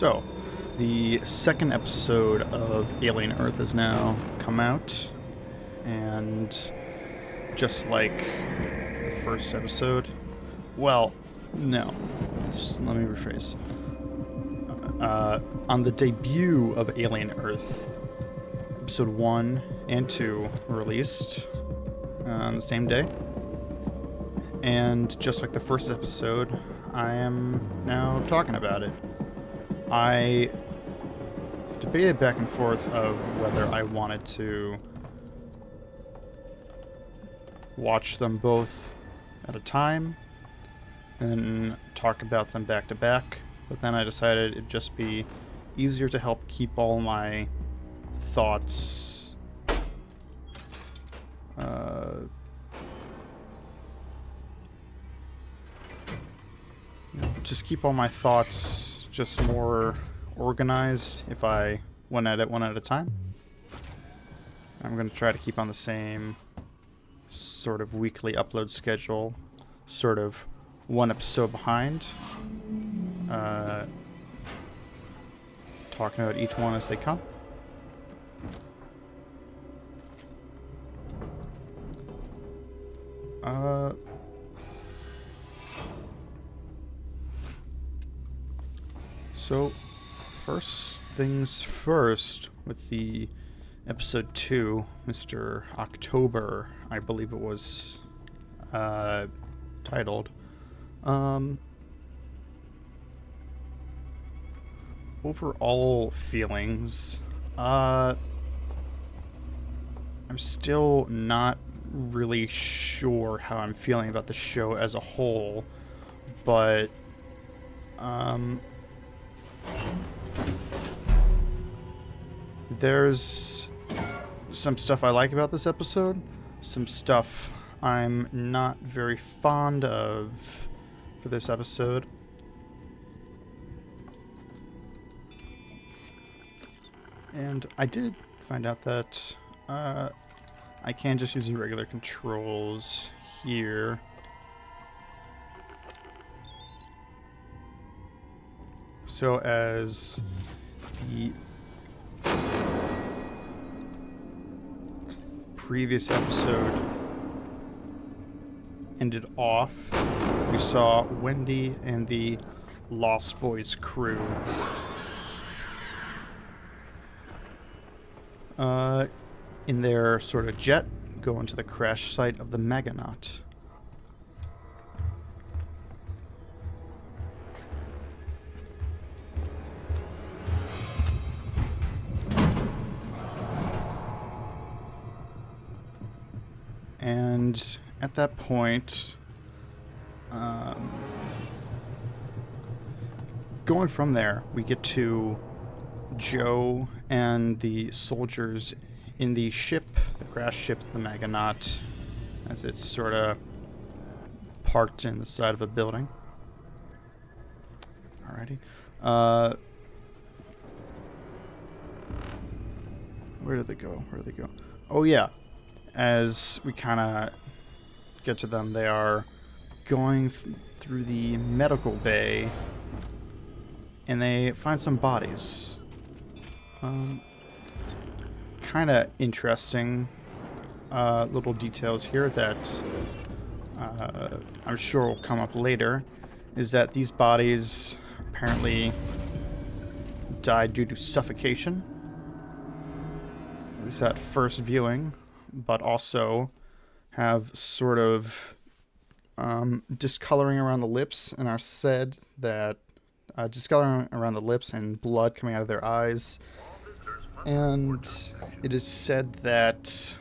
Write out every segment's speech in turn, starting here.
So, the second episode of Alien Earth has now come out, and just like the first episode, well, no, let me rephrase. On the debut of Alien Earth, episode 1 and 2 were released on the same day, and just like the first episode, I am now talking about it. I debated back and forth of whether I wanted to watch them both at a time and talk about them back to back, but then I decided it'd just be easier to help keep all my thoughts just keep all my thoughts just more organized if I went at it one at a time. I'm going to try to keep on the same sort of weekly upload schedule, sort of one episode behind, talking about each one as they come. So, first things first, with the episode 2, Mr. October, I believe it was titled. Overall feelings, I'm still not really sure how I'm feeling about the show as a whole, but there's some stuff I like about this episode, some stuff I'm not very fond of for this episode. And I did find out that I can just use the regular controls here. So as the previous episode ended off, we saw Wendy and the Lost Boys crew in their sort of jet going to the crash site of the Meganaut. And at that point, going from there, we get to Joe and the soldiers in the ship, the crash ship, the Meganaut, as it's sort of parked in the side of a building. Alrighty. Where did they go? Oh, yeah. As we kind of get to them, they are going through the medical bay, and they find some bodies. Kind of interesting little details here that I'm sure will come up later, is that these bodies apparently died due to suffocation, at least at first viewing, but also have sort of discoloring around the lips, and are said that discoloring around the lips and blood coming out of their eyes. And it is said that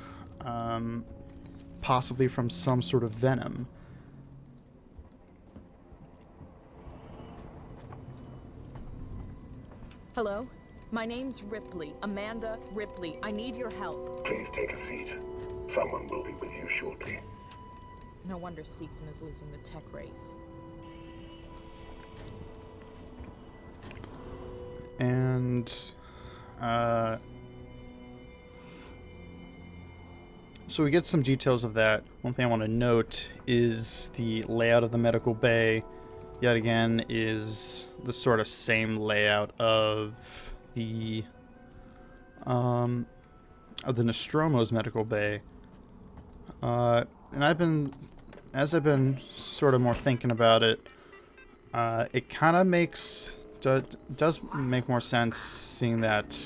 possibly from some sort of venom. Hello? My name's Ripley. Amanda Ripley. I need your help. Please take a seat. Someone will be with you shortly. No wonder Seegson is losing the tech race. And so we get some details of that. One thing I want to note is the layout of the medical bay yet again, is the sort of same layout of the Nostromo's medical bay. And as I've been sort of more thinking about it, it kind of does make more sense seeing that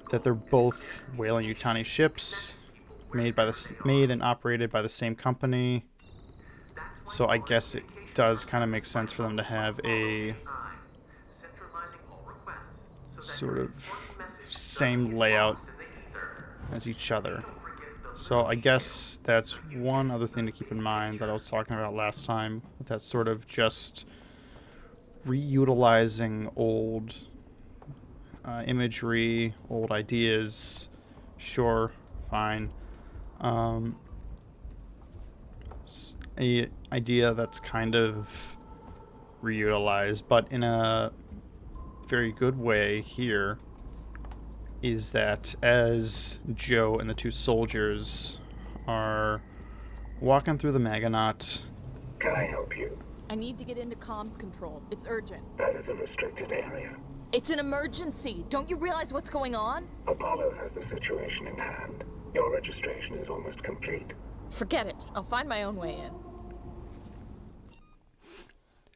that they're both Weyland-Yutani ships made and operated by the same company. So I guess it does kind of make sense for them to have a sort of same layout as each other. So I guess that's one other thing to keep in mind that I was talking about last time, with that sort of just reutilizing old imagery, old ideas. Sure, fine. A idea that's kind of reutilized, but in a very good way here, is that as Joe and the two soldiers are walking through the Maganaut. Can I help you? I need to get into comms control. It's urgent. That is a restricted area. It's an emergency. Don't you realize what's going on? Apollo has the situation in hand. Your registration is almost complete. Forget it. I'll find my own way in.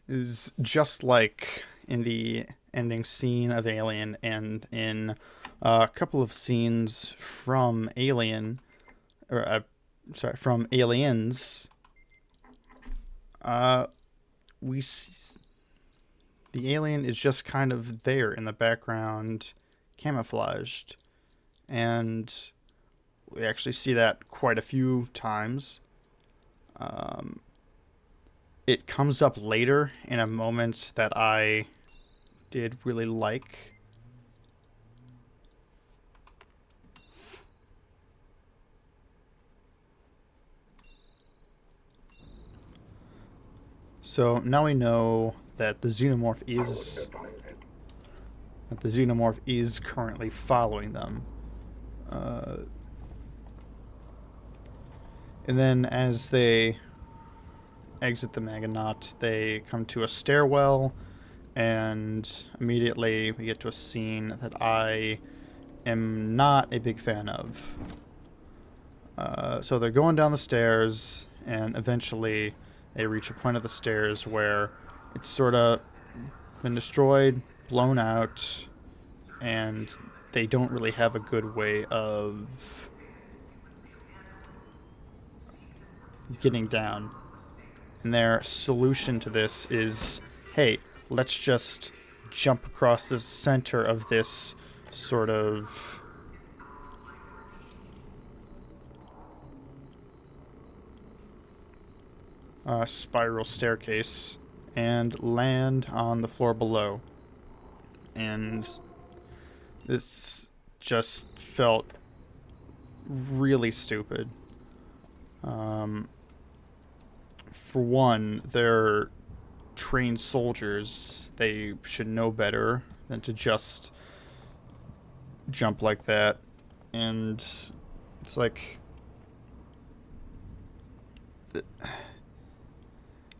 Is just like in the ending scene of Alien and in a couple of scenes from Alien, or from Aliens. We see the alien is just kind of there in the background, camouflaged, and we actually see that quite a few times. It comes up later in a moment that I did really like. So now we know that the xenomorph is currently following them. And then as they exit the Maganaut, they come to a stairwell, and immediately we get to a scene that I am not a big fan of. So they're going down the stairs, and eventually they reach a point of the stairs where it's sort of been destroyed, blown out, and they don't really have a good way of getting down. And their solution to this is, hey, let's just jump across the center of this sort of spiral staircase and land on the floor below. And this just felt really stupid. For one, they're trained soldiers. They should know better than to just jump like that. And it's like,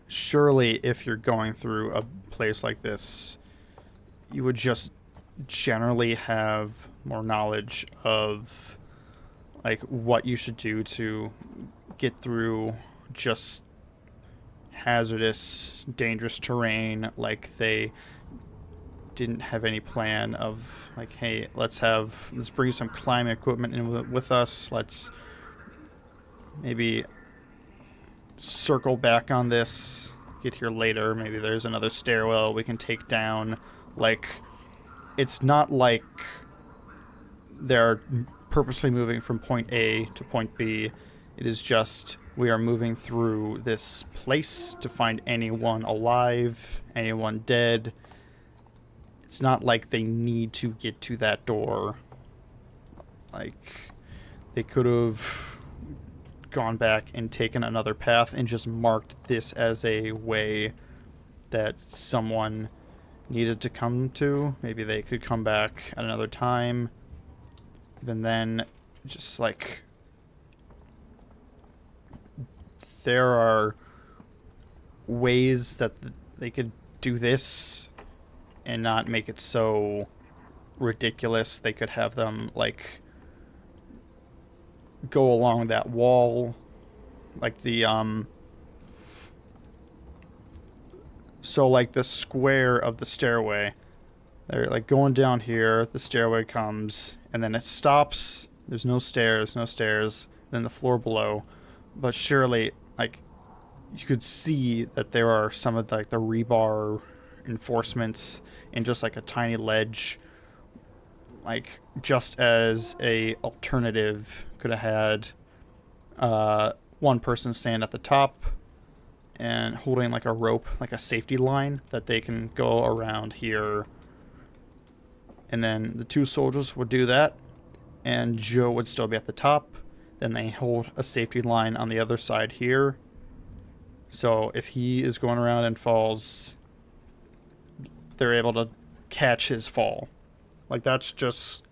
surely if you're going through a place like this, you would just generally have more knowledge of like what you should do to get through just hazardous, dangerous terrain. Like, they didn't have any plan of like, hey, let's bring some climbing equipment in with us. Let's maybe circle back on this, get here later. Maybe there's another stairwell we can take down. Like, it's not like they're purposely moving from point A to point B. It is just, we are moving through this place to find anyone alive, anyone dead. It's not like they need to get to that door. Like, they could have gone back and taken another path and just marked this as a way that someone needed to come to. Maybe they could come back at another time. Even then, just like, there are ways that they could do this and not make it so ridiculous. They could have them, like, go along that wall, like the, so, like, the square of the stairway. They're, like, going down here, the stairway comes, and then it stops. There's no stairs, then the floor below. But surely, like, you could see that there are some of, like, the rebar enforcements and just, like, a tiny ledge. Like, just as a alternative, could have had one person stand at the top and holding, like, a rope, like a safety line that they can go around here. And then the two soldiers would do that, and Joe would still be at the top. Then they hold a safety line on the other side here. So if he is going around and falls, they're able to catch his fall. Like, that's just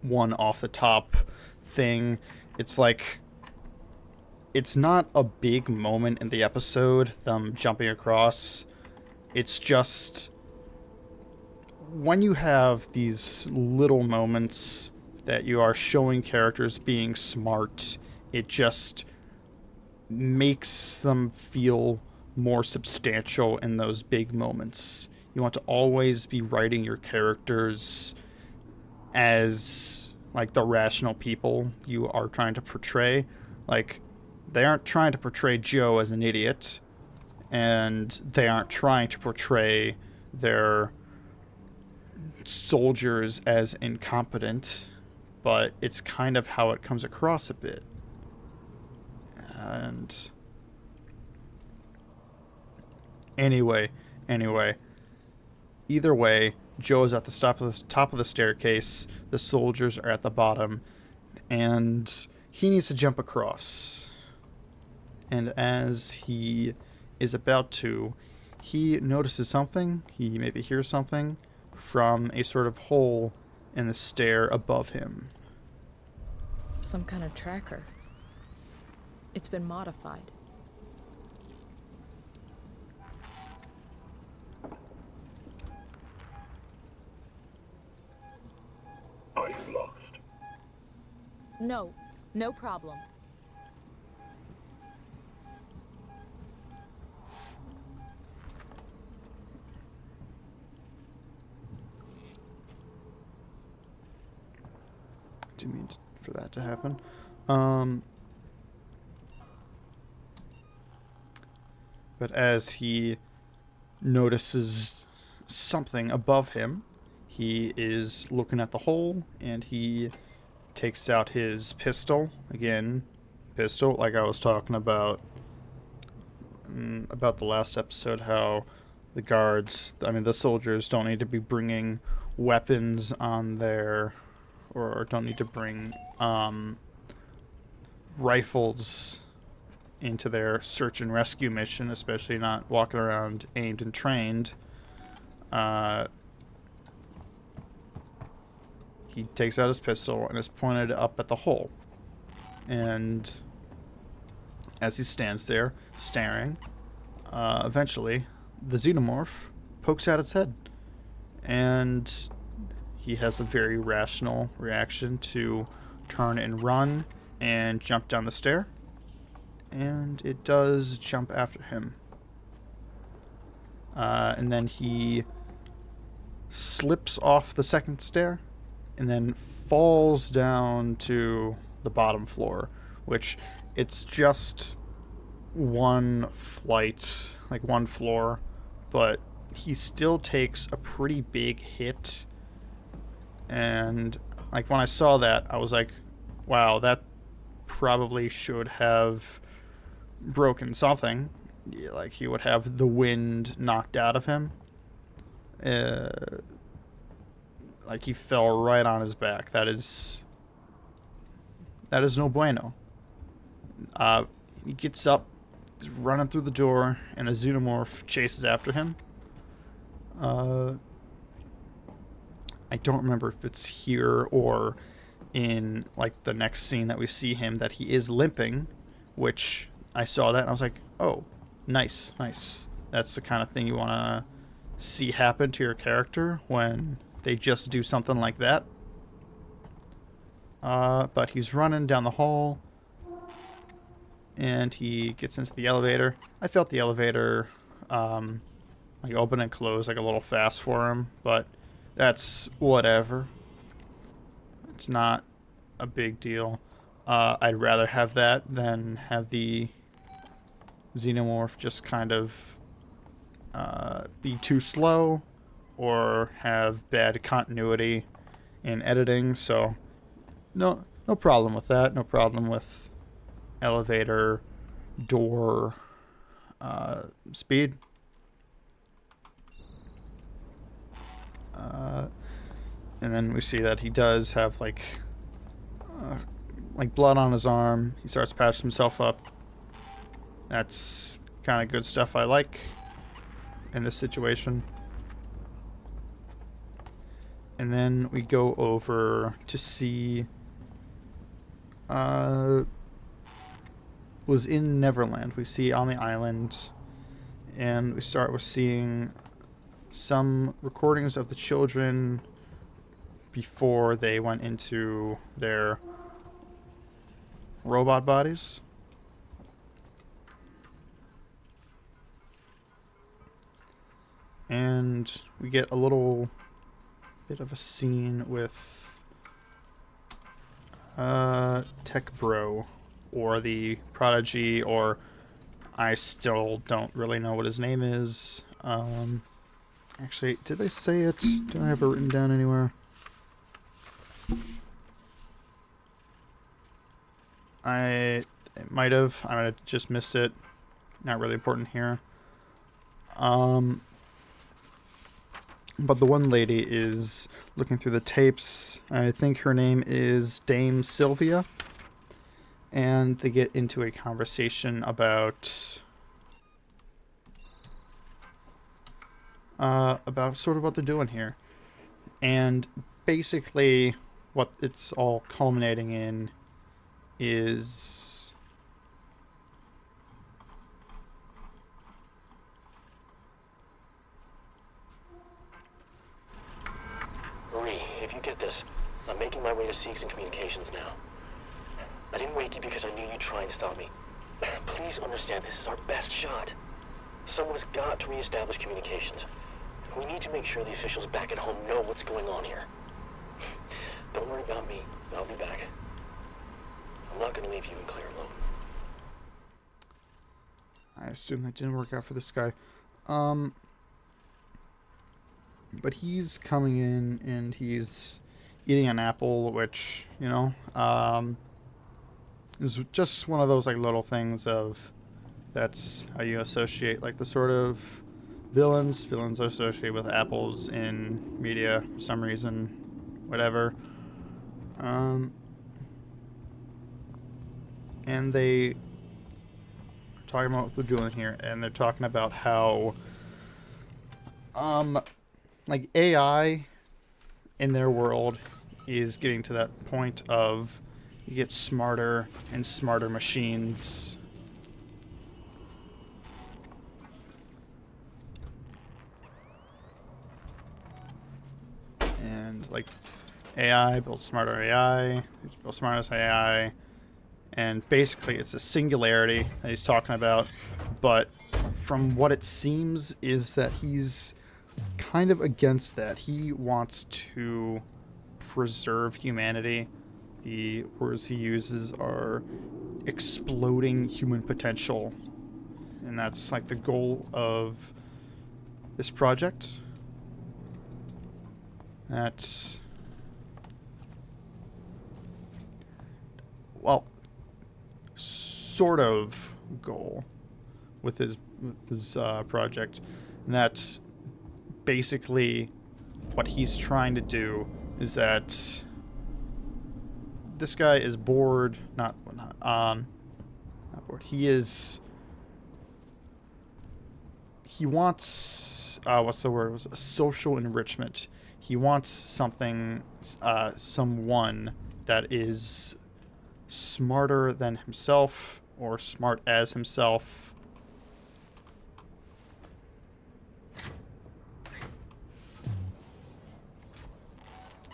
one off the top thing. It's like, it's not a big moment in the episode, them jumping across. It's just, when you have these little moments that you are showing characters being smart, it just makes them feel more substantial in those big moments. You want to always be writing your characters as, like, the rational people you are trying to portray. Like, they aren't trying to portray Joe as an idiot, and they aren't trying to portray their soldiers as incompetent, but it's kind of how it comes across a bit. And anyway, either way, Joe is at the top of the staircase, the soldiers are at the bottom, and he needs to jump across. And as he is about to, he notices something, he maybe hears something from a sort of hole in the stair above him. Some kind of tracker. It's been modified. Are you lost? No, no problem. Didn't mean for that to happen. But as he notices something above him, he is looking at the hole, and he takes out his pistol. Again, pistol, like I was talking about the last episode, how the guards, I mean, the soldiers don't need to be bringing weapons on their, or don't need to bring rifles into their search and rescue mission, especially not walking around aimed and trained. He takes out his pistol and is pointed up at the hole. And as he stands there, staring, eventually, the xenomorph pokes out its head. And he has a very rational reaction to turn and run and jump down the stair. And it does jump after him. And then he slips off the second stair and then falls down to the bottom floor, which it's just one flight, like one floor, but he still takes a pretty big hit. And like when I saw that, I was like, wow, that probably should have broken something. Like he would have the wind knocked out of him. Like he fell right on his back. That is no bueno. He gets up, he's running through the door, and the xenomorph chases after him. I don't remember if it's here or in like the next scene that we see him that he is limping, which I saw that and I was like, oh, nice, nice. That's the kind of thing you want to see happen to your character when they just do something like that. But he's running down the hall, and he gets into the elevator. I felt the elevator like open and close like a little fast for him, but that's whatever. It's not a big deal. I'd rather have that than have the xenomorph just kind of be too slow or have bad continuity in editing. So no problem with that. No problem with elevator door speed. And then we see that he does have like blood on his arm. He starts patching himself up. That's kind of good stuff I like in this situation. And then we go over to see was in Neverland. We see on the island, and we start with seeing some recordings of the children before they went into their robot bodies. And we get a little bit of a scene with Tech Bro, or the Prodigy, or I still don't really know what his name is. Actually, did they say it? Do I have it written down anywhere? I might have just missed it. Not really important here. But the one lady is looking through the tapes. I think her name is Dame Sylvia. And they get into a conversation about sort of what they're doing here. And basically what it's all culminating in is Marie, if you get this, I'm making my way to Seegson Communications now. I didn't wake you because I knew you'd try and stop me. Please understand, this is our best shot. Someone's got to reestablish communications. We need to make sure the officials back at home know what's going on here. Don't worry about me. I'll be back. I'm not going to leave you and Claire alone. I assume that didn't work out for this guy. But he's coming in and he's eating an apple, which, you know, is just one of those like little things of that's how you associate like the sort of villains. Villains are associated with apples in media for some reason, whatever. And they are talking about what they're doing here, and they're talking about how like AI in their world is getting to that point of you get smarter and smarter machines. And like AI builds smarter AI, builds smartest AI, and basically it's a singularity that he's talking about, but from what it seems is that he's kind of against that. He wants to preserve humanity. The words he uses are exploding human potential, and that's like the goal of this project. That's, well, sort of goal with his project, and that's basically what he's trying to do is that this guy is bored, not bored. He wants what's the word? It was a social enrichment. He wants something, someone that is smarter than himself, or smart as himself.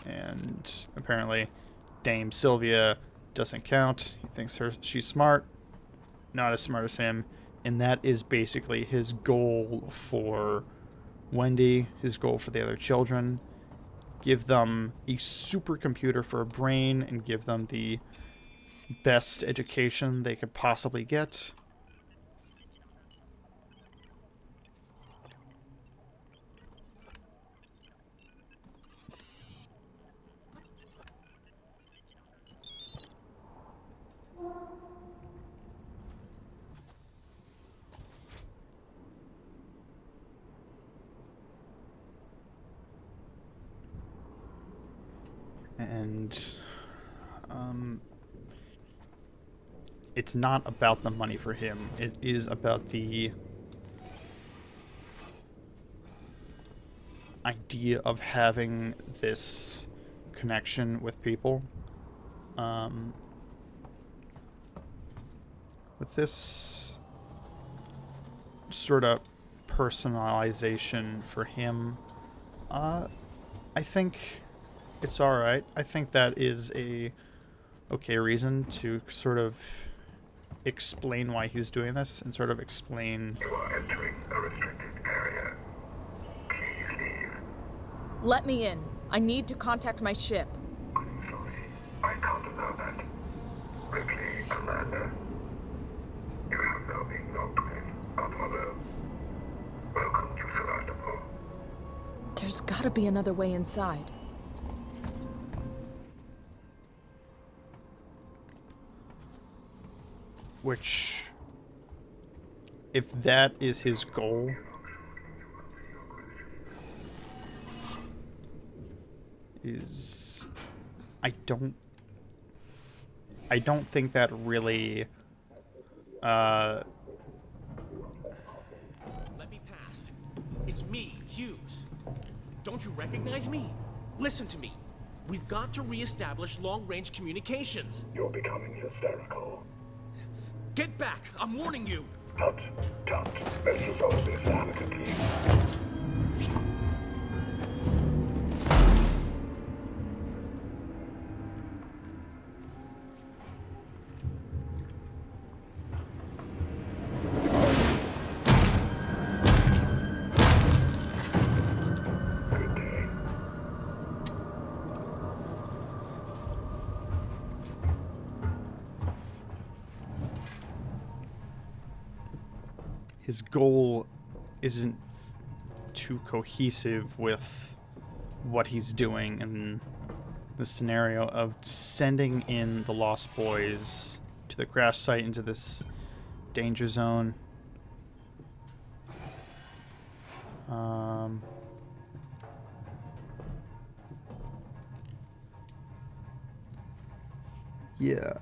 And apparently Dame Sylvia doesn't count. He thinks she's smart, not as smart as him. And that is basically his goal for Wendy, his goal for the other children. Give them a supercomputer for a brain and give them the best education they could possibly get. And it's not about the money for him. It is about the idea of having this connection with people. With this sort of personalization for him, I think it's alright. I think that is a okay reason to sort of explain why he's doing this and sort of explain. You are entering a restricted area. Please leave. Let me in. I need to contact my ship. Sorry, I can't allow that. Ripley, Amanda. You have now been locked in Apollo. Welcome to Sevastopol. There's gotta be another way inside. Which, if that is his goal, is I don't think that really Let me pass. It's me, Hughes. Don't you recognize me? Listen to me. We've got to re-establish long-range communications. You're becoming hysterical. Get back! I'm warning you! Tut, tut. Let's resolve this amicably. Good day. his goal isn't too cohesive with what he's doing in the scenario of sending in the Lost Boys to the crash site into this danger zone. Yeah.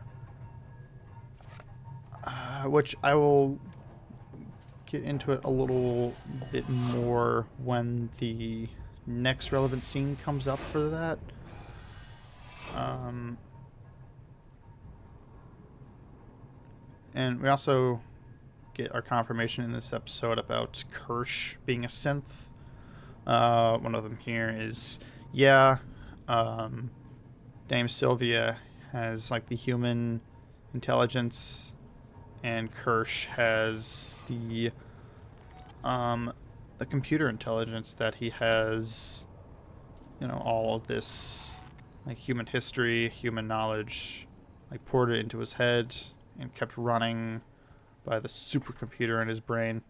Which I will get into it a little bit more when the next relevant scene comes up for that. And we also get our confirmation in this episode about Kirsch being a synth. One of them here is, yeah, Dame Sylvia has like the human intelligence, and Kirsch has the computer intelligence that he has, you know, all of this like human history, human knowledge, like poured it into his head and kept running by the supercomputer in his brain.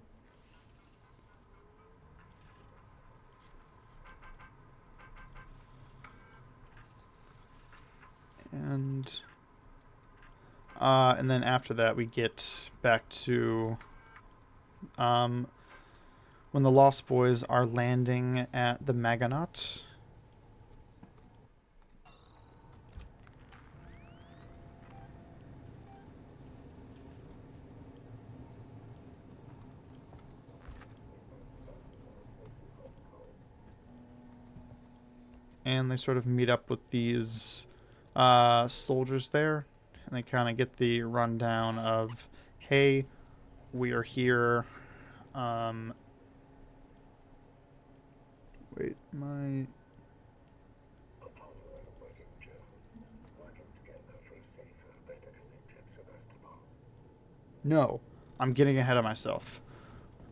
And then after that we get back to when the Lost Boys are landing at the Maganaut. And they sort of meet up with these soldiers there, and they kind of get the rundown of hey, we are here. Wait, my... Upon your wedding, Joe, working together for a safer, better connected Sebastopol. No, I'm getting ahead of myself.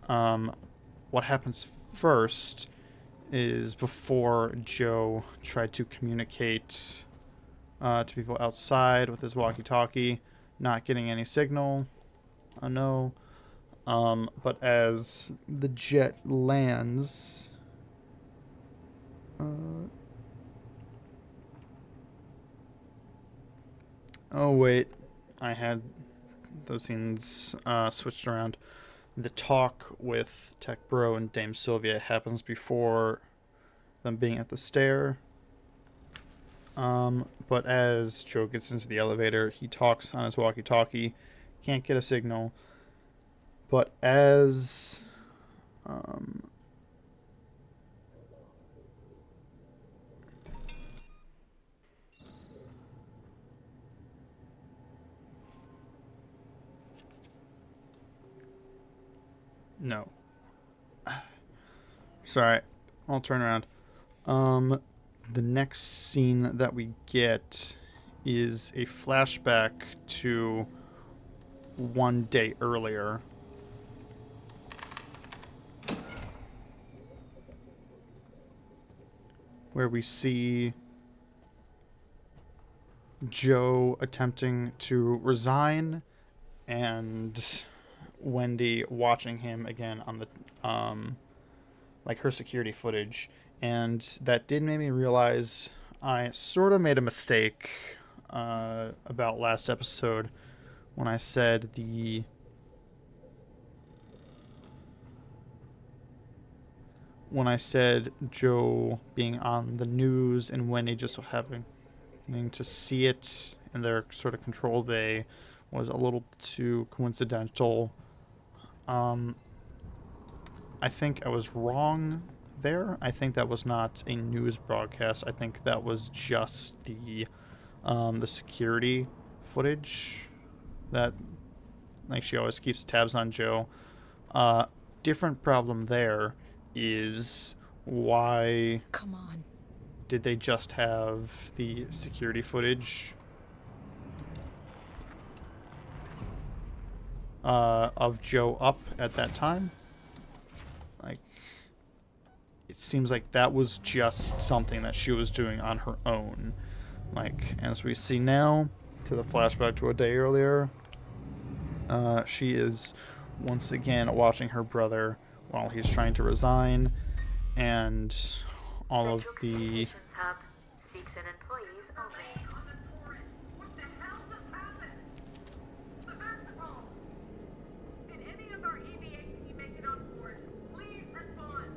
What happens first is before Joe tried to communicate to people outside with his walkie-talkie, not getting any signal. No. But as the jet lands... oh, wait. I had those scenes switched around. The talk with Tech Bro and Dame Sylvia happens before them being at the stair. But as Joe gets into the elevator, he talks on his walkie-talkie. Can't get a signal. But as... no. Sorry. I'll turn around. The next scene that we get is a flashback to one day earlier. Where we see Joe attempting to resign and Wendy watching him again on the like her security footage, and that did make me realize I sort of made a mistake about last episode when I said Joe being on the news and Wendy just so happening to see it in their sort of control bay was a little too coincidental. I think I was wrong there. I think that was not a news broadcast. I think that was just the security footage that, like, she always keeps tabs on Joe. Different problem there is why Come on. did they just have the security footage of Joe up at that time? Like, it seems like that was just something that she was doing on her own. Like, as we see now, to the flashback to a day earlier, she is once again watching her brother while he's trying to resign, and all of Central the... Communications Hub seeks an employees only. What the hell just happened? Sebastopol! Did any of our EVA make it on board? Please respond.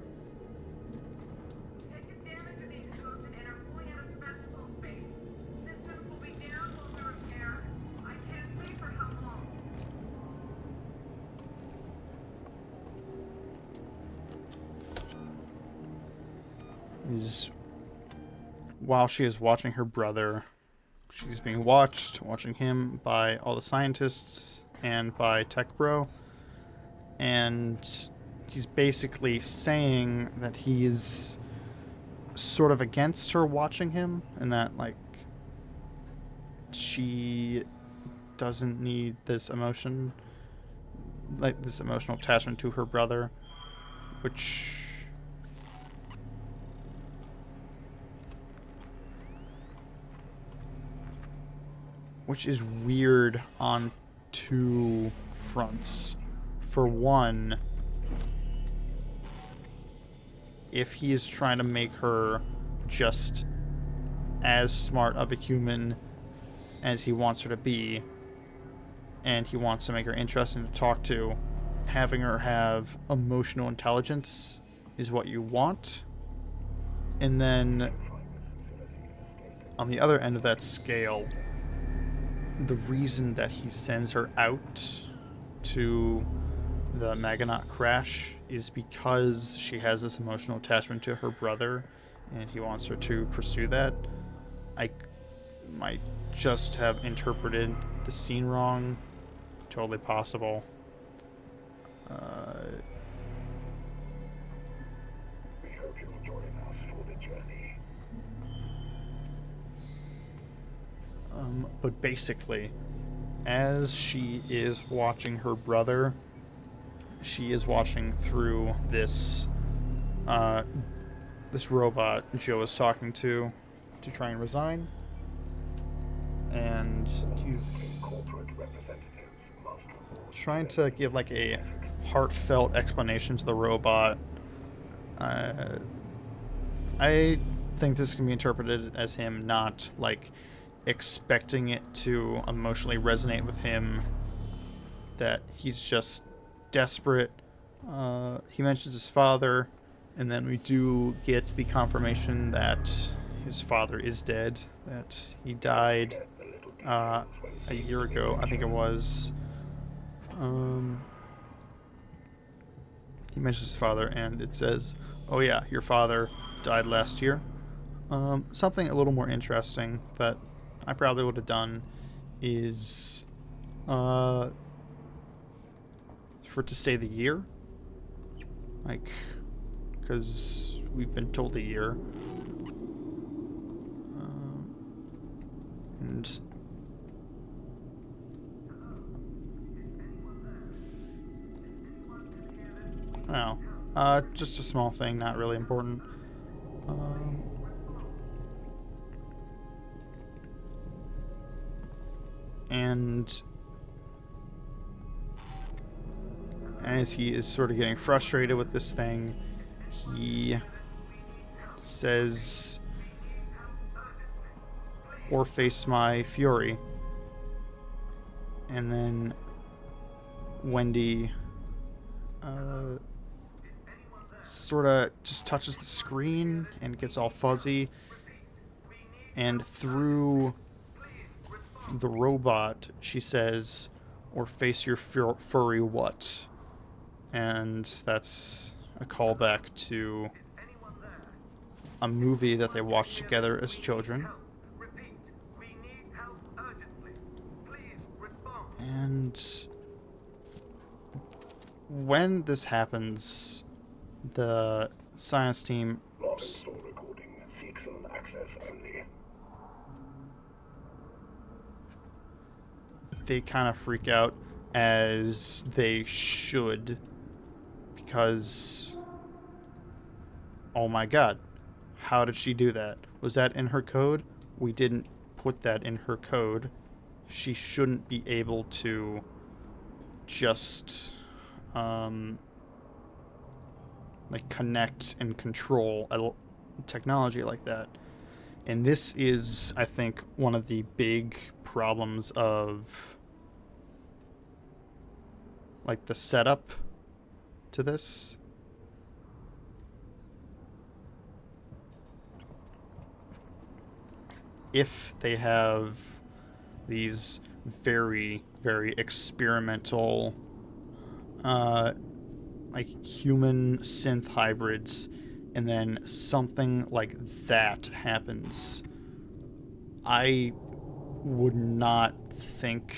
Taken damage in the explosion and are pulling out of Sebastopol space. Systems will be down while we repair. I can't say for how long. is while she is watching her brother, she's being watching him by all the scientists and by Tech Bro, and he's basically saying that he's sort of against her watching him, and that, like, she doesn't need this emotion, like this emotional attachment to her brother, which is weird on two fronts. For one, if he is trying to make her just as smart of a human as he wants her to be, and he wants to make her interesting to talk to, having her have emotional intelligence is what you want. And then on the other end of that scale, the reason that he sends her out to the Maganaut crash is because she has this emotional attachment to her brother, and he wants her to pursue that. I might just have interpreted the scene wrong totally possible. We hope you'll join us for the journey. But basically, as she is watching her brother, she is watching through this this robot Joe is talking to try and resign. And he's Corporate representatives must report. trying to give like a heartfelt explanation to the robot. I think this can be interpreted as him not like expecting it to emotionally resonate with him, that he's just desperate. He mentions his father, and then we do get the confirmation that his father is dead, that he died a year ago, I think it was. He mentions his father, and it says, "Oh yeah, your father died last year." Something a little more interesting that I probably would have done is for it to say the year, like, because we've been told the year, and oh, just a small thing, not really important. And as he is sort of getting frustrated with this thing, he says, "Or face my fury." And then Wendy sort of just touches the screen and gets all fuzzy, and through the robot she says, "Or face your furry what?" And that's a callback to a movie that they watched together as children. Repeat, we need help urgently. Please respond. And when this happens, the science team Not install recording. Seeks on access only. they kind of freak out, as they should, because oh my god, how did she do that? Was that in her code? We didn't put that in her code. She shouldn't be able to just like connect and control technology like that. And this is, I think, one of the big problems of like the setup to this. If they have these very, very experimental like human synth hybrids, and then something like that happens, I would not think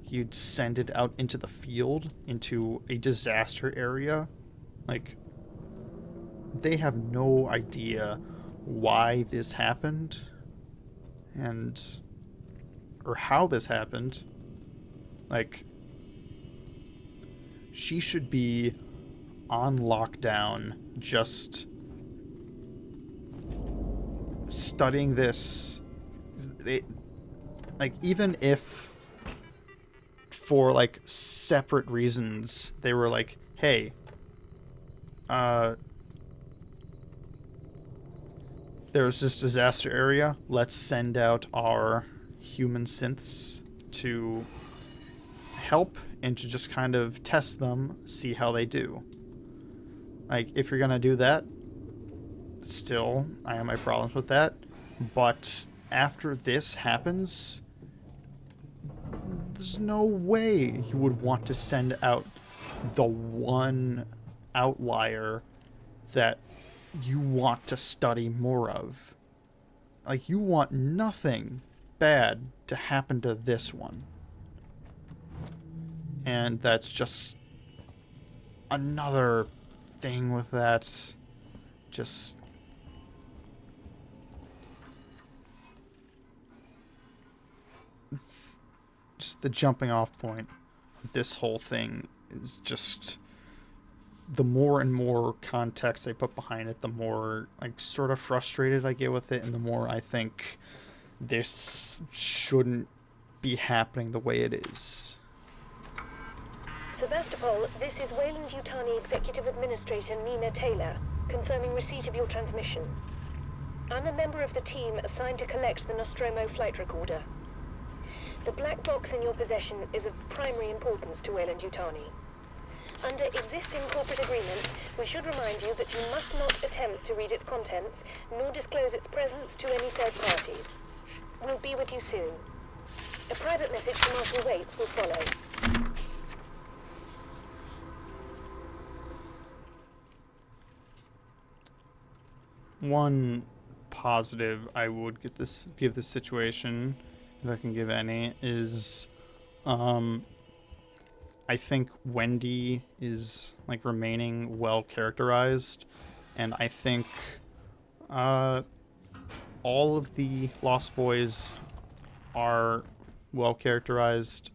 you'd send it out into the field, into a disaster area. Like, they have no idea why this happened, or how this happened. Like, she should be on lockdown, just studying this. Like, even if for like separate reasons they were like, hey, there's this disaster area, let's send out our human synths to help and to just kind of test them, see how they do. Like, if you're gonna do that, still, I have my problems with that. But after this happens, there's no way you would want to send out the one outlier that you want to study more of. Like, you want nothing bad to happen to this one. And that's just another thing with that. Just the jumping off point of this whole thing is just, the more and more context they put behind it, the more like sort of frustrated I get with it, and the more I think this shouldn't be happening the way it is. Sebastopol, this is Wayland-Yutani Executive Administrator Nina Taylor, confirming receipt of your transmission. I'm a member of the team assigned to collect the Nostromo flight recorder. The black box in your possession is of primary importance to Wayland-Yutani. Under existing corporate agreement, we should remind you that you must not attempt to read its contents, nor disclose its presence to any third parties. We'll be with you soon. A private message from Marshal Waits will follow. One positive I would give this situation, if I can give any, is I think Wendy is like remaining well characterized, and I think all of the Lost Boys are well characterized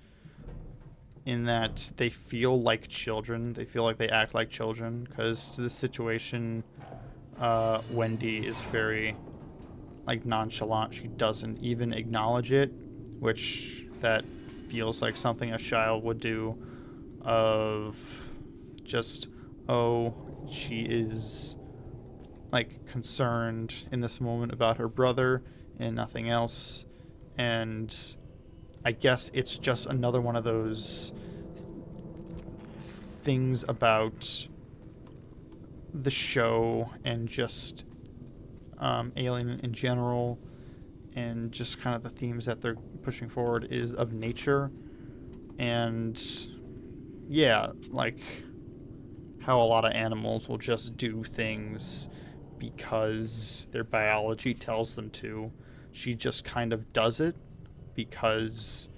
in that they feel like children. They feel like they act like children, because this situation, Wendy is very like nonchalant. She doesn't even acknowledge it, which that feels like something a child would do, of just, oh, she is like concerned in this moment about her brother and nothing else. And I guess it's just another one of those things about the show and just Alien in general, and just kind of the themes that they're pushing forward is of nature. And yeah, like how a lot of animals will just do things because their biology tells them to. She just kind of does it because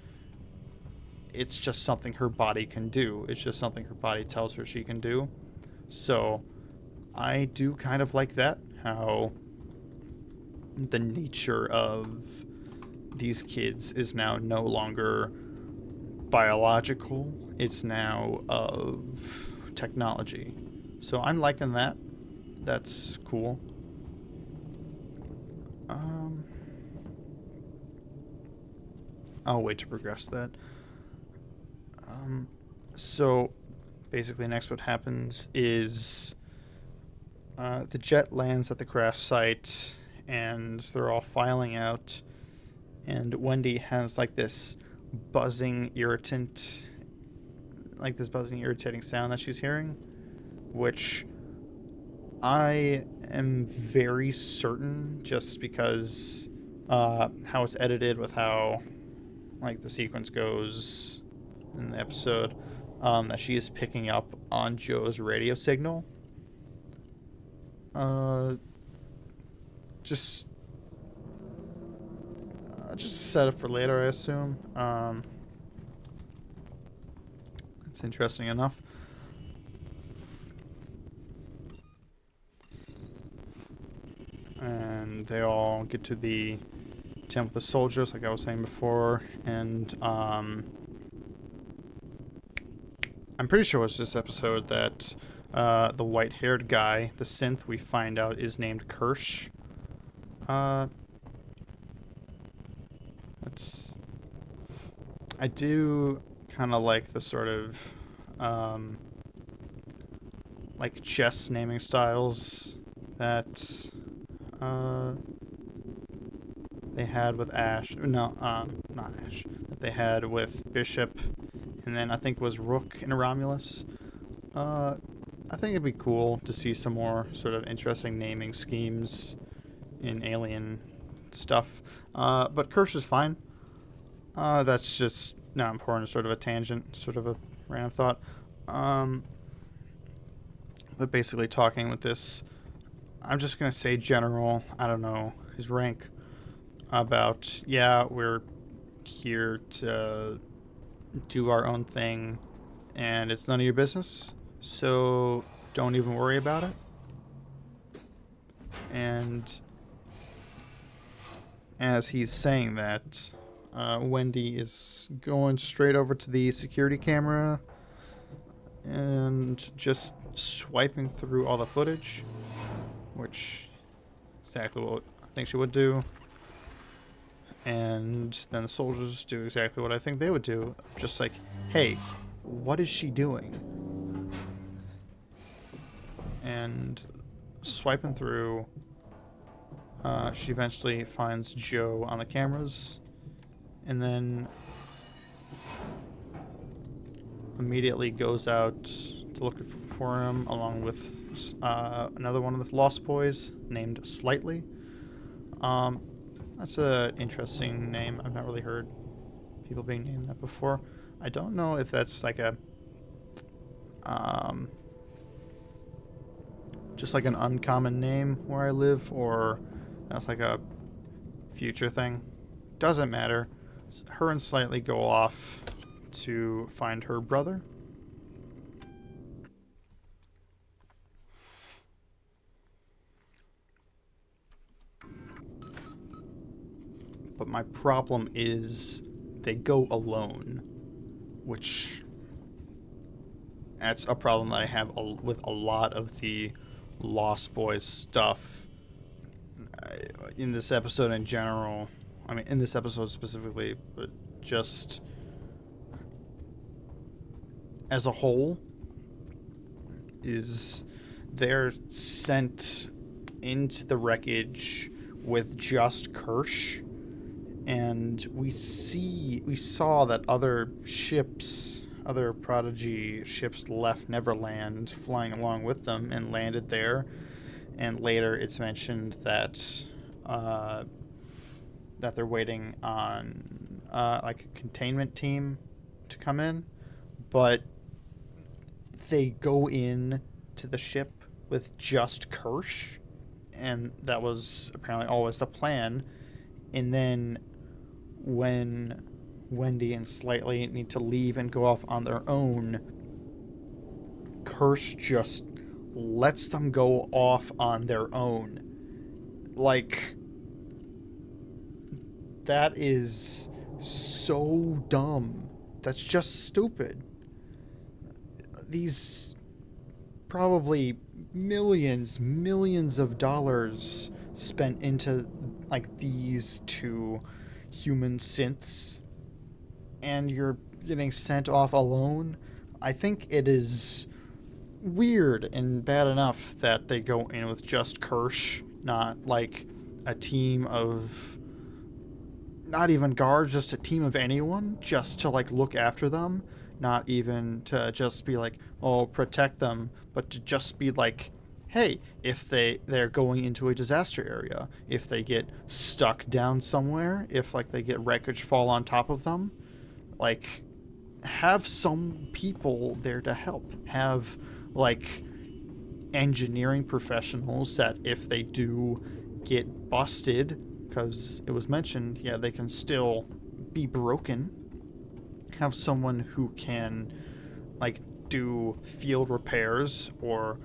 it's just something her body can do. It's just something her body tells her she can do. So I do kind of like that, how the nature of these kids is now no longer biological. It's now of technology. So I'm liking that. That's cool. I'll wait to progress that. So basically next what happens is the jet lands at the crash site, and they're all filing out, and Wendy has like this buzzing irritating sound that she's hearing, which I am very certain, just because how it's edited with how like the sequence goes in the episode, that she is picking up on Joe's radio signal. Just a setup for later, I assume. It's interesting enough. And they all get to the tent with the soldiers, like I was saying before, and I'm pretty sure it's this episode that the white-haired guy, the synth, we find out is named Kirsch. I do kind of like the sort of like chess naming styles that they had with Ash. No, not Ash. That they had with Bishop, and then I think it was Rook and Romulus. I think it'd be cool to see some more sort of interesting naming schemes in Alien stuff. But Kirsch is fine. That's just not important, sort of a tangent, sort of a random thought. But basically talking with this, I'm just going to say general, I don't know his rank, about, yeah, we're here to do our own thing, and it's none of your business, so don't even worry about it. And as he's saying that, Wendy is going straight over to the security camera and just swiping through all the footage, which is exactly what I think she would do. And then the soldiers do exactly what I think they would do. Just like, hey, what is she doing? And swiping through, she eventually finds Joe on the cameras, and then immediately goes out to look for him, along with another one of the Lost Boys named Slightly. That's an interesting name. I've not really heard people being named that before. I don't know if that's like a just like an uncommon name where I live, or that's like a future thing. Doesn't matter. Her and Slightly go off to find her brother. But my problem is they go alone, which that's a problem that I have with a lot of the Lost Boys stuff in this episode in general. I mean, in this episode specifically, but just as a whole, is they're sent into the wreckage with just Kirsch, and we saw that other ships, other Prodigy ships left Neverland flying along with them and landed there, and later it's mentioned that that they're waiting on like a containment team to come in, but they go in to the ship with just Kirsch, and that was apparently always the plan. And then when Wendy and Slightly need to leave and go off on their own, Kirsch just lets them go off on their own. Like, that is so dumb. That's just stupid. These probably millions of dollars spent into like these two human synths, and you're getting sent off alone. I think it is weird and bad enough that they go in with just Kirsch, not like a team of, not even guards, just a team of anyone, just to like look after them, not even to just be like, oh, protect them, but to just be like, hey, if they're going into a disaster area, if they get stuck down somewhere, if like they get wreckage fall on top of them, like, have some people there to help. Have like engineering professionals that if they do get busted, because it was mentioned, yeah, they can still be broken. Have someone who can like do field repairs or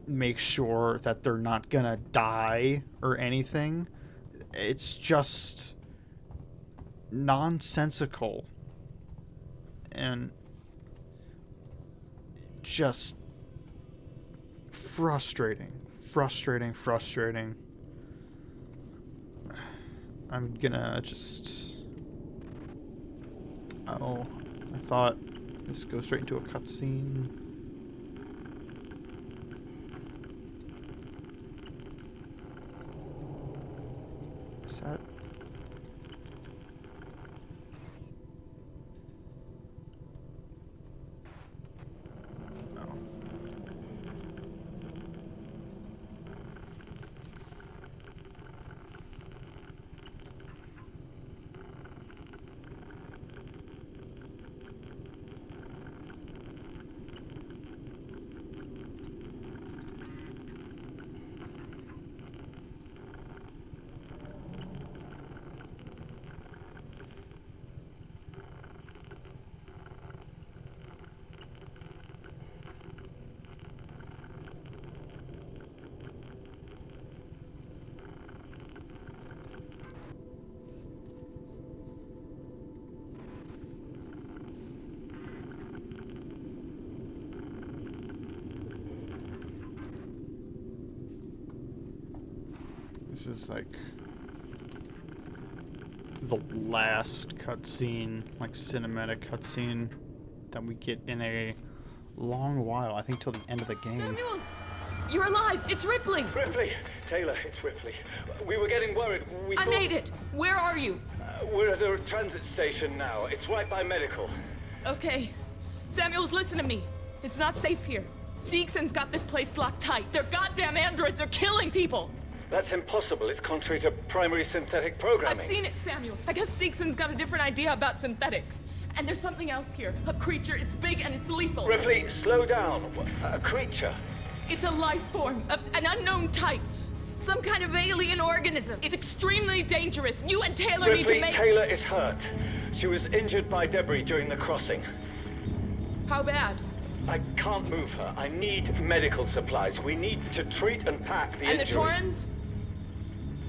make sure that they're not gonna die or anything. It's just nonsensical and just frustrating. I'm gonna just... Oh, I thought this goes straight into a cutscene. Is that... This is like the last cutscene, like cinematic cutscene that we get in a long while. I think till the end of the game. Samuels! You're alive! It's Ripley! Ripley! Taylor, it's Ripley. We were getting worried. I made it! Where are you? We're at a transit station now. It's right by medical. Okay. Samuels, listen to me. It's not safe here. Seegson's got this place locked tight. Their goddamn androids are killing people! That's impossible. It's contrary to primary synthetic programming. I've seen it, Samuels. I guess Seegson's got a different idea about synthetics. And there's something else here. A creature. It's big and it's lethal. Ripley, slow down. A creature. It's a life form. An unknown type. Some kind of alien organism. It's extremely dangerous. You and Taylor need to make... Taylor is hurt. She was injured by debris during the crossing. How bad? I can't move her. I need medical supplies. We need to treat and pack the injury. And the injury. Torrens?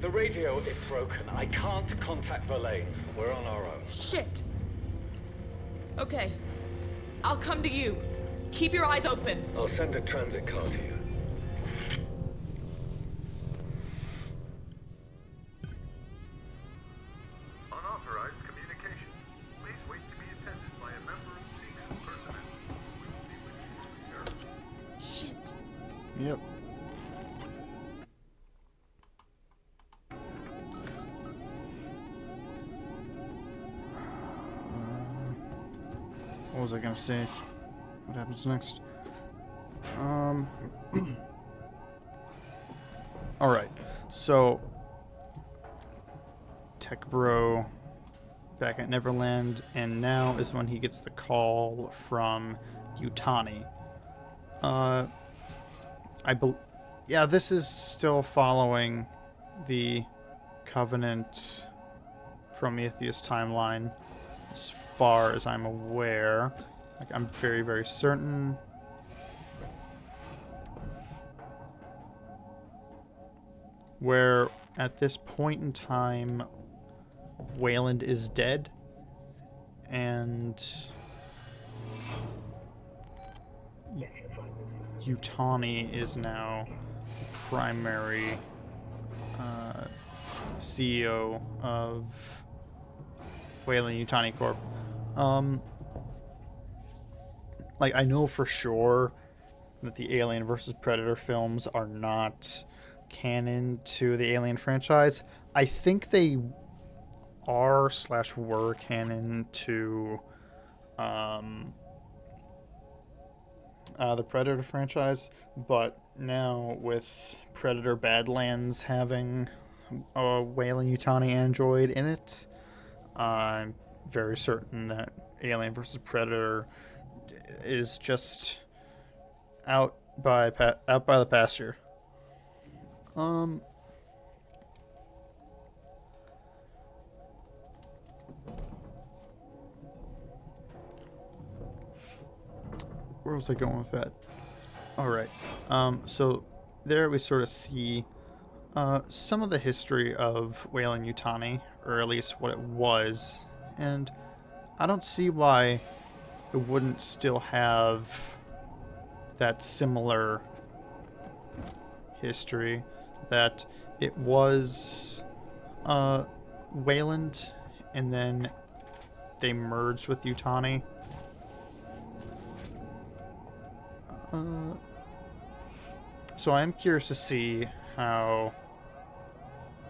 The radio is broken. I can't contact Verlaine. We're on our own. Shit. Okay. I'll come to you. Keep your eyes open. I'll send a transit car to you. Unauthorized communication. Please wait to be attended by a member of Seegson personnel. We will be with you momentarily. Shit. Yep. What was I gonna say? What happens next? Alright, so Tech Bro back at Neverland, and now is when he gets the call from Yutani. Yeah, this is still following the Covenant Prometheus timeline, as far as I'm aware. Like, I'm very, very certain. Where at this point in time, Wayland is dead, and Yutani is now the primary CEO of Wayland Yutani Corp. Like, I know for sure that the Alien vs. Predator films are not canon to the Alien franchise. I think they are/were canon to the Predator franchise, but now with Predator Badlands having a Wayland Yutani android in it, I'm very certain that Alien vs. Predator is just out by the pasture. Where was I going with that? Alright, so there we sort of see some of the history of Wayland Yutani, or at least what it was, and I don't see why it wouldn't still have that similar history, that it was Wayland, and then they merged with Yutani. So I'm curious to see how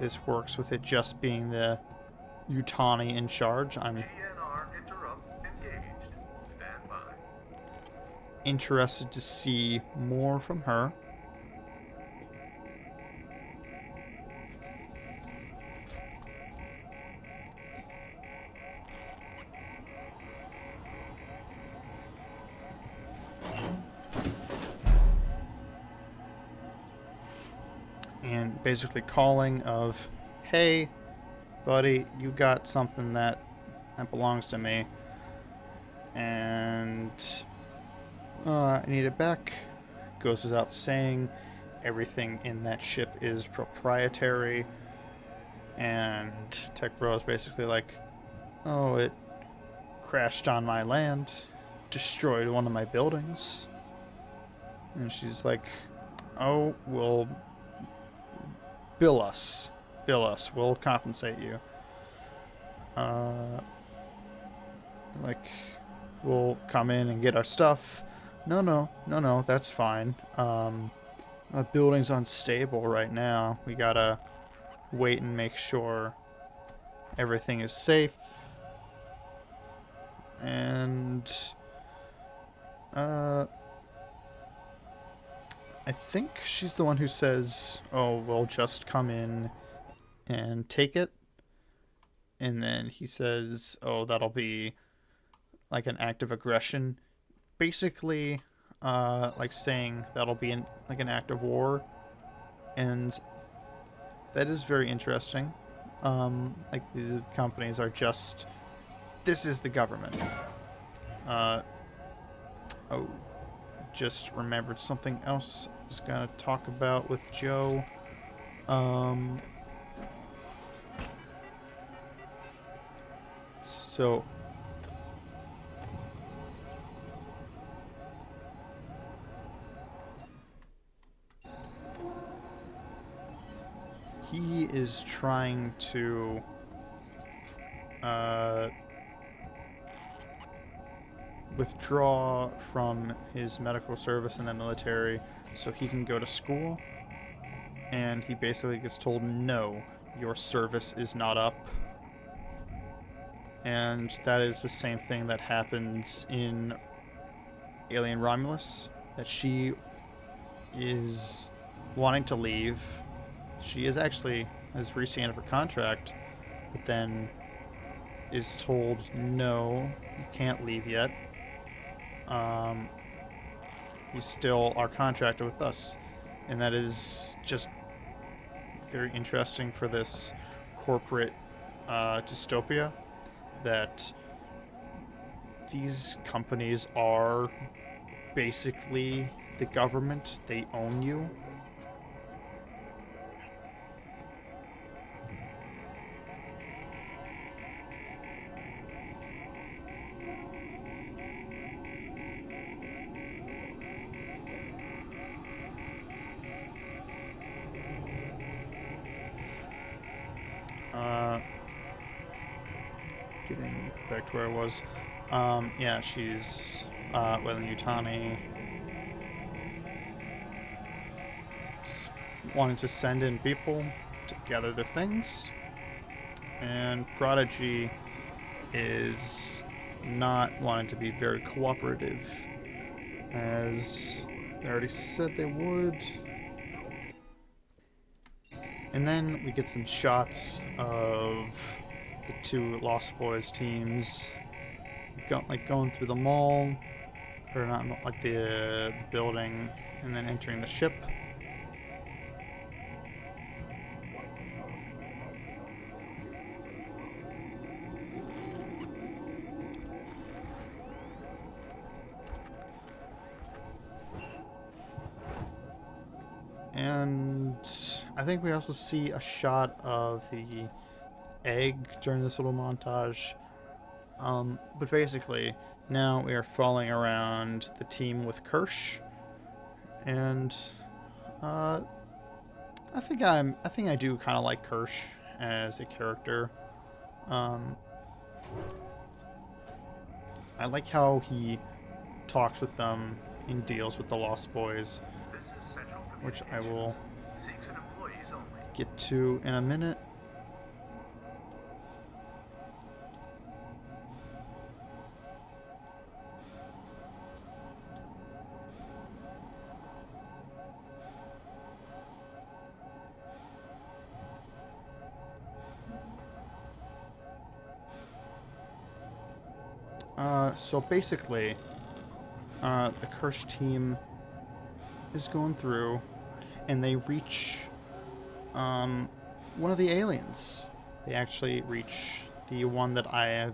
this works with it just being the Yutani in charge. I'm GNR interrupt engaged. Stand by. interested to see more from her. And basically calling of, hey, buddy, you got something that belongs to me, and I need it back. Goes without saying, everything in that ship is proprietary, and Tech Bro is basically like, oh, it crashed on my land, destroyed one of my buildings. And she's like, oh, well, bill us. Bill us. We'll compensate you. Like, we'll come in and get our stuff. No, that's fine. The building's unstable right now. We gotta wait and make sure everything is safe. And, I think she's the one who says, oh, we'll just come in and take it. And then he says, oh, that'll be like an act of aggression. Basically, like saying that'll be like an act of war. And that is very interesting. Like the companies are just, this is the government. Oh, just remembered something else I was gonna talk about with Joe. So he is trying to withdraw from his medical service in the military so he can go to school, and he basically gets told, no, your service is not up. And that is the same thing that happens in Alien Romulus, that she is wanting to leave. She is actually has reached the end of her contract, but then is told, no, you can't leave yet. You still are contracted with us. And that is just very interesting for this corporate dystopia, that these companies are basically the government. They own you. Getting back to where I was. Yeah, she's Weyland-Yutani wanting to send in people to gather their things, and Prodigy is not wanting to be very cooperative, as they already said they would. And then we get some shots of the two Lost Boys teams going through the mall, or not, like the building, and then entering the ship. And I think we also see a shot of the egg during this little montage. But basically, now we are following around the team with Kirsch, and I think I do kind of like Kirsch as a character. I like how he talks with them and deals with the Lost Boys, which I will get to in a minute. So basically, the Kirsch team is going through, and they reach one of the aliens. They actually reach the one that I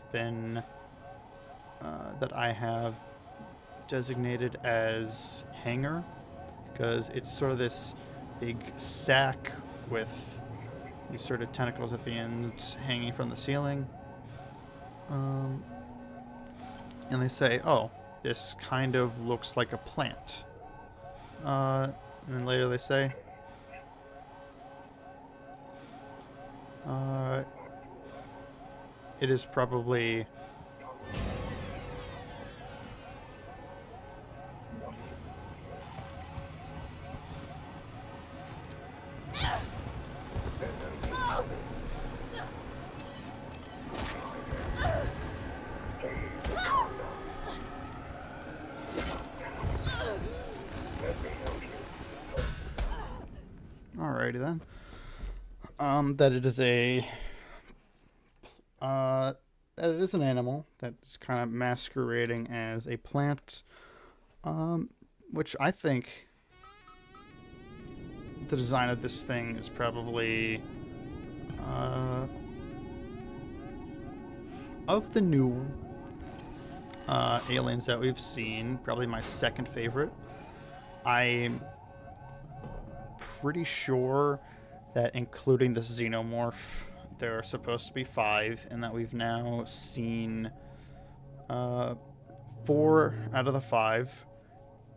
have designated as Hangar, because it's sort of this big sack with these sort of tentacles at the end hanging from the ceiling. And they say, oh, this kind of looks like a plant. And then later they say, It is probably... Alrighty then. That it is that it is an animal that's kind of masquerading as a plant, which I think the design of this thing is probably, of the new aliens that we've seen, probably my second favorite. I'm pretty sure that including the xenomorph, there are supposed to be 5, and that we've now seen 4 out of the 5.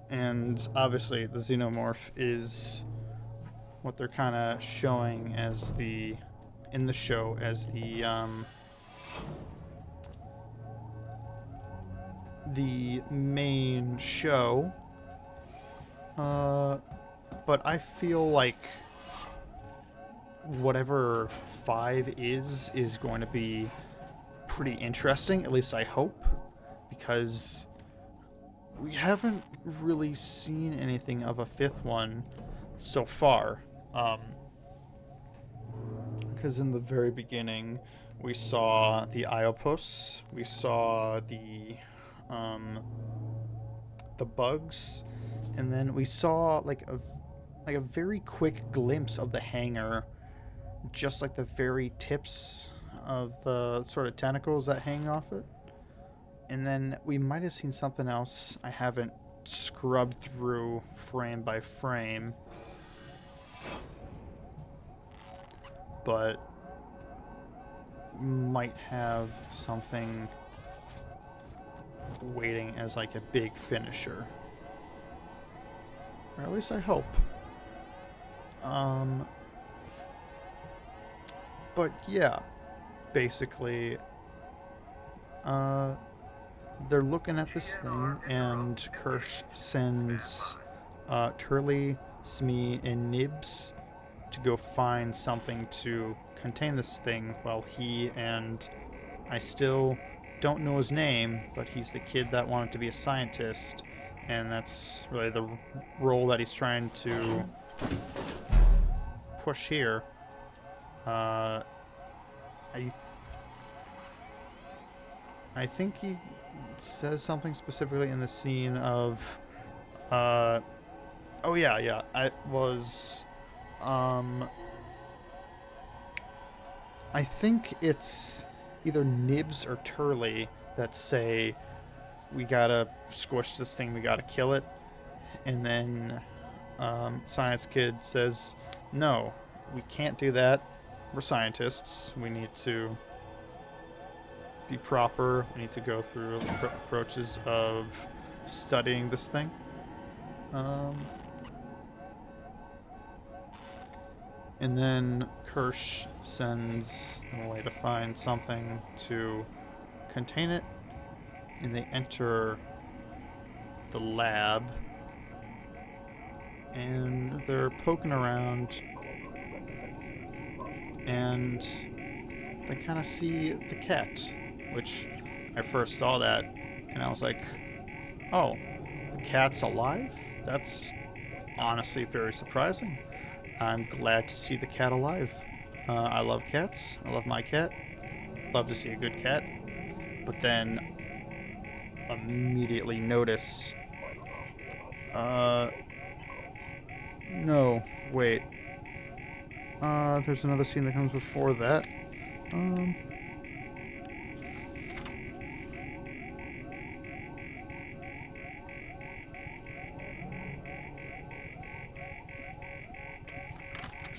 And obviously the xenomorph is what they're kind of showing as in the show as the main show. But I feel like whatever 5 is going to be pretty interesting, at least I hope, because we haven't really seen anything of a 5th one so far. Because in the very beginning, we saw the Iopos, we saw the bugs, and then we saw like a very quick glimpse of the hangar, just like the very tips of the sort of tentacles that hang off it. And then we might have seen something else I haven't scrubbed through frame by frame, but might have something waiting as like a big finisher. Or at least I hope. But yeah, basically, they're looking at this thing, and Kirsch sends Turley, Smee, and Nibs to go find something to contain this thing, while he and I still don't know his name, but he's the kid that wanted to be a scientist, and that's really the role that he's trying to push here. I think he says something specifically in the scene of I think it's either Nibs or Turley that say, we gotta squish this thing, we gotta kill it, and then Science Kid says, no, we can't do that, we're scientists, we need to be proper, we need to go through approaches of studying this thing. And then Kirsch sends them away to find something to contain it, and they enter the lab, and they're poking around, and they kind of see the cat, which I first saw that, and I was like, oh, the cat's alive? That's honestly very surprising. I'm glad to see the cat alive. I love cats. I love my cat. Love to see a good cat. But then immediately notice... no, wait. There's another scene that comes before that.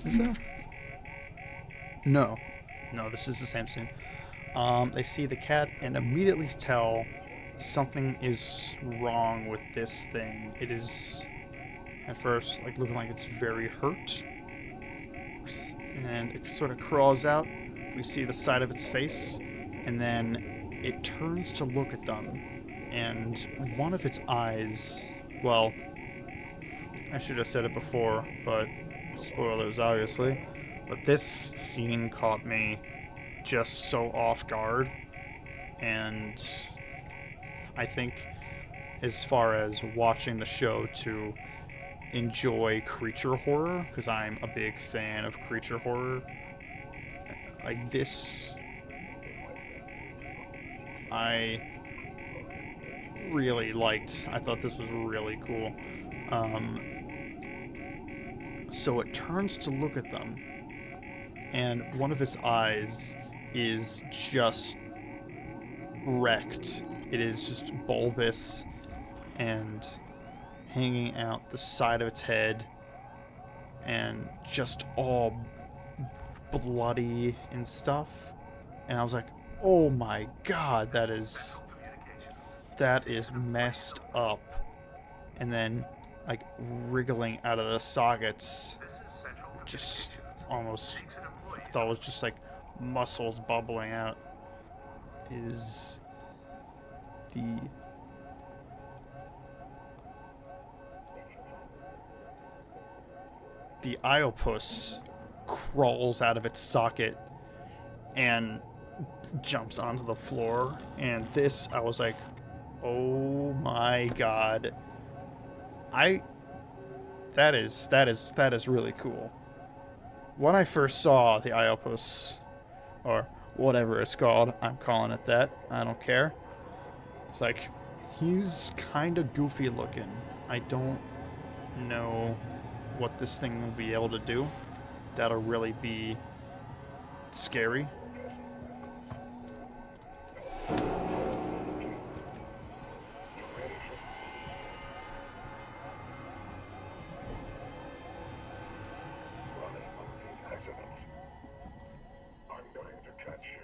Is that? No, this is the same scene. They see the cat and immediately tell something is wrong with this thing. It is, at first, like looking like it's very hurt, and it sort of crawls out, we see the side of its face, and then it turns to look at them, and one of its eyes, well, I should have said it before, but spoilers obviously, but this scene caught me just so off guard, and I think as far as watching the show to enjoy creature horror, because I'm a big fan of creature horror, like this, I really liked. I thought this was really cool. So it turns to look at them, and one of its eyes is just wrecked. It is just bulbous and hanging out the side of its head and just all bloody and stuff. And I was like, oh my god, that is messed up. And then like wriggling out of the sockets, just almost thought it was just like muscles bubbling out, is the Iopus crawls out of its socket and jumps onto the floor, and this, I was like, oh my god. That is really cool. When I first saw the Iopus, or whatever it's called, I'm calling it that, I don't care. It's like, he's kind of goofy looking. I don't know what this thing will be able to do. That'll really be scary. Accidents. I'm going to catch you.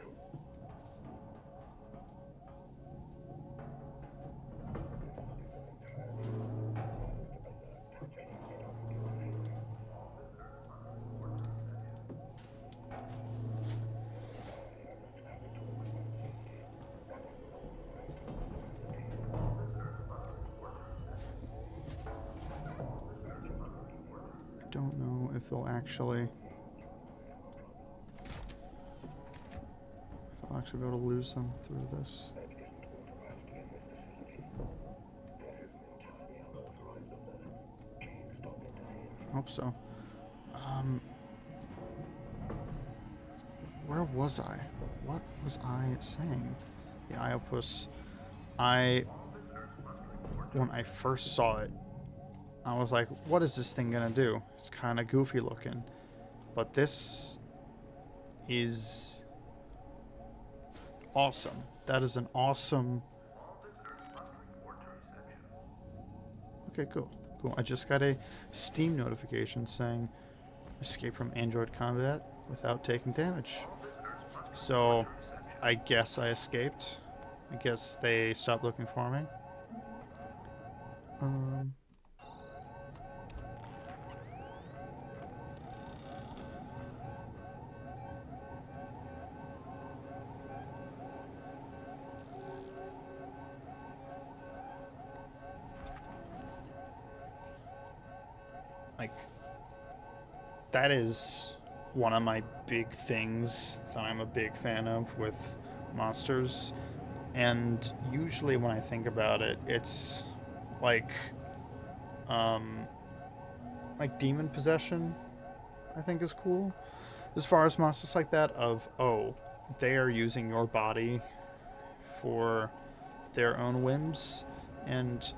I don't know if they'll actually be able to lose them through this. Hope so. Where was I? What was I saying? The Iopus. When I first saw it, I was like, what is this thing gonna do? It's kind of goofy looking. But this is awesome. That is an awesome... Okay, cool. Cool. I just got a Steam notification saying escape from android combat without taking damage. So, I guess I escaped. I guess they stopped looking for me. Like, that is one of my big things that I'm a big fan of with monsters. And usually when I think about it, it's like demon possession, I think is cool. As far as monsters like that of, oh, they are using your body for their own whims. And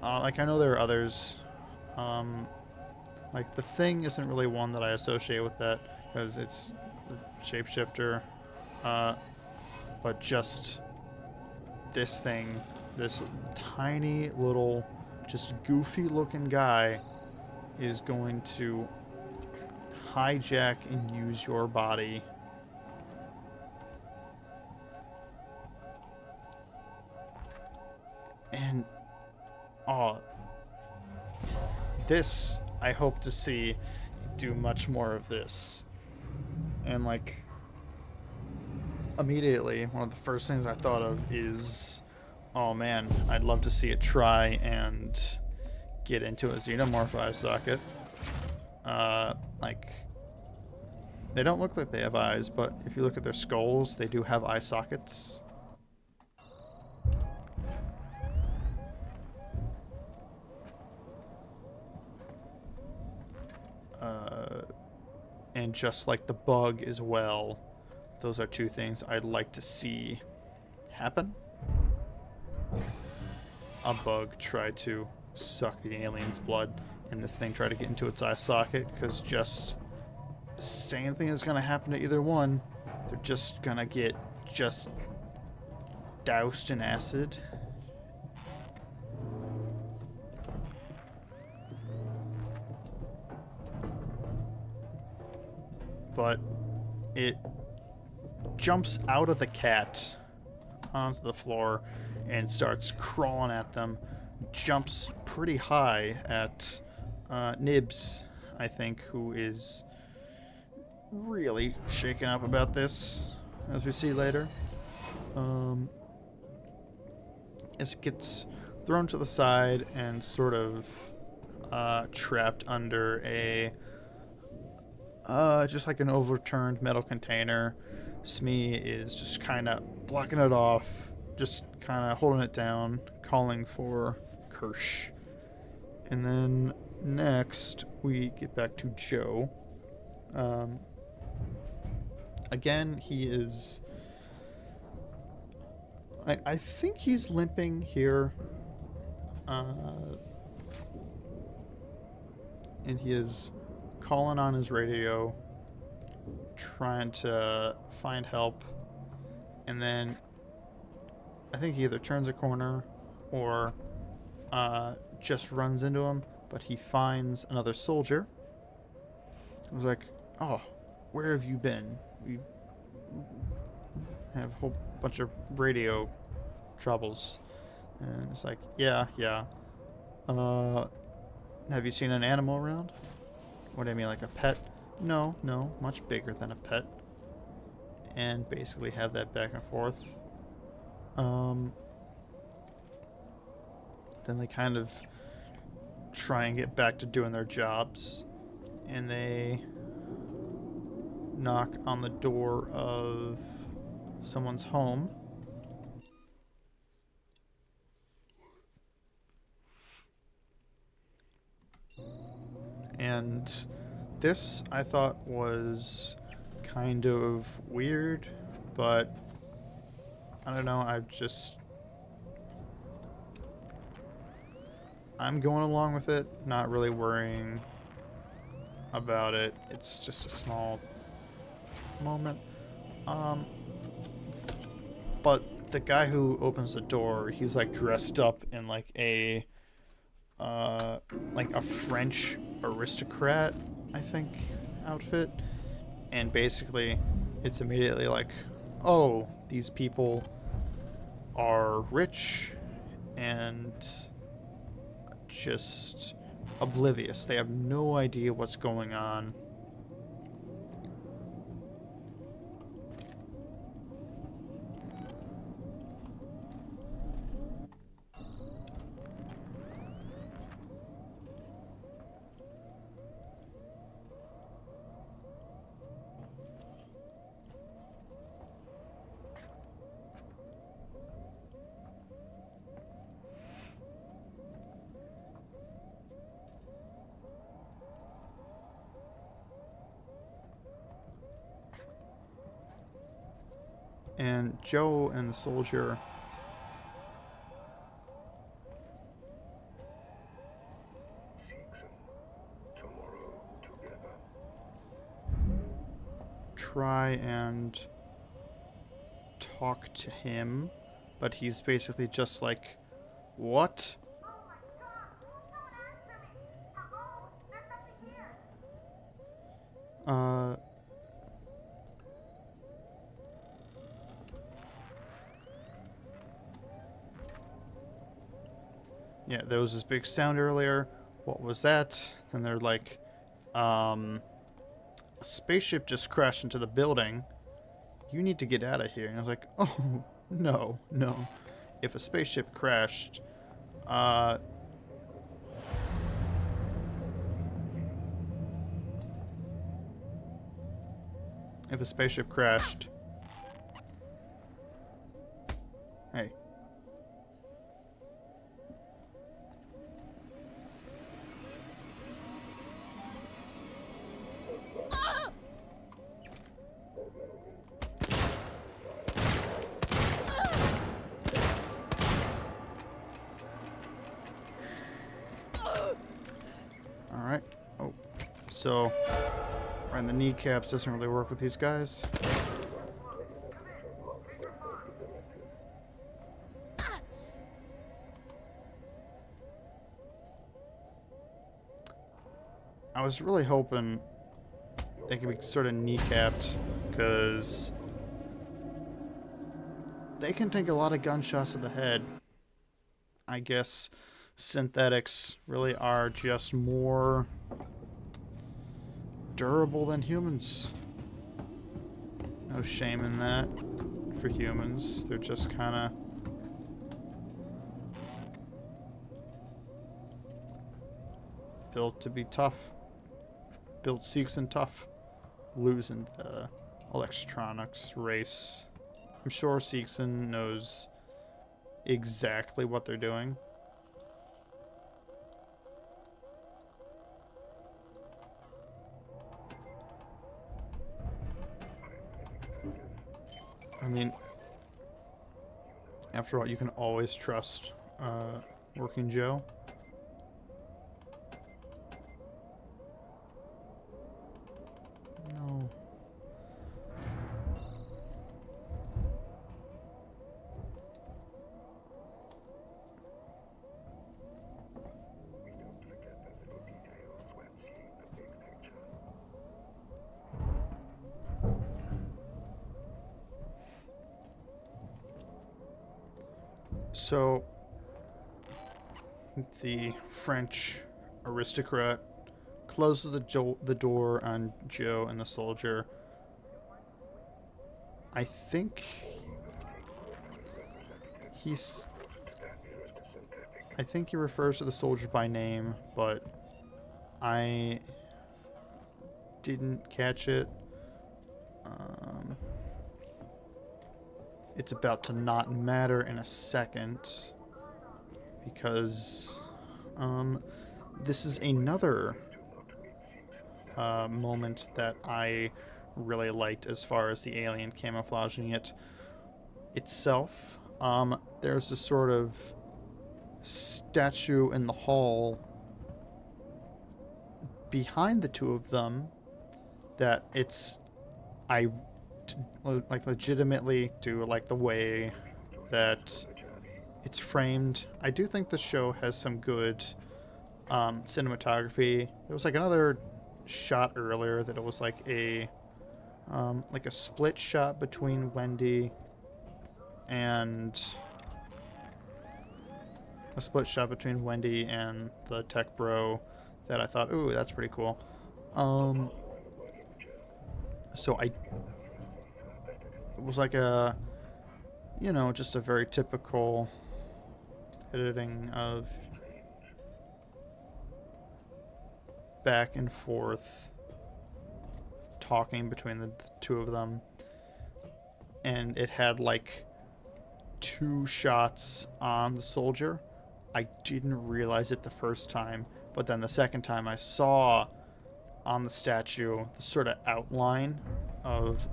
like, I know there are others, like the Thing isn't really one that I associate with that because it's a shapeshifter, but just this thing, this tiny little, just goofy looking guy is going to hijack and use your body. And, this, I hope to see do much more of this. And like, immediately, one of the first things I thought of is, oh man, I'd love to see it try and get into a xenomorph eye socket. Like, they don't look like they have eyes, but if you look at their skulls, they do have eye sockets. And just like the bug as well, those are two things I'd like to see happen. A bug try to suck the alien's blood, and this thing try to get into its eye socket, because just the same thing is going to happen to either one. They're just going to get just doused in acid. But it jumps out of the cat onto the floor and starts crawling at them. Jumps pretty high at Nibs, I think, who is really shaken up about this, as we see later. It gets thrown to the side and sort of trapped under a just like an overturned metal container. Smee is just kind of blocking it off, just kind of holding it down, calling for Kirsch. And then next we get back to Joe. Again, he is... I think he's limping here. And he is calling on his radio, trying to find help. And then I think he either turns a corner or just runs into him, but he finds another soldier. I was like, oh, where have you been? We have a whole bunch of radio troubles. And it's like, yeah. Have you seen an animal around? What do I mean, like a pet? No, much bigger than a pet. And basically have that back and forth. Then they kind of try and get back to doing their jobs. And they knock on the door of someone's home. And this, I thought, was kind of weird, but I don't know, I'm going along with it, not really worrying about it. It's just a small moment. But the guy who opens the door, he's like dressed up in like a French aristocrat, I think, outfit. And basically, it's immediately like, oh, these people are rich and just oblivious. They have no idea what's going on. And Joe and the soldier try and talk to him, but he's basically just like, what? Yeah, there was this big sound earlier. What was that? And they're like, a spaceship just crashed into the building. you need to get out of here. And I was like, oh, no, no. If a spaceship crashed, if a spaceship crashed, hey. Alright. Oh. So, right in the kneecaps doesn't really work with these guys. I was really hoping they could be sort of kneecapped, because they can take a lot of gunshots to the head. I guess synthetics really are just more durable than humans. No shame in that for humans. They're just kind of built to be tough. Built Seegson tough. Losing the electronics race. I'm sure Seegson knows exactly what they're doing. I mean, after all, you can always trust Working Joe. No. We don't forget the little details when seeing the big picture. So, the French aristocrat closes the door on Joe and the soldier. I think I think he refers to the soldier by name, but I didn't catch it. It's about to not matter in a second, because this is another moment that I really liked as far as the alien camouflaging it itself. There's this sort of statue in the hall behind the two of them that like legitimately do like the way that it's framed. I do think the show has some good cinematography. There was like another shot earlier that it was like a split shot between Wendy and the tech bro that I thought, ooh, that's pretty cool. So it was like a, just a very typical editing of back and forth talking between the two of them, and it had like 2 shots on the soldier. I didn't realize it the first time, but then the second time I saw on the statue the sort of outline of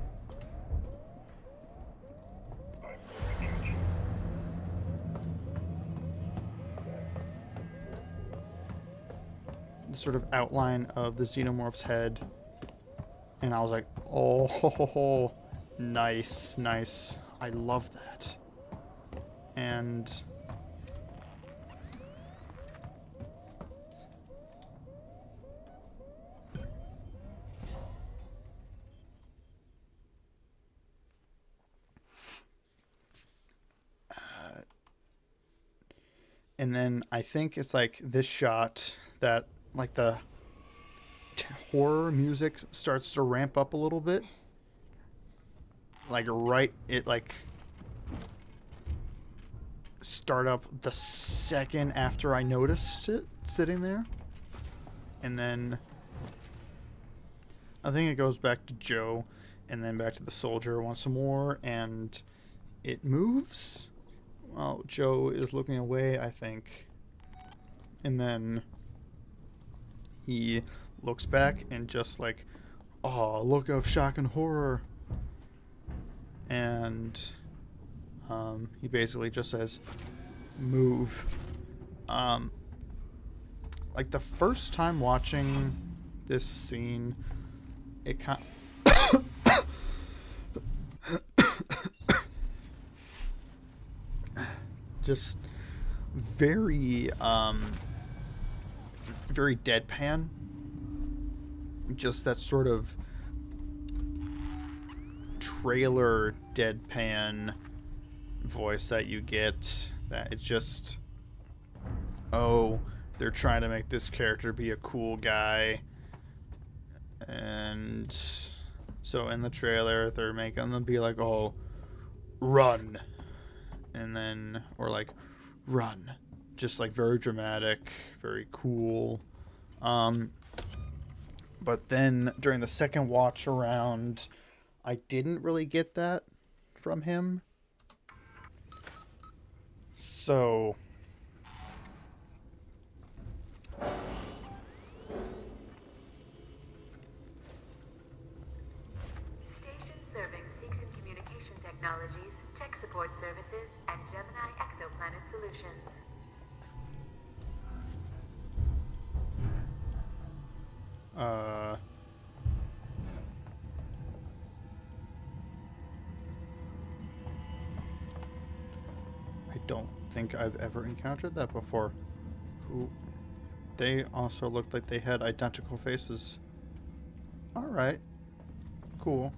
the xenomorph's head, and I was like, oh, nice. I love that. And then I think it's like this shot that like the horror music starts to ramp up a little bit, like right, it like start up the second after I noticed it sitting there. And then I think it goes back to Joe and then back to the soldier once more, and it moves. Well, Joe is looking away, I think. And then he looks back and just like, oh, look of shock and horror. And he basically just says, move. Like the first time watching this scene, it kind just very very deadpan. Just that sort of trailer deadpan voice that you get, that it's just, oh, they're trying to make this character be a cool guy, and so in the trailer they're making them be like, oh, run, and then, or like, run, just like very dramatic, very cool. But then during the second watch around, I didn't really get that from him. So Station serving Seegson Communication Technologies, Tech Support Services, and Gemini Exoplanet Solutions. I don't think I've ever encountered that before. Ooh. They also looked like they had identical faces. Alright. Cool.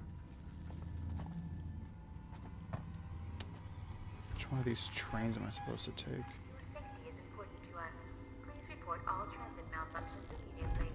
Which one of these trains am I supposed to take? Your safety is important to us. Please report all transit malfunctions immediately.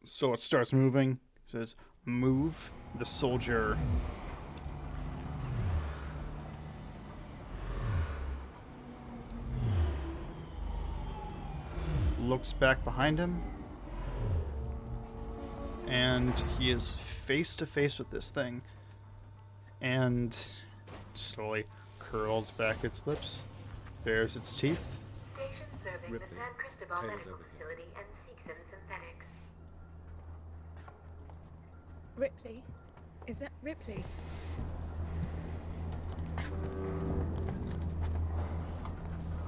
So it starts moving. It says, move. The soldier looks back behind him, and he is face to face with this thing, and slowly curls back its lips, bares its teeth. Station serving Ripley, the San Cristobal Taylor's Medical over here. Facility and Seegson Synthetics. Ripley? Is that Ripley?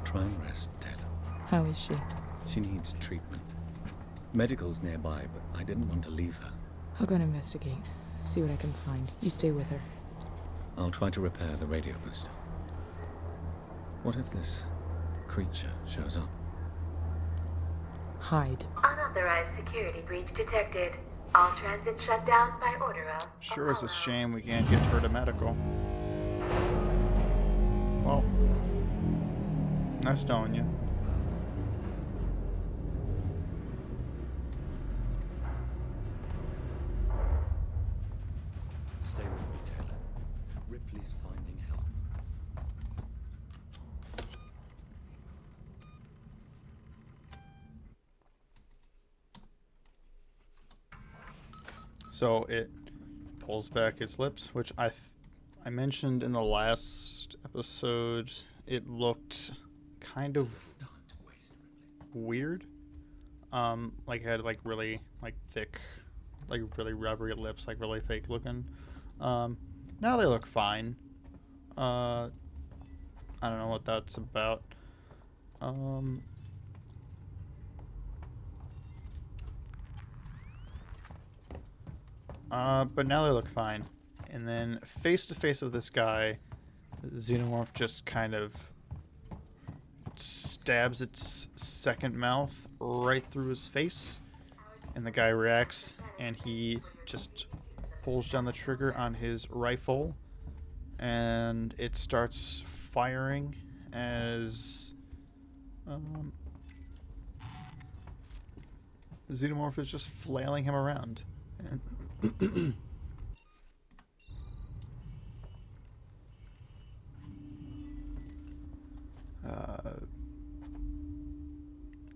Try and rest, Taylor. How is she? She needs treatment. Medical's nearby, but I didn't want to leave her. I'll go and investigate. See what I can find. You stay with her. I'll try to repair the radio booster. What if this creature shows up? Hide. Unauthorized security breach detected. All transit shut down by order of Sure is a Apollo. shame we can't get her to medical. Well, nice knowing you. Stay with me, Taylor. Ripley's finding help. So it pulls back its lips, which I mentioned in the last episode. It looked kind of weird. Like it had like really like thick, like really rubbery lips, like really fake looking. Now they look fine. I don't know what that's about. But now they look fine. And then face to face with this guy, The xenomorph just kind of stabs its second mouth right through his face, and the guy reacts, and he just pulls down the trigger on his rifle, and it starts firing as the xenomorph is just flailing him around. And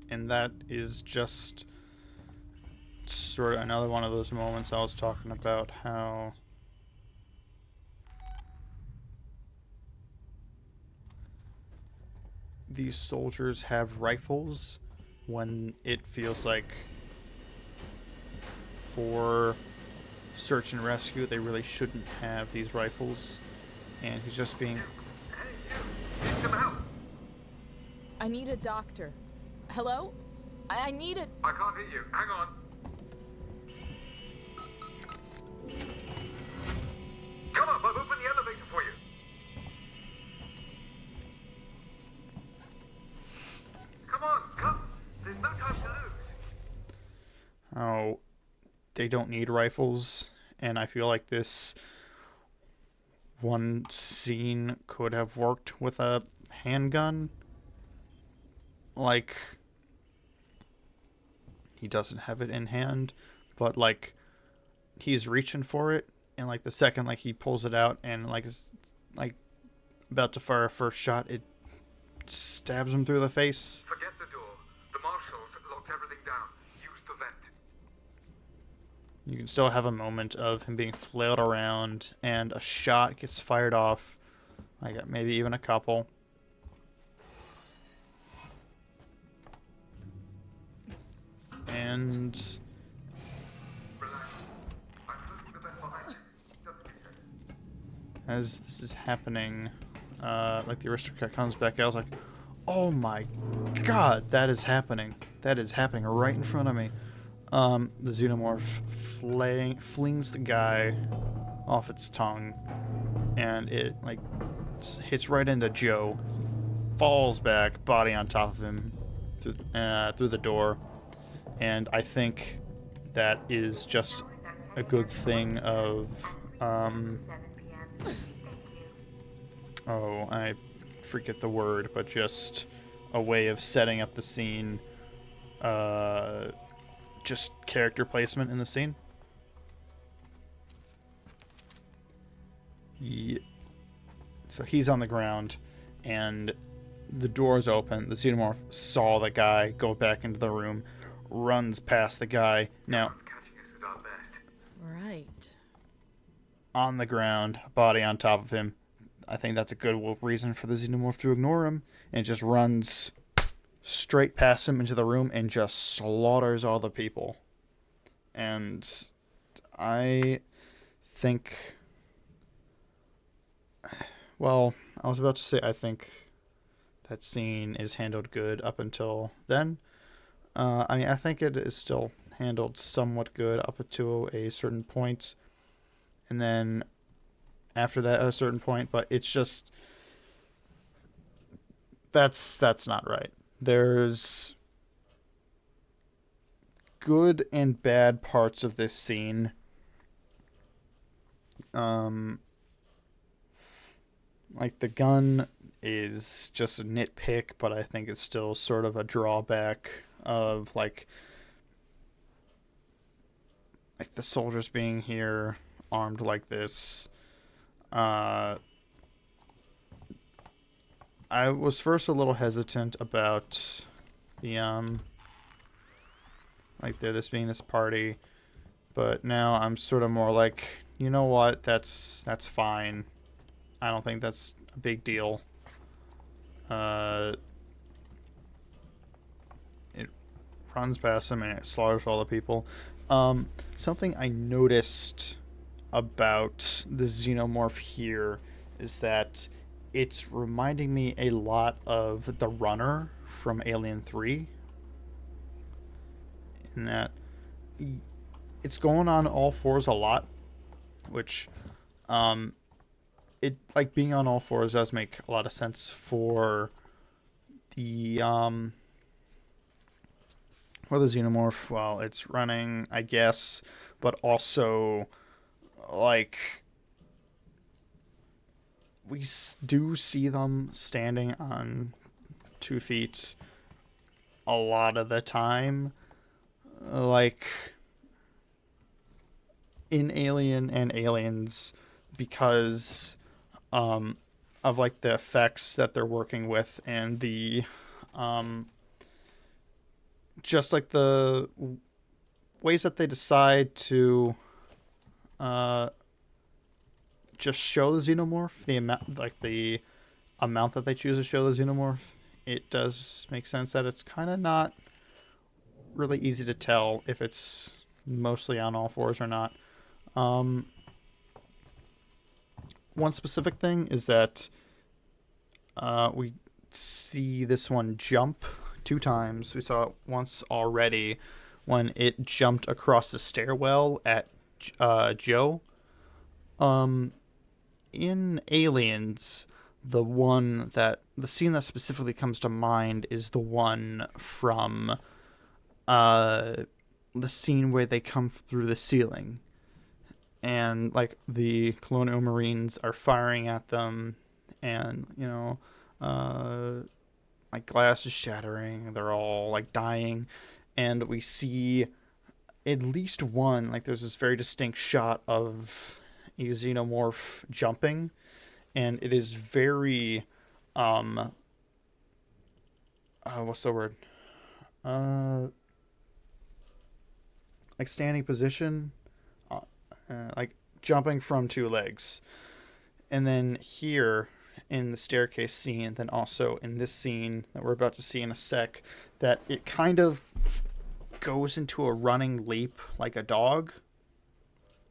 and that is just sort of another one of those moments I was talking about, how these soldiers have rifles when it feels like for search and rescue they really shouldn't have these rifles, and he's just being... I need a doctor. Hello? I need a... I can't hear you. Hang on. Come on, I've opened the elevator for you. Come on, come. There's no time to lose. Oh, they don't need rifles, and I feel like this one scene could have worked with a handgun. Like, he doesn't have it in hand, but like he's reaching for it, and like the second like he pulls it out and like is like about to fire a first shot, it stabs him through the face. Forget the door. The marshals locked everything down. Use the vent. You can still have a moment of him being flailed around, and a shot gets fired off, like maybe even a couple. And as this is happening, like the aristocrat comes back out, I was like, oh my god, that is happening. That is happening right in front of me. The xenomorph flings the guy off its tongue, and it like hits right into Joe. He falls back, body on top of him, through the door. And I think that is just a good thing of, oh, I forget the word, but just a way of setting up the scene, just character placement in the scene. Yeah. So he's on the ground, and the door's open. The xenomorph saw the guy go back into the room, runs past the guy. Now, Right. on the ground, body on top of him. I think that's a good reason for the xenomorph to ignore him, and it just runs straight past him into the room and just slaughters all the people. And I think, well, I was about to say I think that scene is handled good up until then. I mean, I think it is still handled somewhat good up to a certain point, and then after that, at a certain point, but it's just that's not right. There's good and bad parts of this scene. Like the gun is just a nitpick, but I think it's still sort of a drawback of like the soldiers being here armed like this. I was first a little hesitant about the like there this being this party, but now I'm sort of more like, you know what, that's fine. I don't think that's a big deal. It runs past them and it slaughters all the people. Something I noticed about the xenomorph here is that it's reminding me a lot of the Runner from Alien 3. In that it's going on all fours a lot, which it, like, being on all fours does make a lot of sense for the xenomorph while it's running, I guess, but also, like, we do see them standing on 2 feet a lot of the time, like in Alien and Aliens, because of, like, the effects that they're working with, and the just, like, the ways that they decide to just show the xenomorph, the amount that they choose to show the xenomorph. It does make sense that it's kind of not really easy to tell if it's mostly on all fours or not. One specific thing is that we see this one jump 2 times. We saw it once already when it jumped across the stairwell at Joe. In Aliens, the scene that specifically comes to mind is the one from the scene where they come through the ceiling, and, like, the Colonial Marines are firing at them, and, you know, like, glass is shattering, they're all, like, dying, and we see at least one, like, there's this very distinct shot of a xenomorph jumping, and it is very what's the word, like, standing position, like, jumping from 2 legs. And then here in the staircase scene, and then also in this scene that we're about to see in a sec, that it kind of goes into a running leap like a dog,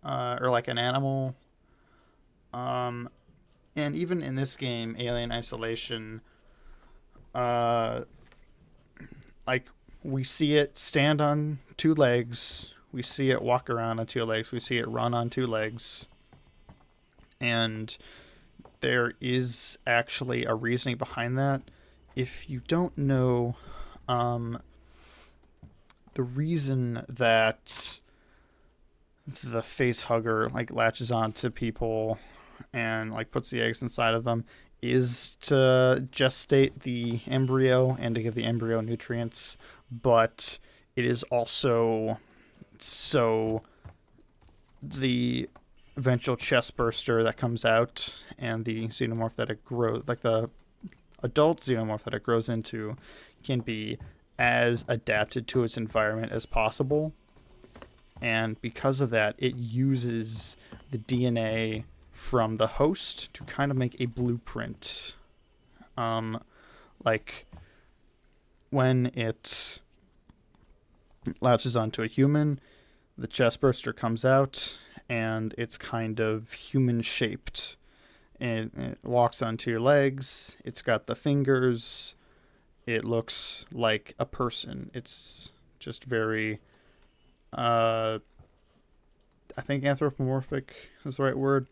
or like an animal. And even in this game, Alien Isolation, like, we see it stand on 2 legs, we see it walk around on 2 legs, we see it run on 2 legs, and there is actually a reasoning behind that. If you don't know, the reason that the face hugger, like, latches on to people and, like, puts the eggs inside of them is to gestate the embryo and to give the embryo nutrients, but it is also so the eventual chest burster that comes out and the xenomorph that it grows, like the adult xenomorph that it grows into, can be as adapted to its environment as possible. And because of that, it uses the DNA from the host to kind of make a blueprint. Like, when it latches onto a human, the chest burster comes out, and it's kind of human-shaped. And it walks onto your legs, it's got the fingers, it looks like a person. It's just very, I think anthropomorphic is the right word.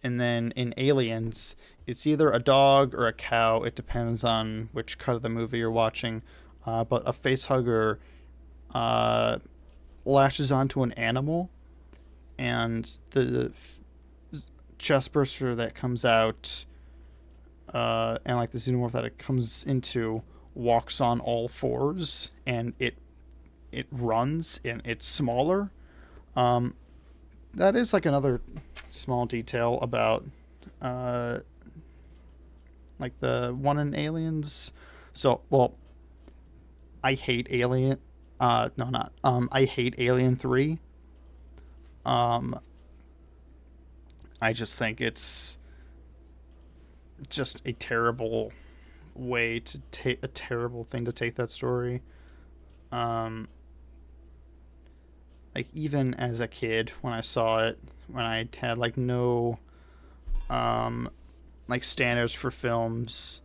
And then in Aliens, it's either a dog or a cow. It depends on which cut of the movie you're watching. But a facehugger lashes onto an animal, and the chest burster that comes out, and, like, the xenomorph that it comes into, walks on all 4s, and it runs, and it's smaller. That is, like, another small detail about, like, the one in Aliens. So, well, I hate Alien. I hate Alien 3. I just think it's just a terrible way to take a terrible thing to take that story. Like, even as a kid, when I saw it, when I had, like, no, like, standards for films,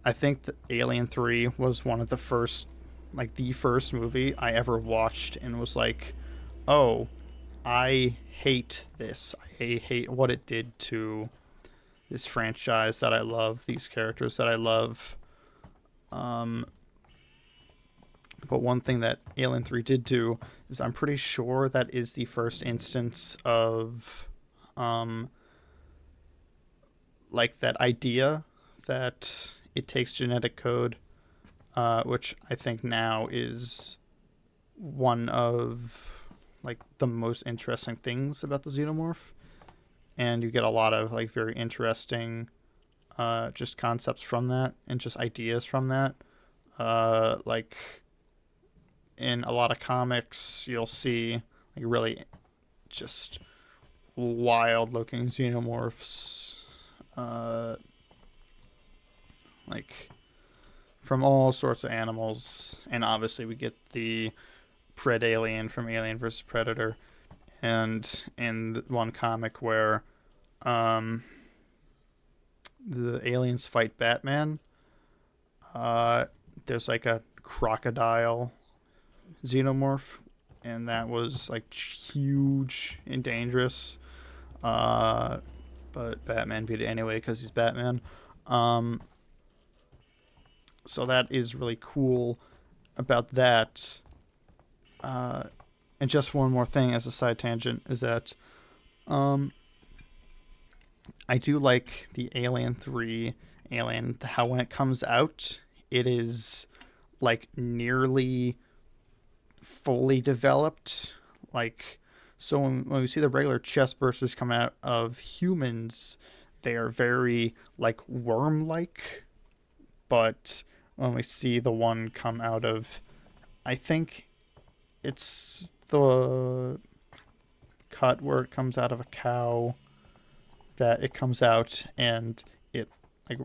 I think that Alien 3 was one of the first, like, the first movie I ever watched and was like, oh, I hate this. I hate what it did to this franchise that I love, these characters that I love. But one thing that Alien 3 did do is I'm pretty sure that is the first instance of like that idea that it takes genetic code, which I think now is one of like the most interesting things about the Xenomorph. And you get a lot of like very interesting just concepts from that and just ideas from that. Like in a lot of comics, you'll see like really just wild looking xenomorphs, like from all sorts of animals. And obviously we get the Predalien from Alien vs. Predator. And in one comic where the aliens fight Batman, there's like a crocodile xenomorph, and that was like huge and dangerous. But Batman beat it anyway because he's Batman. So that is really cool about that. And just one more thing as a side tangent is that I do like the Alien 3 Alien, how when it comes out, it is like nearly fully developed. Like, so when we see the regular chest bursters come out of humans, they are very like worm-like. But when we see the one come out of, I think it's the cut where it comes out of a cow, that it comes out and it like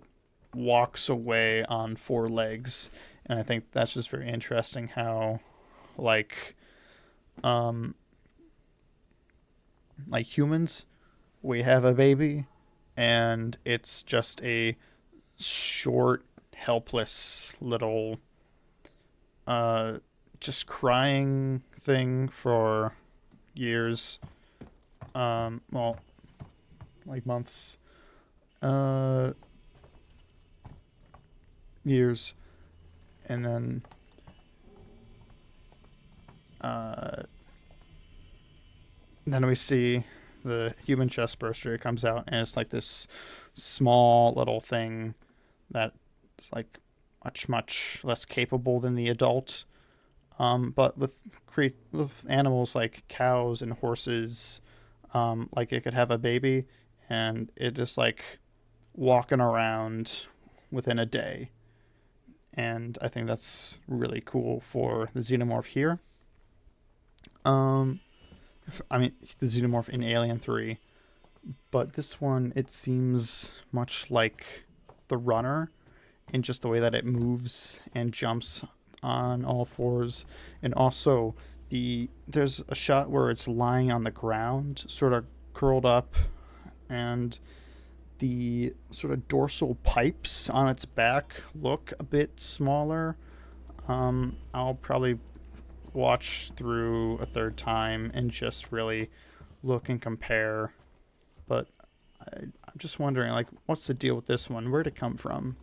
walks away on 4 legs. And I think that's just very interesting how like humans, we have a baby and it's just a short, helpless little just crying thing for years, well, like months, years, and then we see the human chest burster. It comes out and it's like this small little thing that's like much less capable than the adult. But with animals like cows and horses, like it could have a baby and it just like walking around within a day. And I think that's really cool for the xenomorph here. I mean, the xenomorph in Alien 3. But this one, it seems much like the Runner in just the way that it moves and jumps on all 4s. And also, there's a shot where it's lying on the ground, sort of curled up, and the sort of dorsal pipes on its back look a bit smaller. I'll probably watch through a 3rd time and just really look and compare. But I'm just wondering, like, what's the deal with this one? Where'd it come from?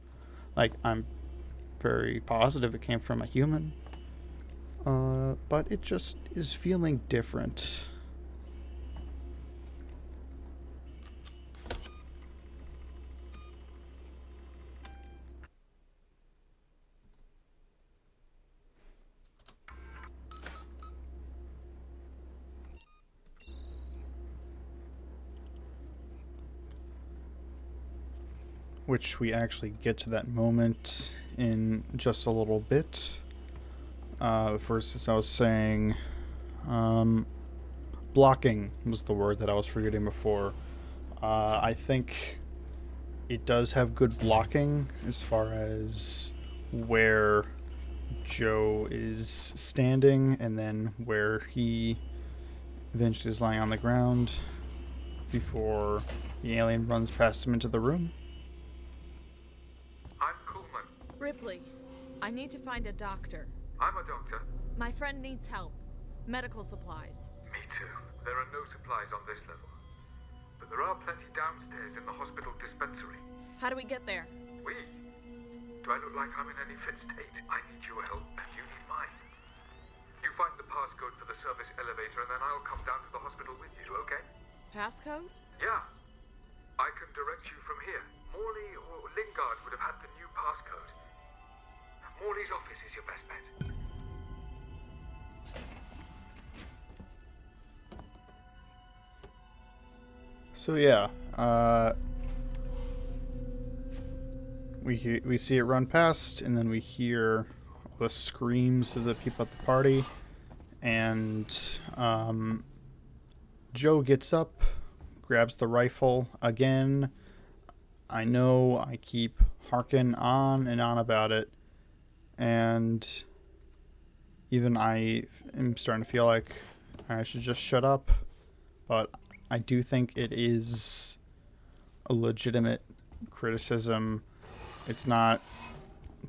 Like, I'm very positive it came from a human. But it just is feeling different. Which we actually get to that moment in just a little bit. First, as I was saying, blocking was the word that I was forgetting before. I think it does have good blocking as far as where Joe is standing and then where he eventually is lying on the ground before the alien runs past him into the room. Ripley, I need to find a doctor. I'm a doctor. My friend needs help. Medical supplies. Me too. There are no supplies on this level. but there are plenty downstairs in the hospital dispensary. How do we get there? We? Do I look like I'm in any fit state? I need your help, and you need mine. You find the passcode for the service elevator, and then I'll come down to the hospital with you, okay? Passcode? Yeah. I can direct you from here. Morley or Lingard would have had the new passcode. Morley's office is your best bet. So yeah, we see it run past, and then we hear the screams of the people at the party, and Joe gets up, grabs the rifle again. I know I keep harking on and on about it, and even I am starting to feel like I should just shut up, but I do think it is a legitimate criticism. It's not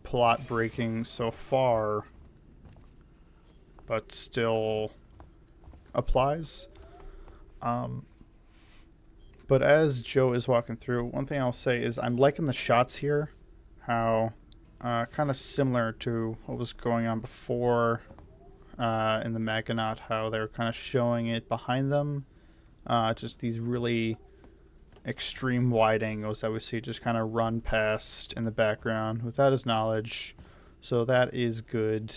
plot breaking so far, but still applies. But as Joe is walking through, one thing I'll say is I'm liking the shots here, how kind of similar to what was going on before in the Maganaut, how they're kind of showing it behind them. Just these really extreme wide angles that we see just kind of run past in the background without his knowledge. So that is good.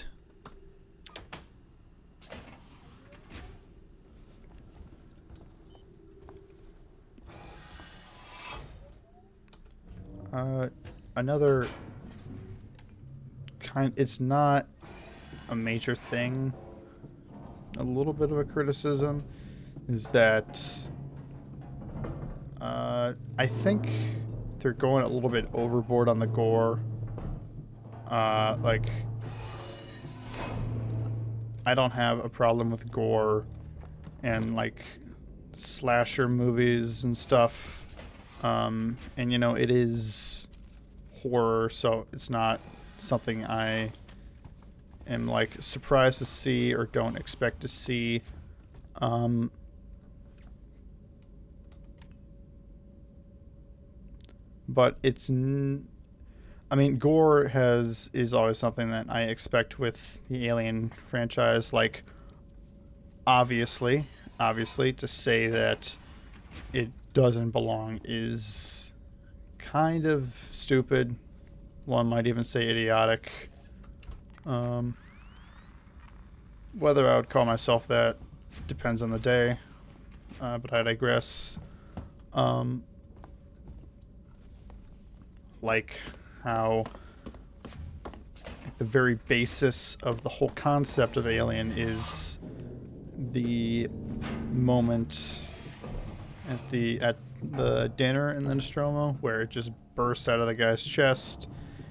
Another kind, it's not a major thing, a little bit of a criticism is that I think they're going a little bit overboard on the gore. Like, I don't have a problem with gore and like slasher movies and stuff. And you know, it is horror, so it's not something I am like surprised to see or don't expect to see. But it's I mean, gore is always something that I expect with the Alien franchise. Like, obviously, to say that it doesn't belong is kind of stupid. One might even say idiotic. Whether I would call myself that depends on the day, but I digress. Like how the very basis of the whole concept of Alien is the moment at the dinner in the Nostromo where it just bursts out of the guy's chest,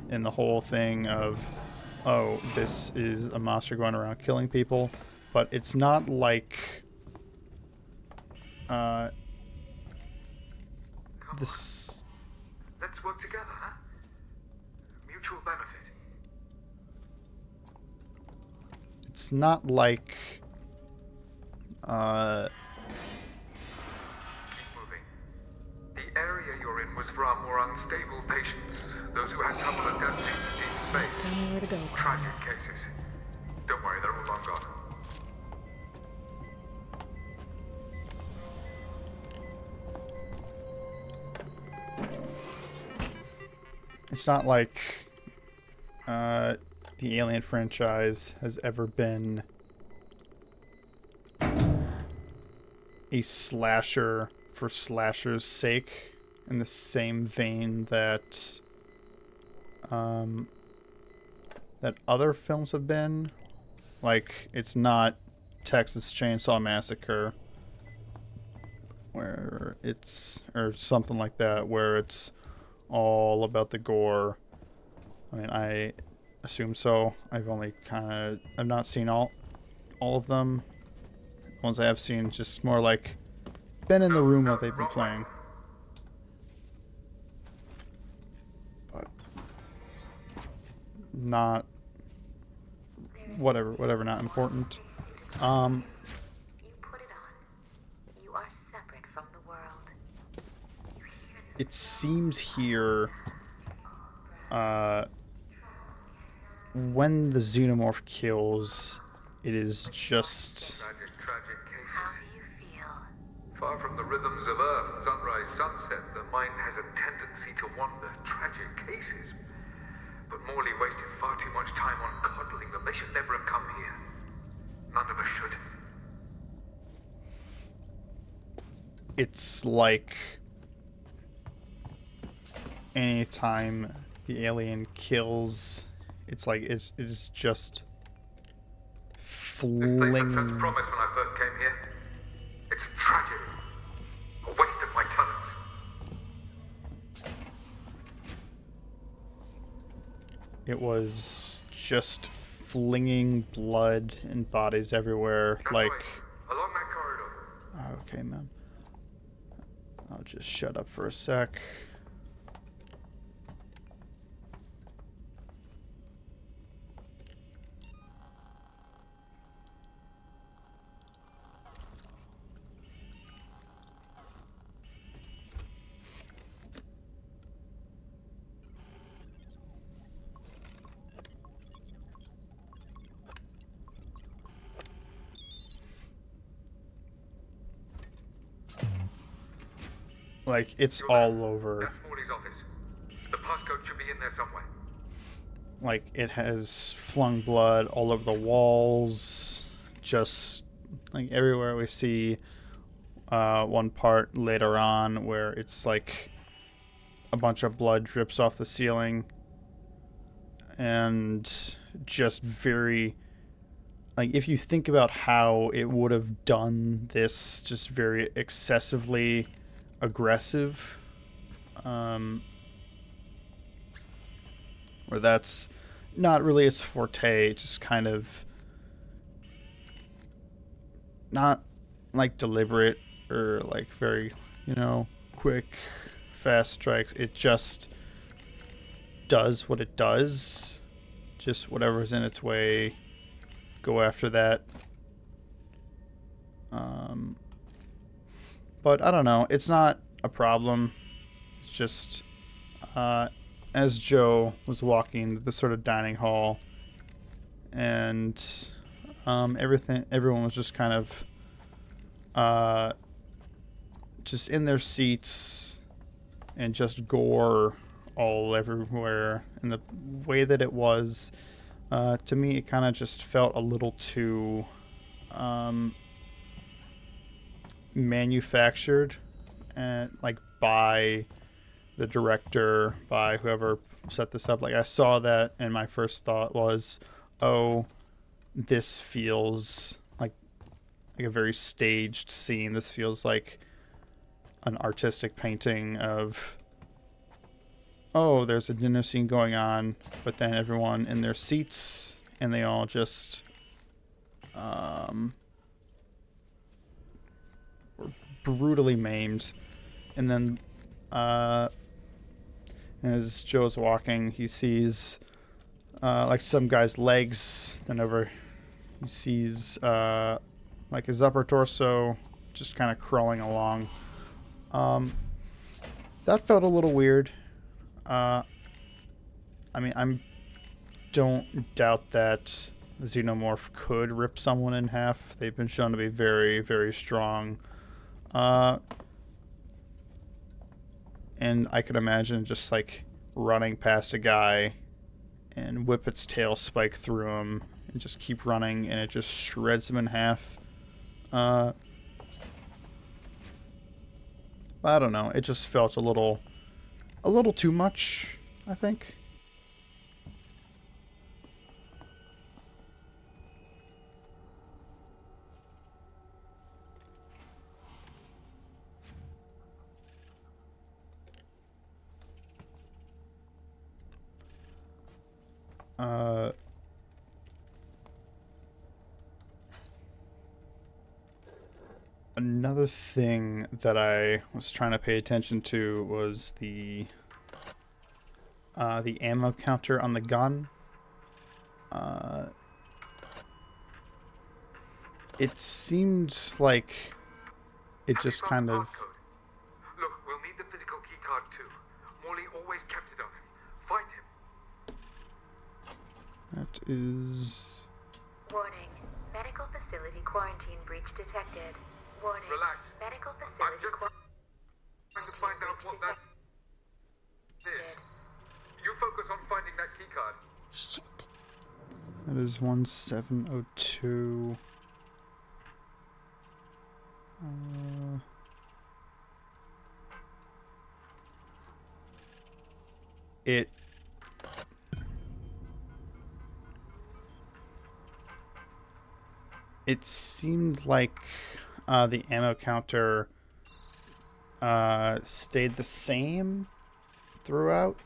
and the whole thing of, oh, this is a monster going around killing people. But it's not like this. Let's work together, huh? Mutual benefit. It's not like Keep moving. The area you're in was for our more unstable patients, those who had trouble adapting to deep space. Just tell me where to go. Tragic cases. Don't worry, they're all long gone. it's not like the Alien franchise has ever been a slasher for slasher's sake, in the same vein that that other films have been. Like, it's not Texas Chainsaw Massacre, where it's, or something like that, where it's all about the gore. I mean, I assume so. I've not seen all of them. The ones I have seen, just more like been in the room while they've been playing. But not whatever, not important. You put it on. You are separate from the world. it seems here, when the xenomorph kills, it is just... Tragic cases. Far from the rhythms of Earth, sunrise, sunset, the mind has a tendency to wander. Tragic cases. But Morley wasted far too much time on coddling them. They should never have come here. None of us should. It's like anytime the alien kills, it's like it is just This place had such flinging. promise when I first came here. It's a tragedy. A waste of my talents. It was just flinging blood and bodies everywhere. Like, Along that corridor. okay, man. I'll just shut up for a sec. Like, it's all over. That's Morley's office. The passcode should be in there somewhere. Like, it has flung blood all over the walls. Just, like, everywhere we see one part later on where it's like a bunch of blood drips off the ceiling. And just very... Like, if you think about how it would have done this, just very excessively aggressive, where that's not really its forte, just kind of not like deliberate or like very, quick, fast strikes. It just does what it does, just whatever's in its way, go after that. But I don't know, it's not a problem. It's just as Joe was walking the sort of dining hall, and everyone was just kind of just in their seats and just gore all everywhere. And the way that it was, to me, it kind of just felt a little too manufactured, and like by the director, by whoever set this up. Like, I saw that and my first thought was, oh, this feels like a very staged scene. This feels like an artistic painting of, oh, there's a dinner scene going on, but then everyone in their seats and they all just were brutally maimed. And then as Joe's walking, he sees like some guy's legs, then over he sees like his upper torso just kind of crawling along. That felt a little weird. I mean, don't doubt that the xenomorph could rip someone in half. They've been shown to be very, very strong. And I could imagine just like running past a guy and whip its tail spike through him and just keep running, and it just shreds him in half. I don't know. It just felt a little too much, I think. Another thing that I was trying to pay attention to was the ammo counter on the gun. It seemed like it just kind of... Look, we'll need the physical key card too. Morley always kept it on him. Find him. That is... Warning. Medical facility quarantine breach detected. Warning. Relax. Medical I'm facility just trying to find out what that is. You focus on finding that key card. Shit. That is 1702. It seemed like the ammo counter stayed the same throughout,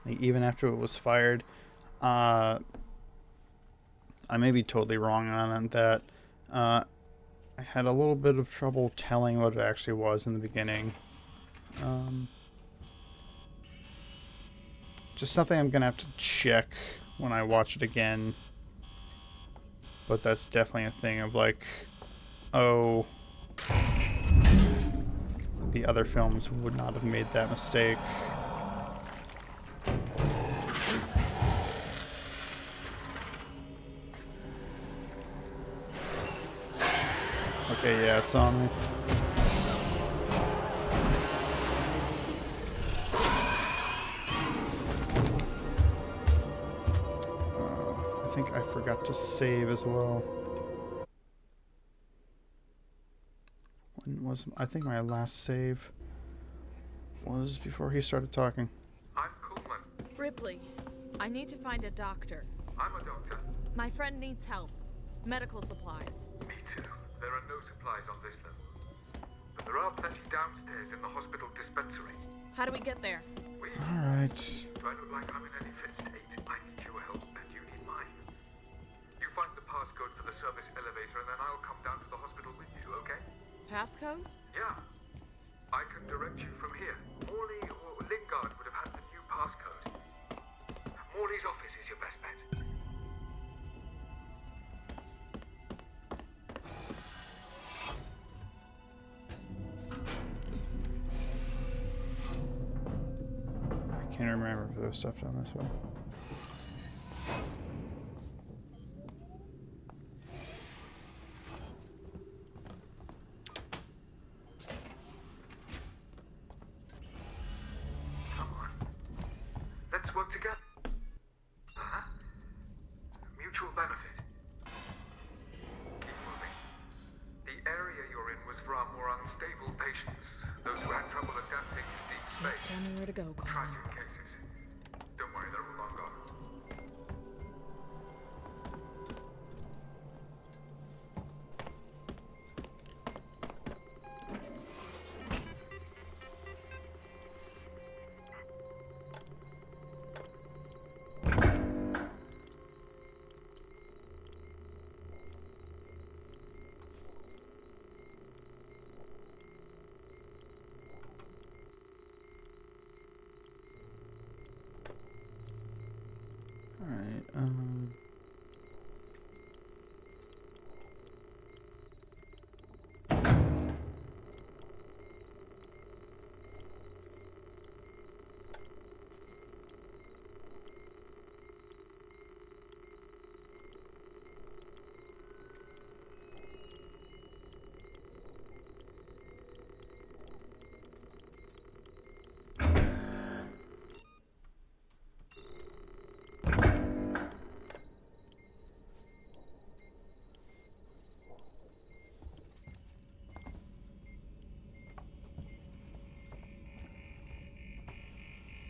like even after it was fired. I may be totally wrong on that. I had a little bit of trouble telling what it actually was in the beginning. Just something I'm gonna have to check when I watch it again. But that's definitely a thing of like, oh, the other films would not have made that mistake. Okay, yeah, it's on me. I think I forgot to save as well. When was I think my last save was before he started talking. I'm Coleman. Ripley, I need to find a doctor. I'm a doctor. My friend needs help. Medical supplies. Me too. There are no supplies on this level. But there are plenty downstairs in the hospital dispensary. How do we get there? Alright. Do I look like I'm in any fit state? I need your help and you need mine. You find the passcode for the service elevator and then I'll come down to the hospital with you, okay? Passcode? Yeah. I can direct you from here. Morley or Lingard would have had the new passcode. Morley's office is your best bet. I can't remember if there was stuff down this way. Come on. Let's work together. Huh? Mutual benefit. Keep moving. The area you're in was for our more unstable patients. Those who had trouble adapting to deep space. Just tell me where to go, Connor. Tragic cases. Don't worry, they're all long gone. Alright,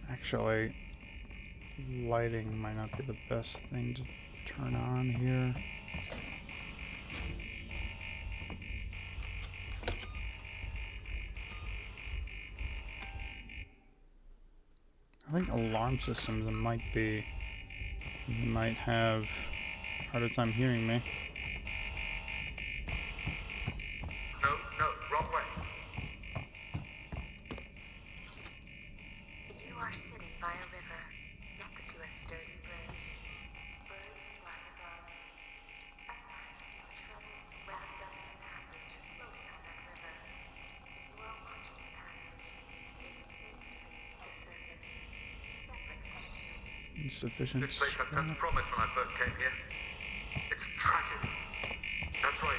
actually, lighting might not be the best thing to turn on here. I think alarm systems might have a harder time hearing me. No, wrong way. You are sitting by a river, next to a sturdy bridge. Birds fly above. Imagine your troubles wrapped up in a package floating on that river. You are watching the package. It sinks beneath Insufficient. This place had such promise when I first came here. It's tragic. That's right.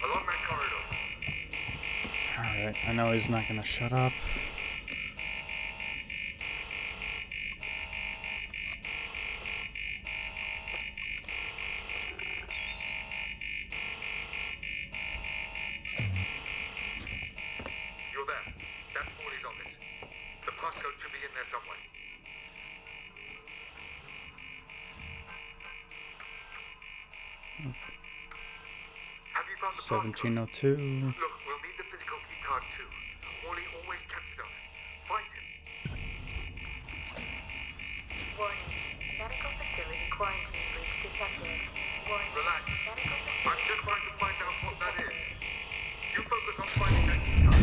Along that corridor. Alright, I know he's not gonna shut up. You're there. That's Morley's office. The passcode should be in there somewhere. Have you found the passcode? 1702. Look, we'll need the physical key card too. Morley always kept it on him. Find him. Warning. Medical facility quarantine breach detected. Warning. Relax. Medical I'm facility just trying to find out what that detected. is. You focus on finding that key card.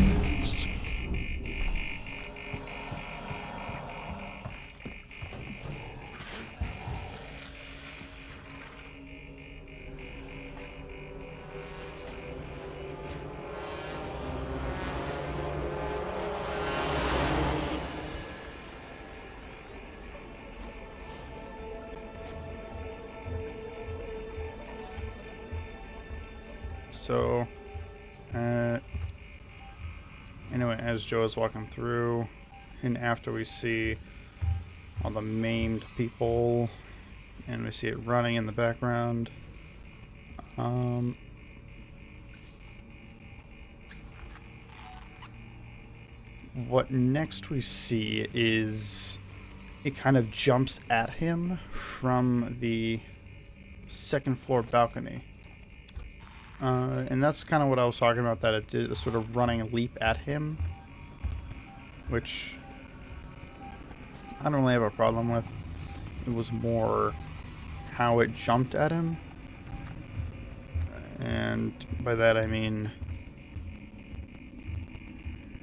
So, anyway, as Joe is walking through, and after we see all the maimed people, and we see it running in the background, what next we see is it kind of jumps at him from the second floor balcony. And that's kind of what I was talking about, that it did a sort of running leap at him, which I don't really have a problem with. It was more how it jumped at him, and by that I mean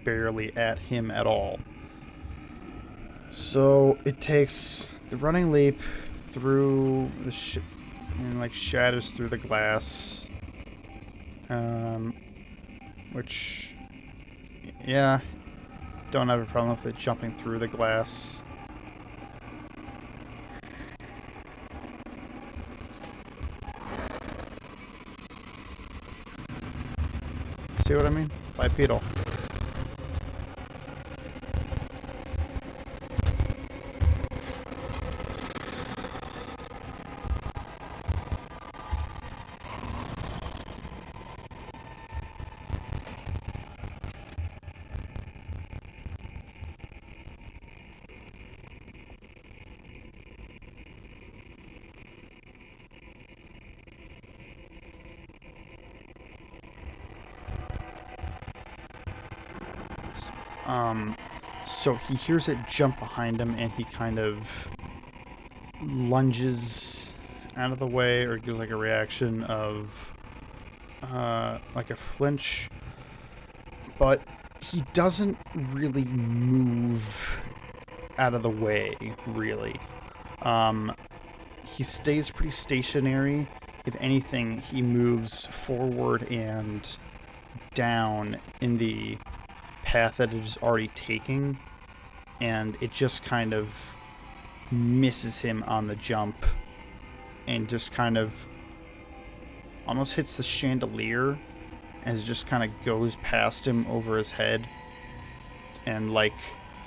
barely at him at all. So it takes the running leap through the and like shatters through the glass. Which, yeah, don't have a problem with it jumping through the glass. See what I mean? Bipedal. So he hears it jump behind him, and he kind of lunges out of the way, or gives like a reaction of like a flinch, but he doesn't really move out of the way, really. He stays pretty stationary. If anything, he moves forward and down in the path that it is already taking, and it just kind of misses him on the jump and just kind of almost hits the chandelier as it just kind of goes past him over his head. And like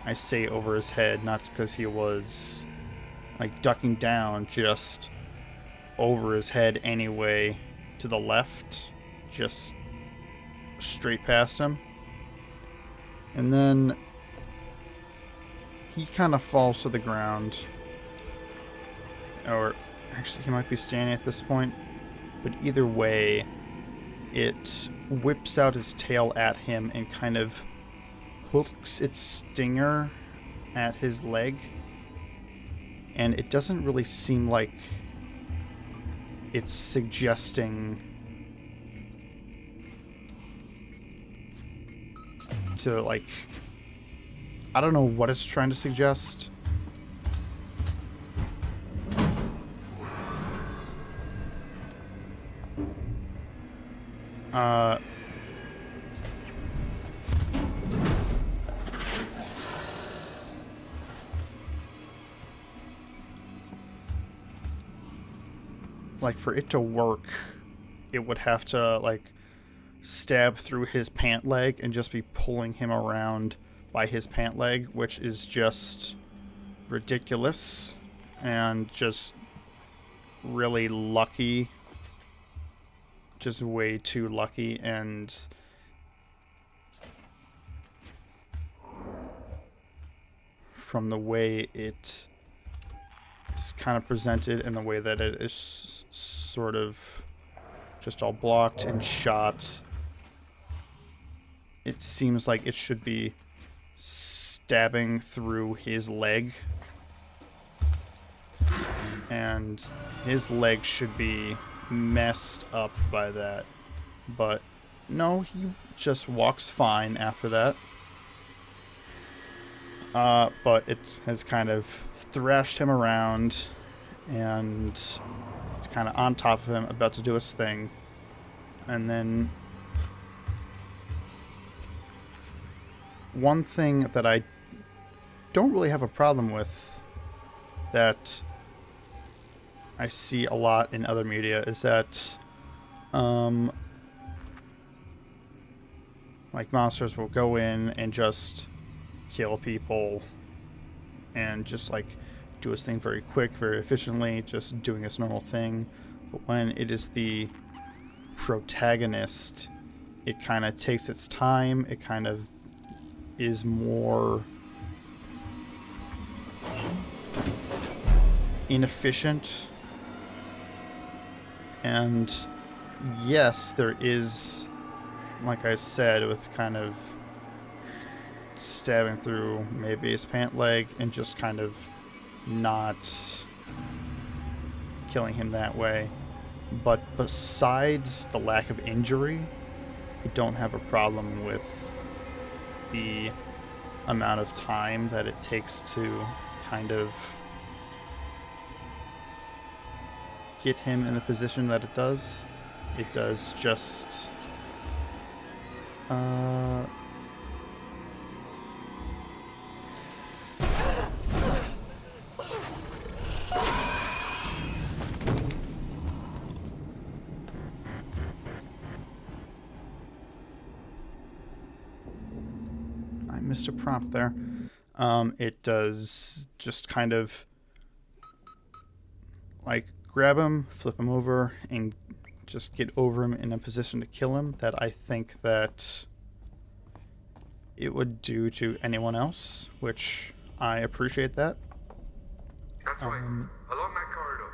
I say, over his head, not because he was like ducking down, just over his head anyway, to the left, just straight past him. And then he kind of falls to the ground. Or actually, he might be standing at this point. But either way, it whips out his tail at him and kind of hooks its stinger at his leg. And it doesn't really seem like it's suggesting to, like, I don't know what it's trying to suggest. like, for it to work, it would have to, like, stab through his pant leg and just be pulling him around by his pant leg, which is just ridiculous and just really lucky. Just way too lucky, and from the way it is kind of presented and the way that it is sort of just all blocked and shot, it seems like it should be stabbing through his leg, and his leg should be messed up by that. But no, he just walks fine after that. But it has kind of thrashed him around, and it's kind of on top of him, about to do its thing. And then one thing that I don't really have a problem with, that I see a lot in other media, is that like, monsters will go in and just kill people and just, like, do its thing very quick, very efficiently, just doing its normal thing. But when it is the protagonist, it kind of takes its time. It kind of is more inefficient. And yes, there is, like I said, with kind of stabbing through maybe his pant leg and just kind of not killing him that way. But besides the lack of injury, I don't have a problem with the amount of time that it takes to kind of get him in the position that it does. It does just I missed a prompt there. It does just kind of, like, grab him, flip him over, and just get over him in a position to kill him, that I think that it would do to anyone else, which I appreciate that. That's right. Along that corridor.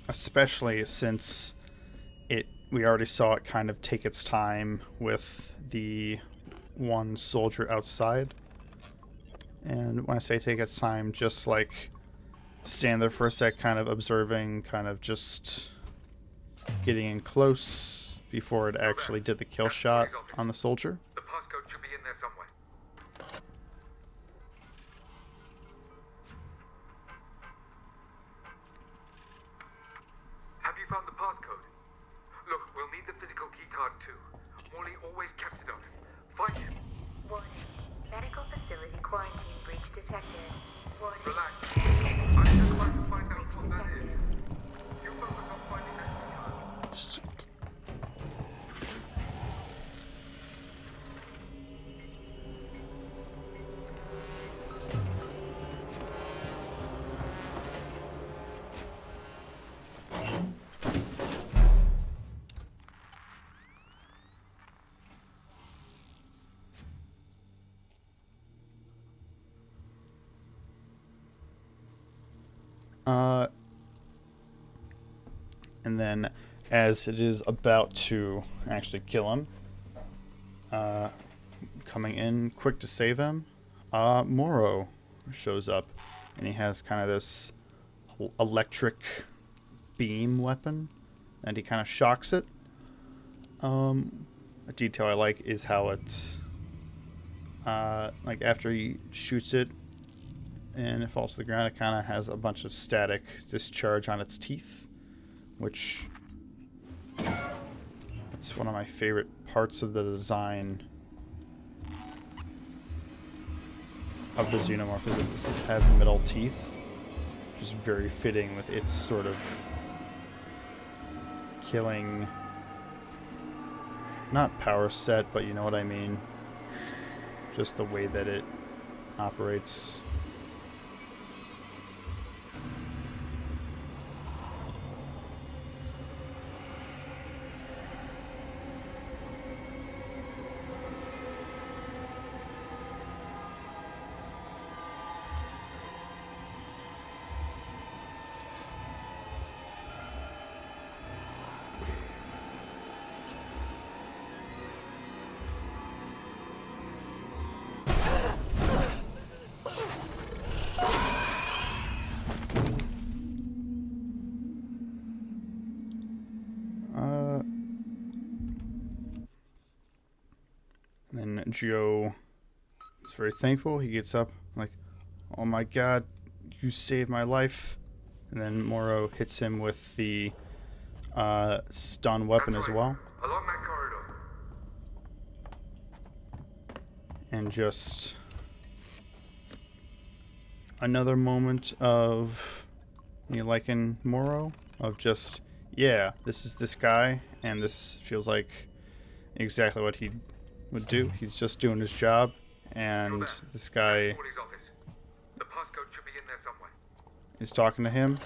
Especially since we already saw it kind of take its time with the one soldier outside. And when I say take its time, just, like, stand there for a sec, kind of observing, kind of just getting in close before it actually did the kill shot on the soldier. The passcode should be in there somewhere. Have you found the passcode? Look, we'll need the physical keycard too. Morley always kept it on him. Find him. Warning. Medical facility quarantine breach detected. Warning. Relax. Medical I'm facility just trying to find quarantine out breach what that is. detected. You focus on finding that keycard. Shit. And then, as it is about to actually kill him, coming in quick to save him, Moro shows up, and he has kind of this electric beam weapon, and he kind of shocks it. A detail I like is how it, like, after he shoots it and it falls to the ground, it kind of has a bunch of static discharge on its teeth, which, it's one of my favorite parts of the design. of the xenomorph is that it has metal teeth, which is very fitting with its sort of killing, not power set, but you know what I mean. Just the way that it operates. And Joe is very thankful. He gets up like, "Oh my God, you saved my life!" And then Morrow hits him with the stun weapon as well. Along that corridor. And just another moment of me liking Morrow, of just, yeah, this is this guy, and this feels like exactly what he would do. He's just doing his job, and this guy The passcode should be in there somewhere. is talking to him,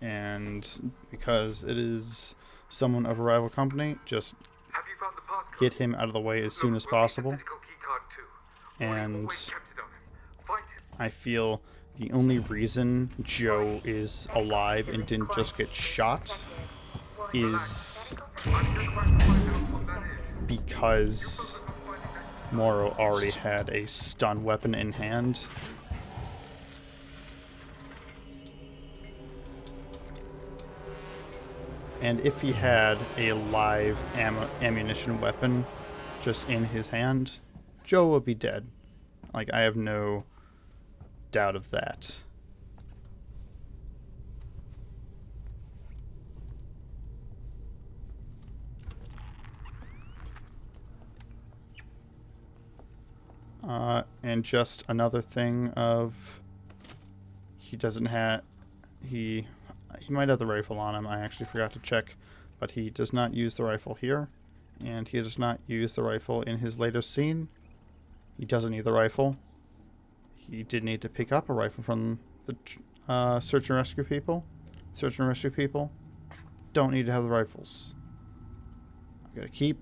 and because it is someone of a rival company, just Have you found the passcode? get him out of the way as soon as possible. Physical keycard too. And Always kept it on him. Find him. I feel the only reason Joe is alive and didn't just get shot is because Morrow already had a stun weapon in hand. And if he had a live ammunition weapon just in his hand, Joe would be dead. Like, I have no doubt of that. And just another thing of he doesn't have he might have the rifle on him. I actually forgot to check, but he does not use the rifle here, and he does not use the rifle in his later scene. He doesn't need the rifle. He did need to pick up a rifle from the search and rescue people. Search and rescue people don't need to have the rifles. I'm gonna keep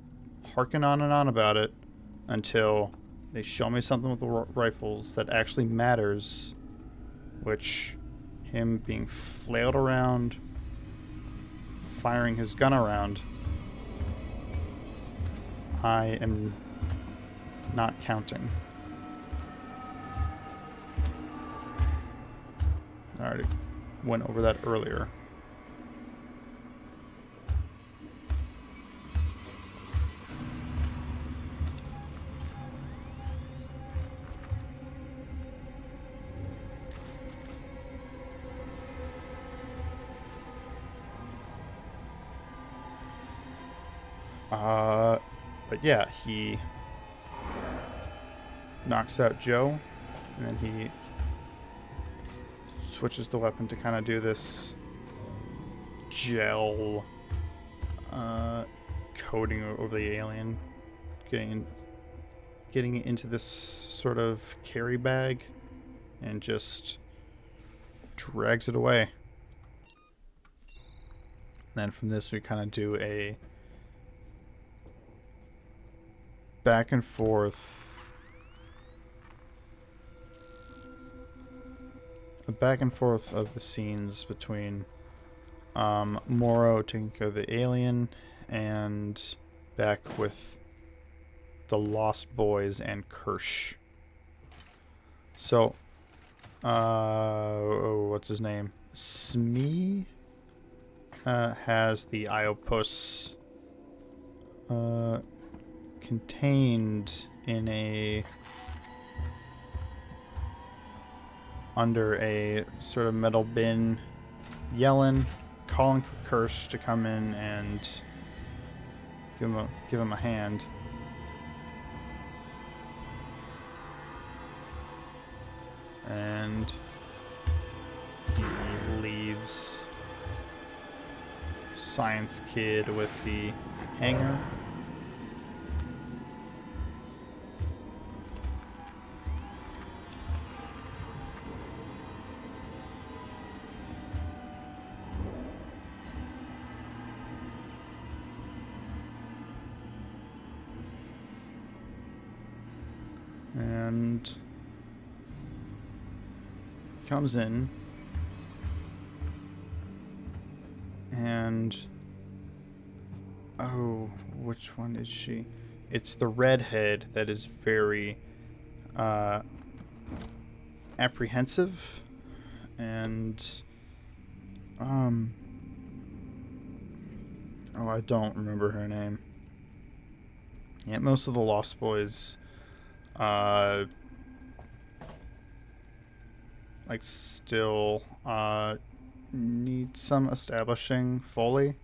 harking on and on about it until they show me something with the rifles that actually matters, which him being flailed around, firing his gun around, I am not counting. I already went over that earlier. But yeah, he knocks out Joe, and then he switches the weapon to kind of do this gel coating over the alien, getting it into this sort of carry bag, and just drags it away. Then from this we kind of do a back and forth, of the scenes between Morrow taking care of the alien and back with the Lost Boys and Kirsch. So, what's his name? Smee has the Iopus contained in under a sort of metal bin, yelling, calling for Kirsch to come in and give him a hand. And he leaves Science Kid with the hanger. And he comes in, and oh, which one is she? It's the redhead that is very apprehensive, and oh, I don't remember her name. Yeah, most of the Lost Boys like still need some establishing fully,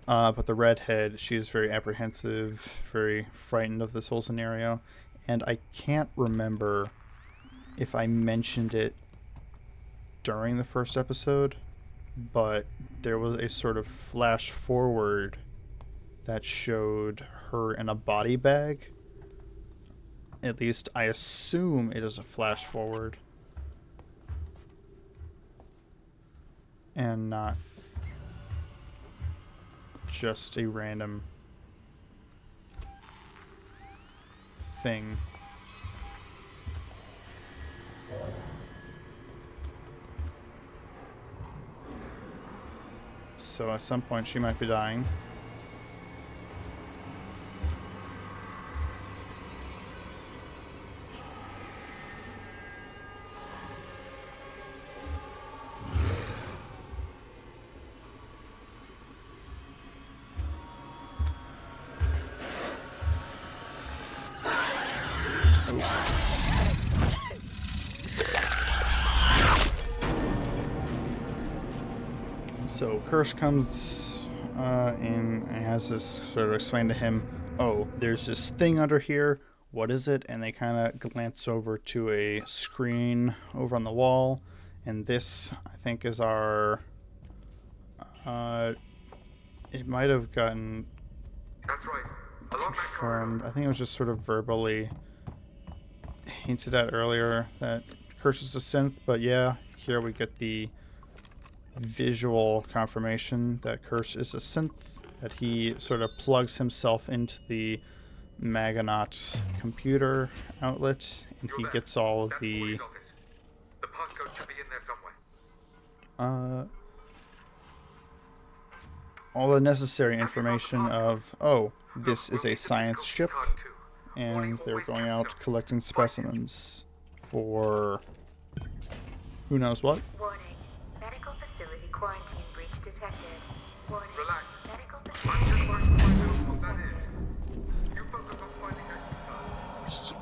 but the redhead, she's very apprehensive, very frightened of this whole scenario, and I can't remember if I mentioned it during the first episode, but there was a sort of flash forward that showed her in a body bag. At least I assume it is a flash forward and not just a random thing. So at some point she might be dying. So Kirsch comes in and has this sort of explain to him, oh, there's this thing under here, what is it? And they kind of glance over to a screen over on the wall, and this, I think, is our, it might have gotten That's right. Along that confirmed. I think it was just sort of verbally hinted at earlier that Kirsch is a synth, but yeah, here we get the visual confirmation that Kirsch is a synth, that he sort of plugs himself into the Maganaut computer outlet, and he gets all of the passcode should be in there somewhere. all the necessary information of, oh, this is a science ship, and they're going out collecting specimens for who knows what. Warning. Medical facility quarantine breach detected. Warning. Relax. Medical I'm facility just going to quarantine find out breach what that detected. is. You focus on finding that key card. Shit.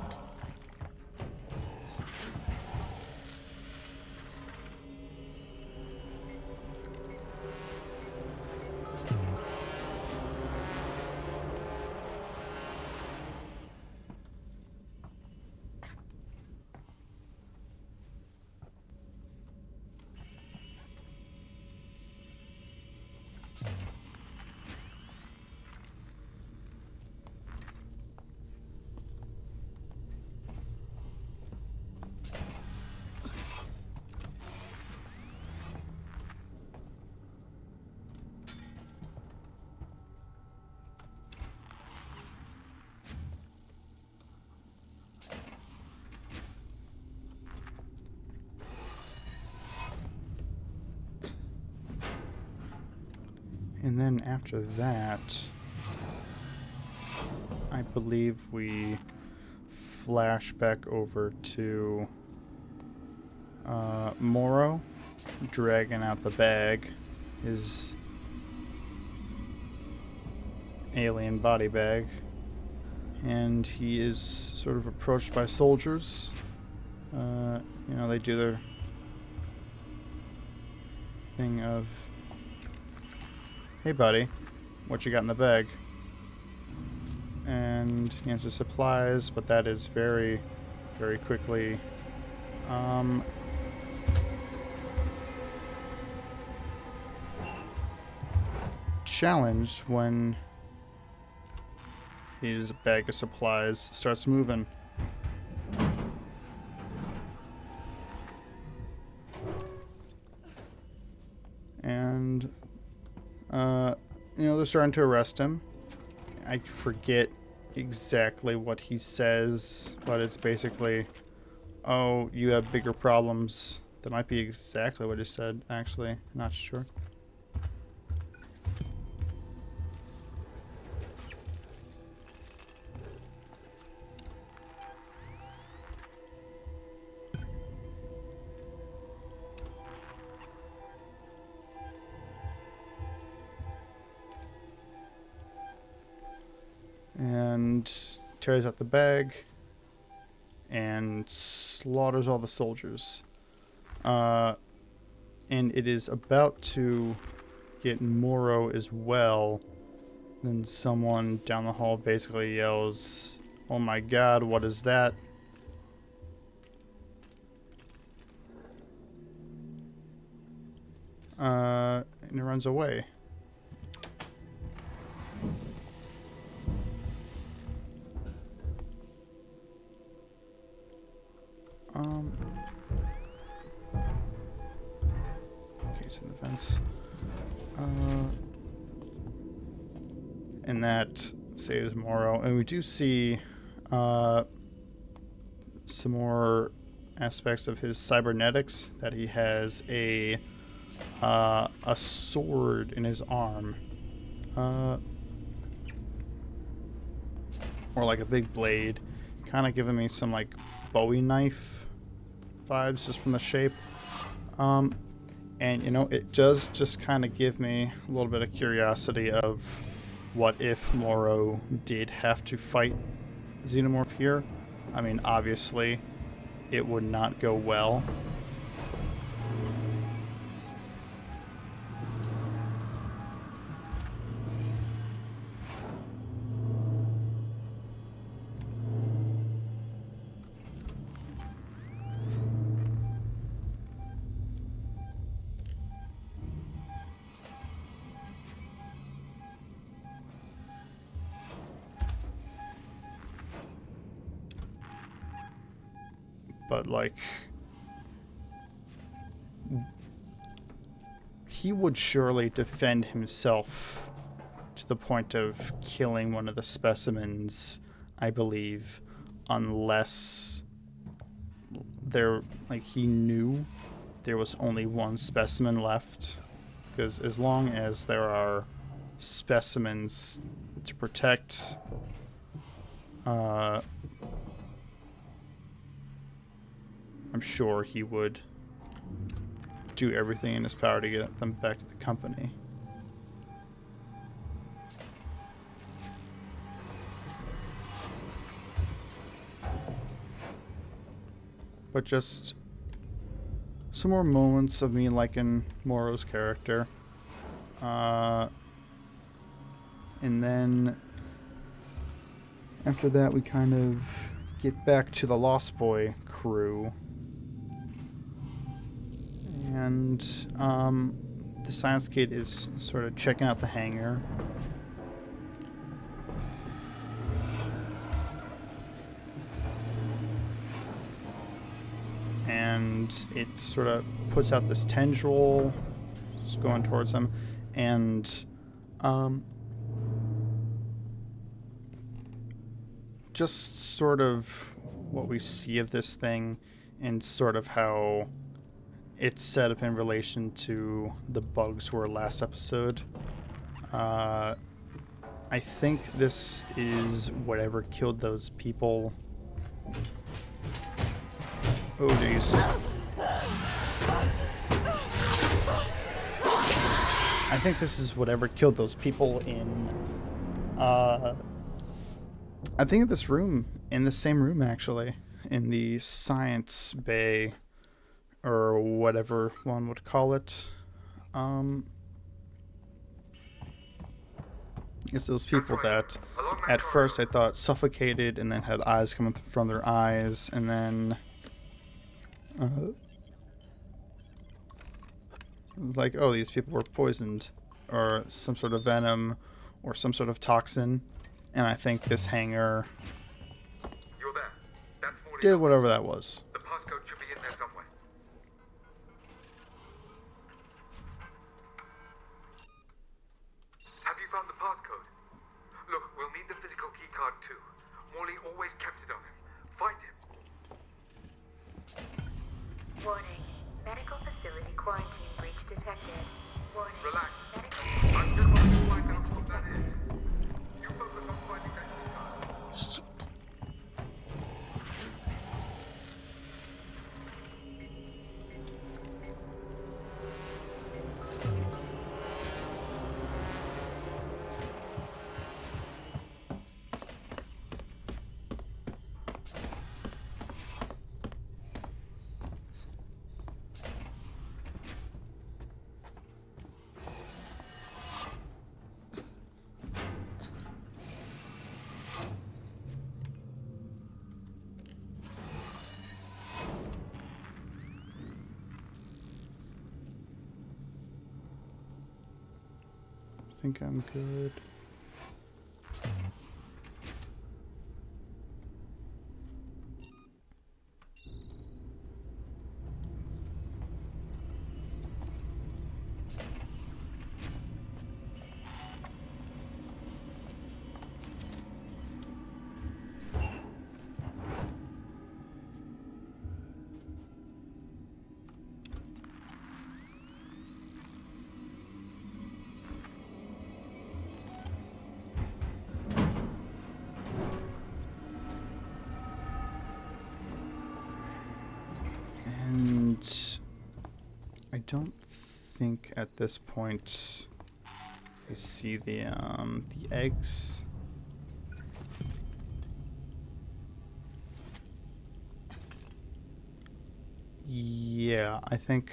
And then after that, I believe we flash back over to Morrow dragging out the bag, his alien body bag, and he is sort of approached by soldiers. You know, they do their thing of, hey buddy, what you got in the bag? And he answers supplies, but that is very, very quickly challenged when his bag of supplies starts moving. And, they're starting to arrest him. I forget exactly what he says, but it's basically, oh, you have bigger problems. That might be exactly what he said, actually. Not sure. And tears out the bag and slaughters all the soldiers. And it is about to get Moro as well. Then someone down the hall basically yells, "Oh my god, what is that?" And it runs away. Okay, it's in the fence. And that saves Moro. And we do see some more aspects of his cybernetics, that he has a sword in his arm. Or like a big blade. Kind of giving me some like Bowie knife vibes just from the shape. And it does just kind of give me a little bit of curiosity of what if Moro did have to fight Xenomorph here. I mean, obviously it would not go well. But, like, he would surely defend himself to the point of killing one of the specimens, I believe, unless he knew there was only one specimen left. Because as long as there are specimens to protect, I'm sure he would do everything in his power to get them back to the company. But just some more moments of me liking Moro's character. And then after that we kind of get back to the Lost Boy crew. And the Science Kid is sort of checking out the hangar. And it sort of puts out this tendril, it's going towards him, and just sort of what we see of this thing and sort of how it's set up in relation to the bugs were last episode. I think this is whatever killed those people. Oh, jeez. I think this is whatever killed those people in, I think this room, in the same room actually, in the science bay, or whatever one would call it. It's those people that at first I thought suffocated and then had eyes coming from their eyes, and then Like, oh, these people were poisoned, or some sort of venom, or some sort of toxin, and I think this hangar You're there. That's Morley. did whatever that was. The passcode should be in there somewhere. Have you found the passcode? Look, we'll need the physical keycard too. Morley always kept it on him. Find him. Warning. Medical facility quarantine breach detected. Warning. Relax. Medical I'm just going to find out what that is. You focus on finding that keycard. Shit. I think I'm good. And I don't think at this point I see the eggs. Yeah, I think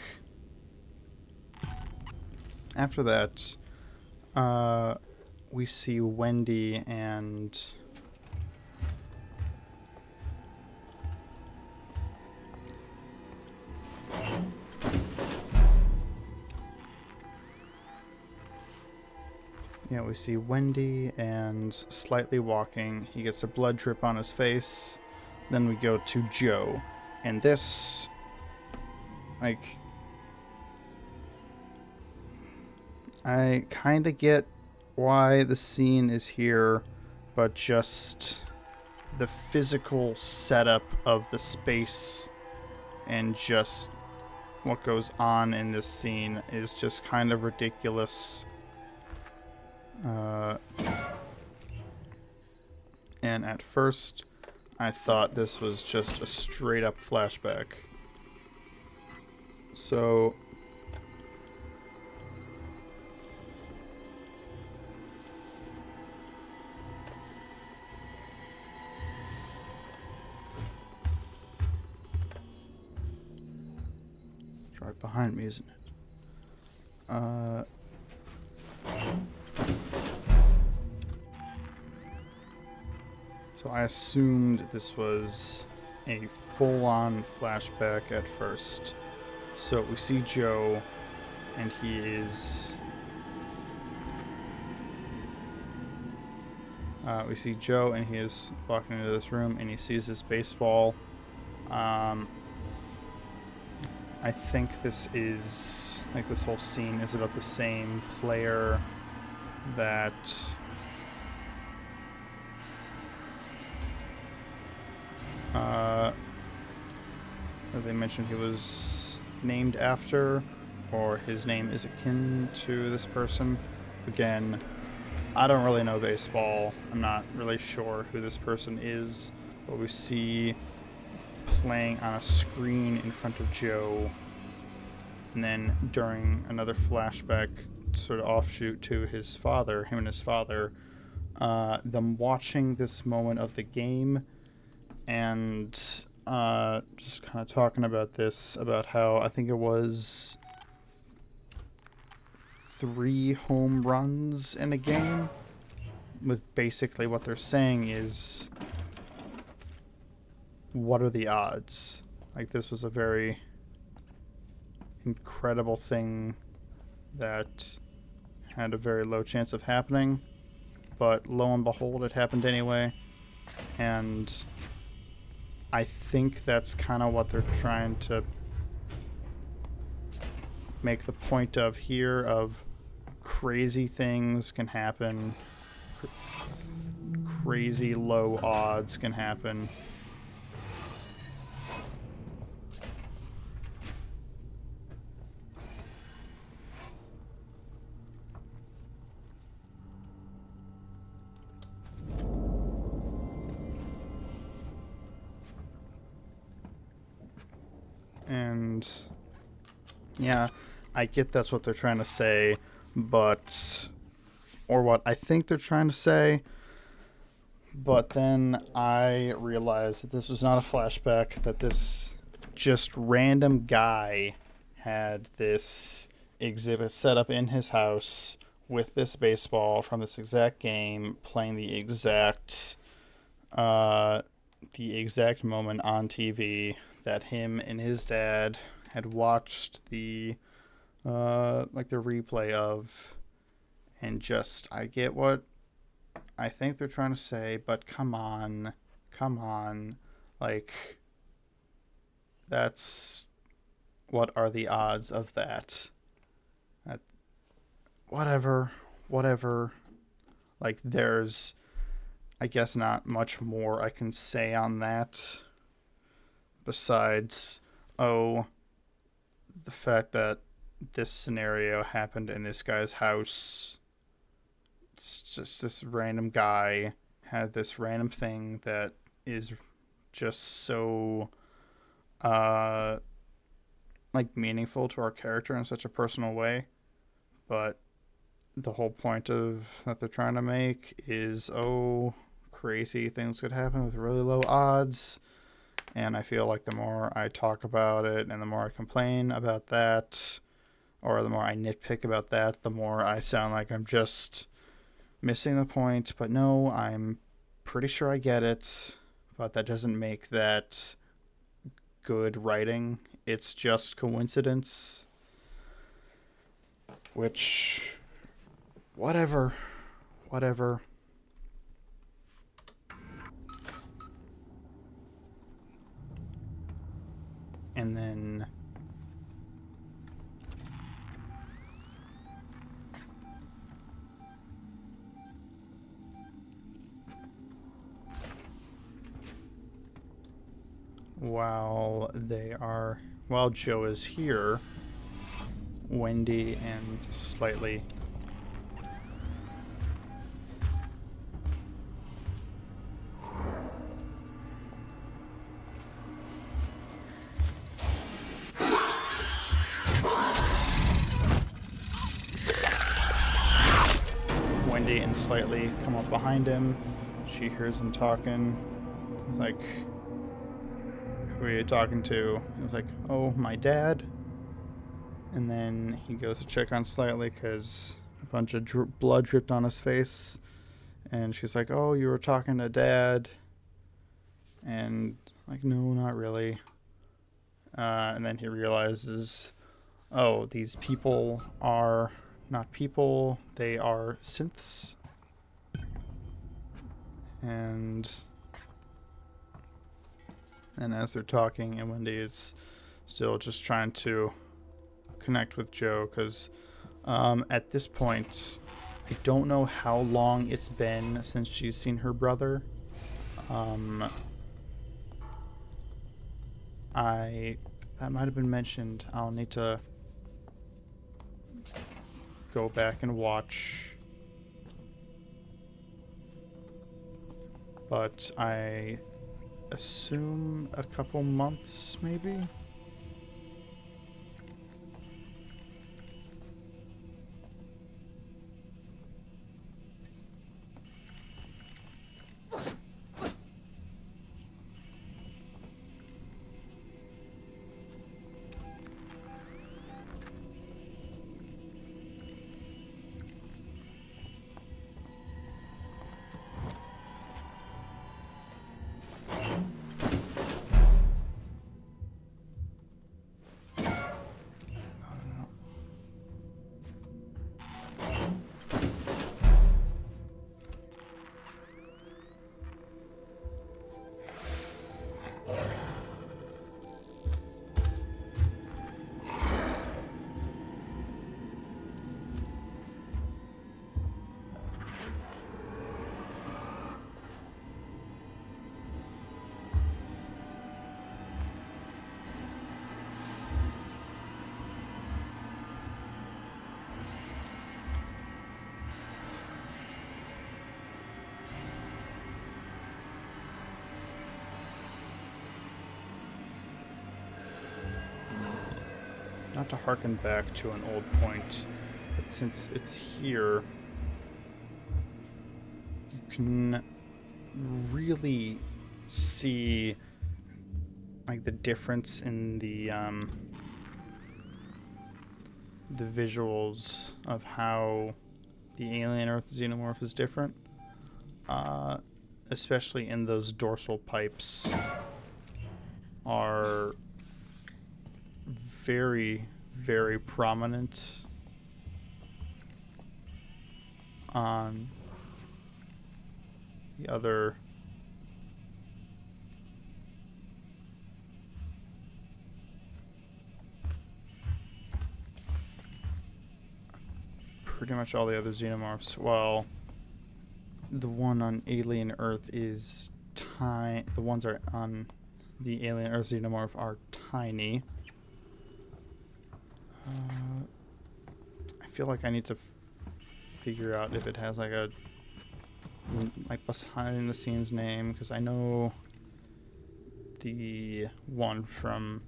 after that we see Wendy and we see Wendy and Slightly walking. He gets a blood drip on his face. Then we go to Joe. And this, like, I kind of get why the scene is here, but just the physical setup of the space and just what goes on in this scene is just kind of ridiculous. And at first, I thought this was just a straight up flashback. So it's right behind me, isn't it? So I assumed this was a full-on flashback at first. So we see Joe, and he is... we see Joe, and he is walking into this room, and he sees this baseball. I think this is... like, this whole scene is about the same player that... they mentioned he was named after, or his name is akin to this person. Again, I don't really know baseball. I'm not really sure who this person is, but we see playing on a screen in front of Joe, and then during another flashback, sort of offshoot to his father, him and his father, them watching this moment of the game, and just kind of talking about this, about how I think it was 3 home runs in a game, with basically what they're saying is, what are the odds? Like, this was a very incredible thing that had a very low chance of happening, but lo and behold, it happened anyway. And I think that's kind of what they're trying to make the point of here, of crazy things can happen, crazy low odds can happen. And yeah, I get that's what they're trying to say, but, or what I think they're trying to say, but then I realized that this was not a flashback, that this just random guy had this exhibit set up in his house with this baseball from this exact game, playing the exact moment on TV that him and his dad had watched the replay of. And just, I get what I think they're trying to say, but come on, like, that's, what are the odds of that? Whatever, like, there's, I guess, not much more I can say on that, besides, the fact that this scenario happened in this guy's house. It's just this random guy had this random thing that is just so, meaningful to our character in such a personal way. But the whole point of that they're trying to make is, crazy things could happen with really low odds. And I feel like the more I talk about it and the more I complain about that, or the more I nitpick about that, the more I sound like I'm just missing the point. But no, I'm pretty sure I get it, but that doesn't make that good writing. It's just coincidence, which, whatever. And then while Joe is here, Wendy and Slightly come up behind him. She hears him talking. He's like, who are you talking to? He was like, oh, my dad. And then he goes to check on Slightly because a bunch of blood dripped on his face. And she's like, oh, you were talking to Dad. And like, no, not really. And then he realizes, oh, these people are not people, they are synths. And as they're talking, and Wendy is still just trying to connect with Joe, because at this point, I don't know how long it's been since she's seen her brother. That might have been mentioned. I'll need to go back and watch. But I assume a couple months, maybe? not to harken back to an old point, but since it's here, you can really see like the difference in the visuals of how the alien Earth xenomorph is different, especially in those dorsal pipes are very, very prominent on the other pretty much all the other xenomorphs, while the one on Alien Earth is tiny. The ones are on the Alien Earth xenomorph are tiny. I feel like I need to figure out if it has like a behind the scenes name, because I know the one from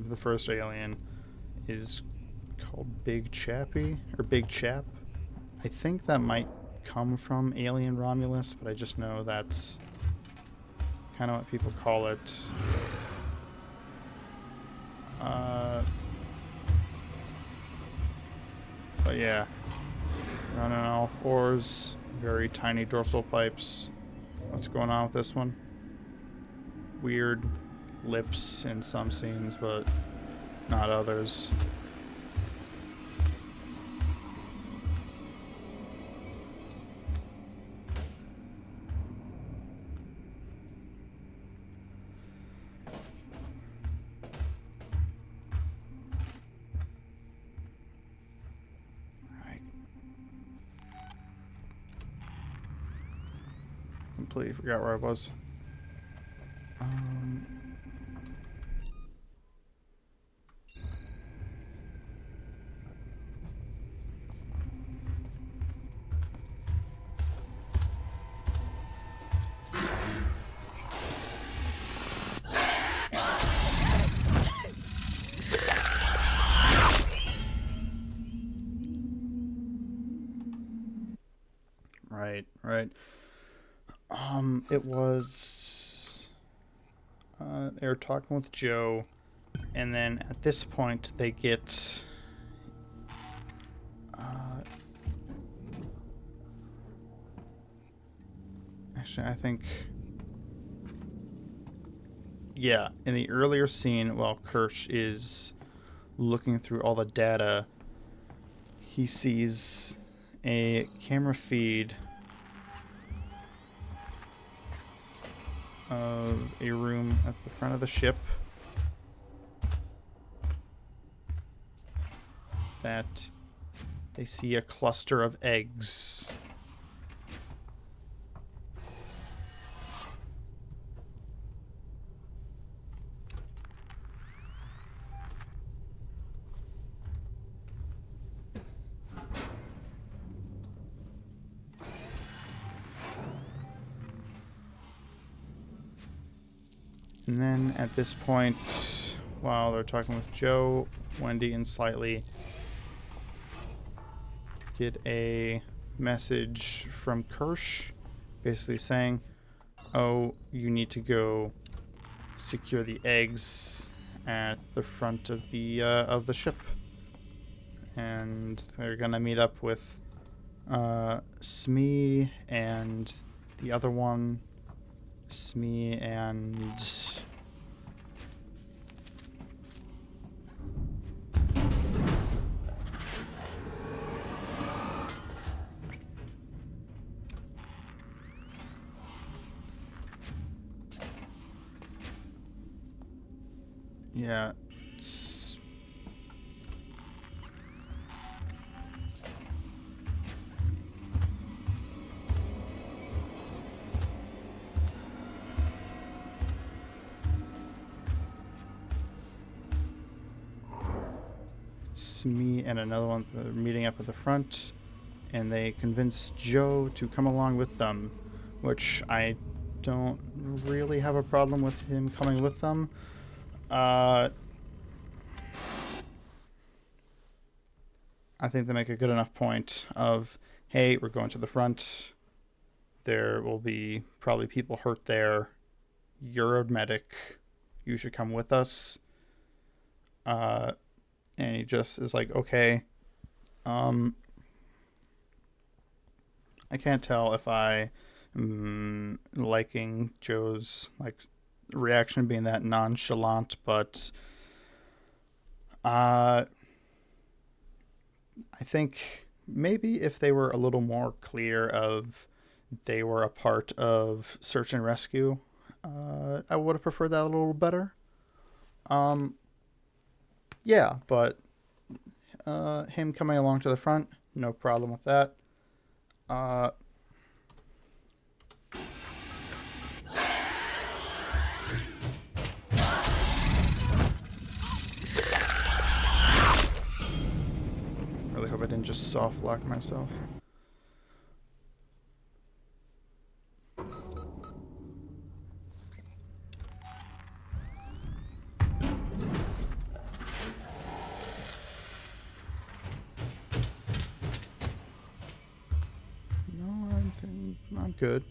the first Alien is called Big Chappie, or Big Chap. I think that might come from Alien Romulus, but I just know that's kind of what people call it. But yeah, running on all fours, very tiny dorsal pipes. What's going on with this one? Weird lips in some scenes, but not others. I completely forgot where I was. Right. It was, they were talking with Joe, and then at this point they get, actually I think, yeah, in the earlier scene while Kirsch is looking through all the data, he sees a camera feed of a room at the front of the ship that they see a cluster of eggs. And then at this point, while they're talking with Joe, Wendy and Slightly get a message from Kirsch basically saying, oh, you need to go secure the eggs at the front of the ship. And they're gonna meet up with Smee and the other one. Smee and yeah, it's me and another one meeting up at the front, and they convince Joe to come along with them, which I don't really have a problem with him coming with them. I think they make a good enough point of, hey, we're going to the front. There will be probably people hurt there. You're a medic. You should come with us. And he just is like, okay. I can't tell if I am liking Joe's like reaction being that nonchalant, but I think maybe if they were a little more clear of they were a part of search and rescue, I would have preferred that a little better. Yeah, but him coming along to the front, no problem with that. Really hope I didn't just soft lock myself. I'm good.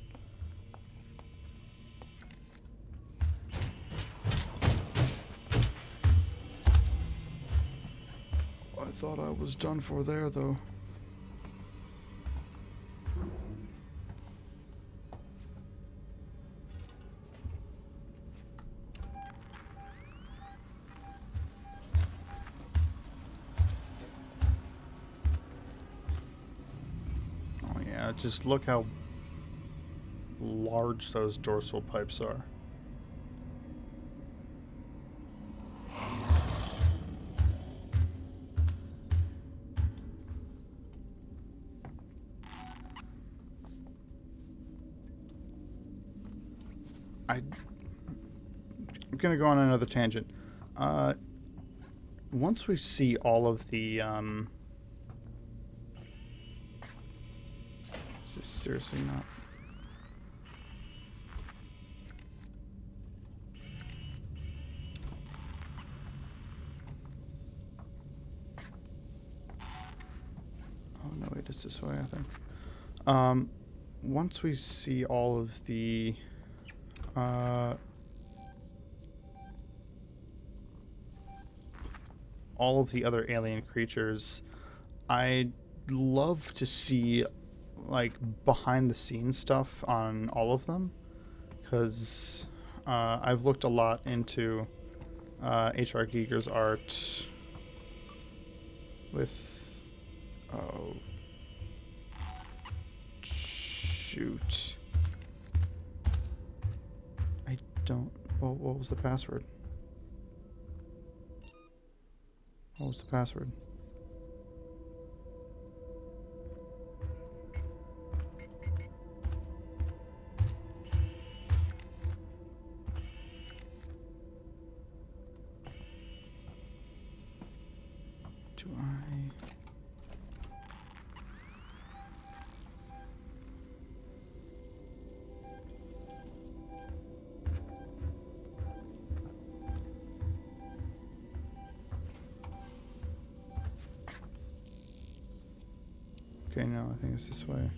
I thought I was done for there, though. Oh yeah, just look how large those dorsal pipes are. I'm gonna go on another tangent. Once we see all of the is this seriously not? Oh no, wait, it's this way, I think. Once we see all of the other alien creatures, I'd love to see like behind the scenes stuff on all of them, because I've looked a lot into H.R. Giger's art with shoot. I don't... What was the password? What was the password? Do I... Okay, no, I think it's this way.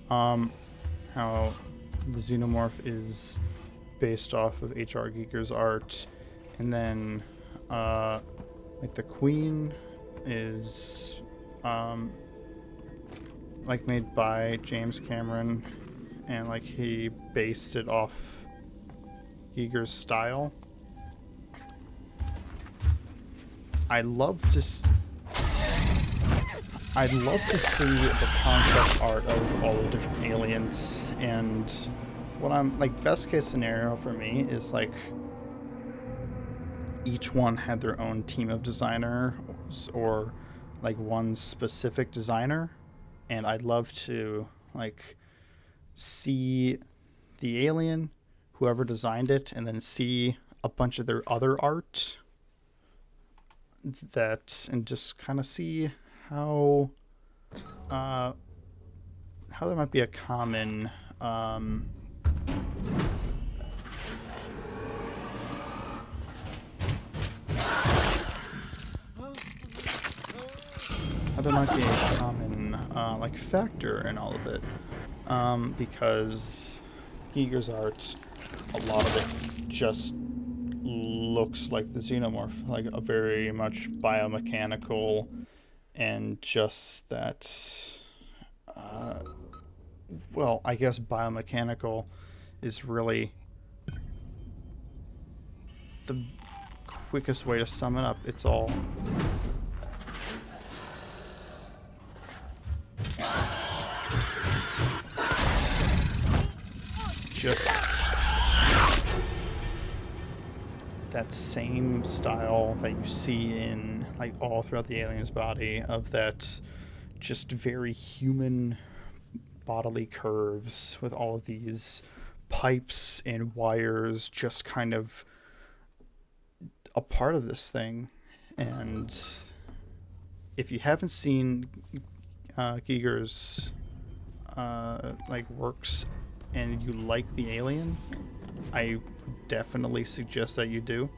How the Xenomorph is based off of H.R. Giger's art, and then, like the Queen is, like made by James Cameron, and like he based it off Giger's style. I'd love to see the concept art of all the different aliens, and what I'm like, best case scenario for me is like each one had their own team of designers or like one specific designer, and I'd love to like see the alien, whoever designed it, and then see a bunch of their other art and just kind of see how how there might be a common like factor in all of it, because Giger's art, a lot of it just looks like the Xenomorph, like a very much biomechanical, and just that, well, I guess biomechanical is really the quickest way to sum it up. It's all just that same style that you see in like all throughout the alien's body, of that just very human bodily curves with all of these pipes and wires just kind of a part of this thing. And if you haven't seen Giger's like works and you like the Alien, I definitely suggest that you do.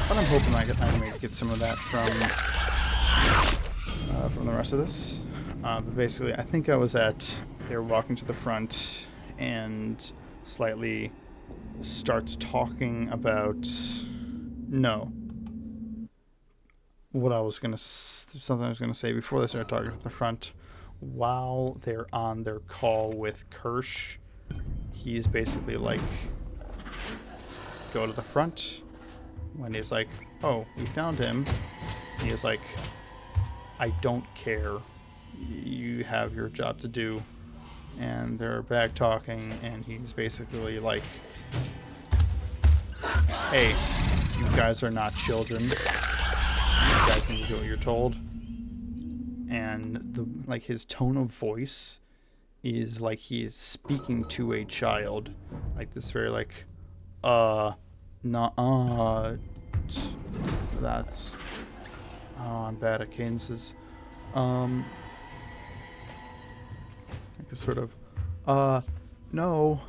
But I'm hoping I may get some of that from the rest of this. But basically, I think I was they were walking to the front, and slightly starts talking about, something I was gonna say before they started talking at the front. While they're on their call with Kirsch, he's basically like, go to the front. When he's like, oh, we found him, he's like, I don't care, you have your job to do. And they're back talking, and he's basically like, hey, you guys are not children, you guys need to do what you're told. And his tone of voice is like he is speaking to a child, like this very like, that's, I'm bad at cadences. Like a sort of, no.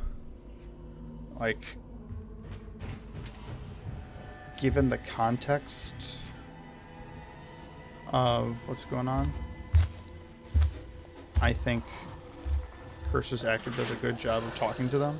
Like, given the context of what's going on, I think Kirsch's actor does a good job of talking to them.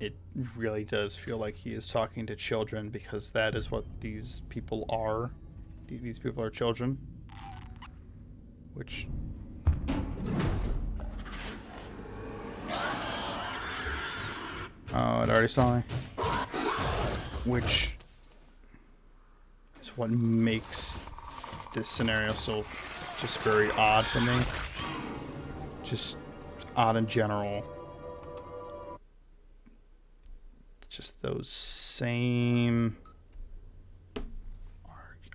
It really does feel like he is talking to children, because that is what these people are. These people are children. Which... oh, it already saw me. Which is what makes this scenario so just very odd for me. Just odd in general. Just those same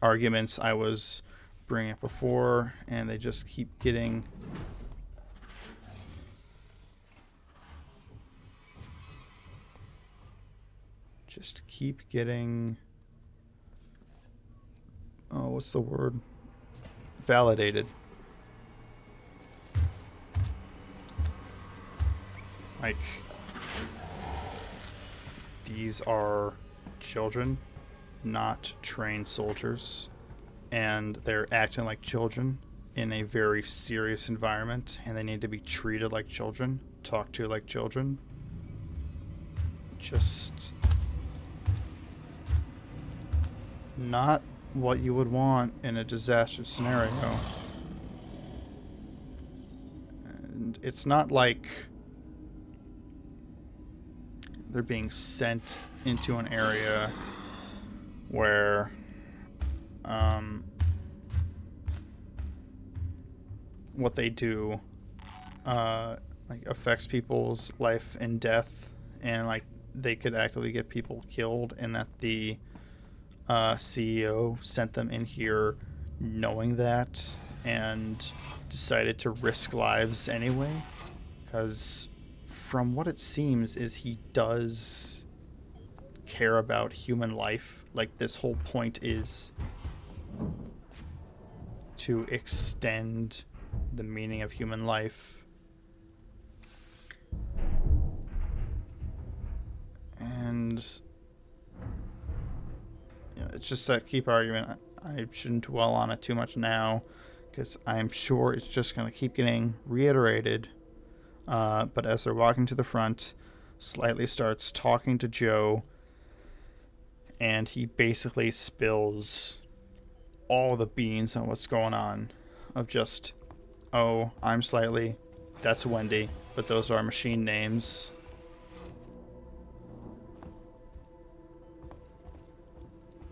arguments I was bringing up before, and they just keep getting oh, what's the word? Validated. Like, these are children, not trained soldiers, and they're acting like children in a very serious environment, and they need to be treated like children, talked to like children. Just not what you would want in a disaster scenario. And it's not like they're being sent into an area where what they do like affects people's life and death, and like they could actively get people killed, and that the CEO sent them in here knowing that and decided to risk lives anyway. Because from what it seems is he does care about human life. Like, this whole point is to extend the meaning of human life. And yeah, it's just that keep argument. I shouldn't dwell on it too much now, because I'm sure it's just going to keep getting reiterated. But as they're walking to the front, Slightly starts talking to Joe, and he basically spills all the beans on what's going on. Of just, oh, I'm Slightly, that's Wendy, but those are machine names.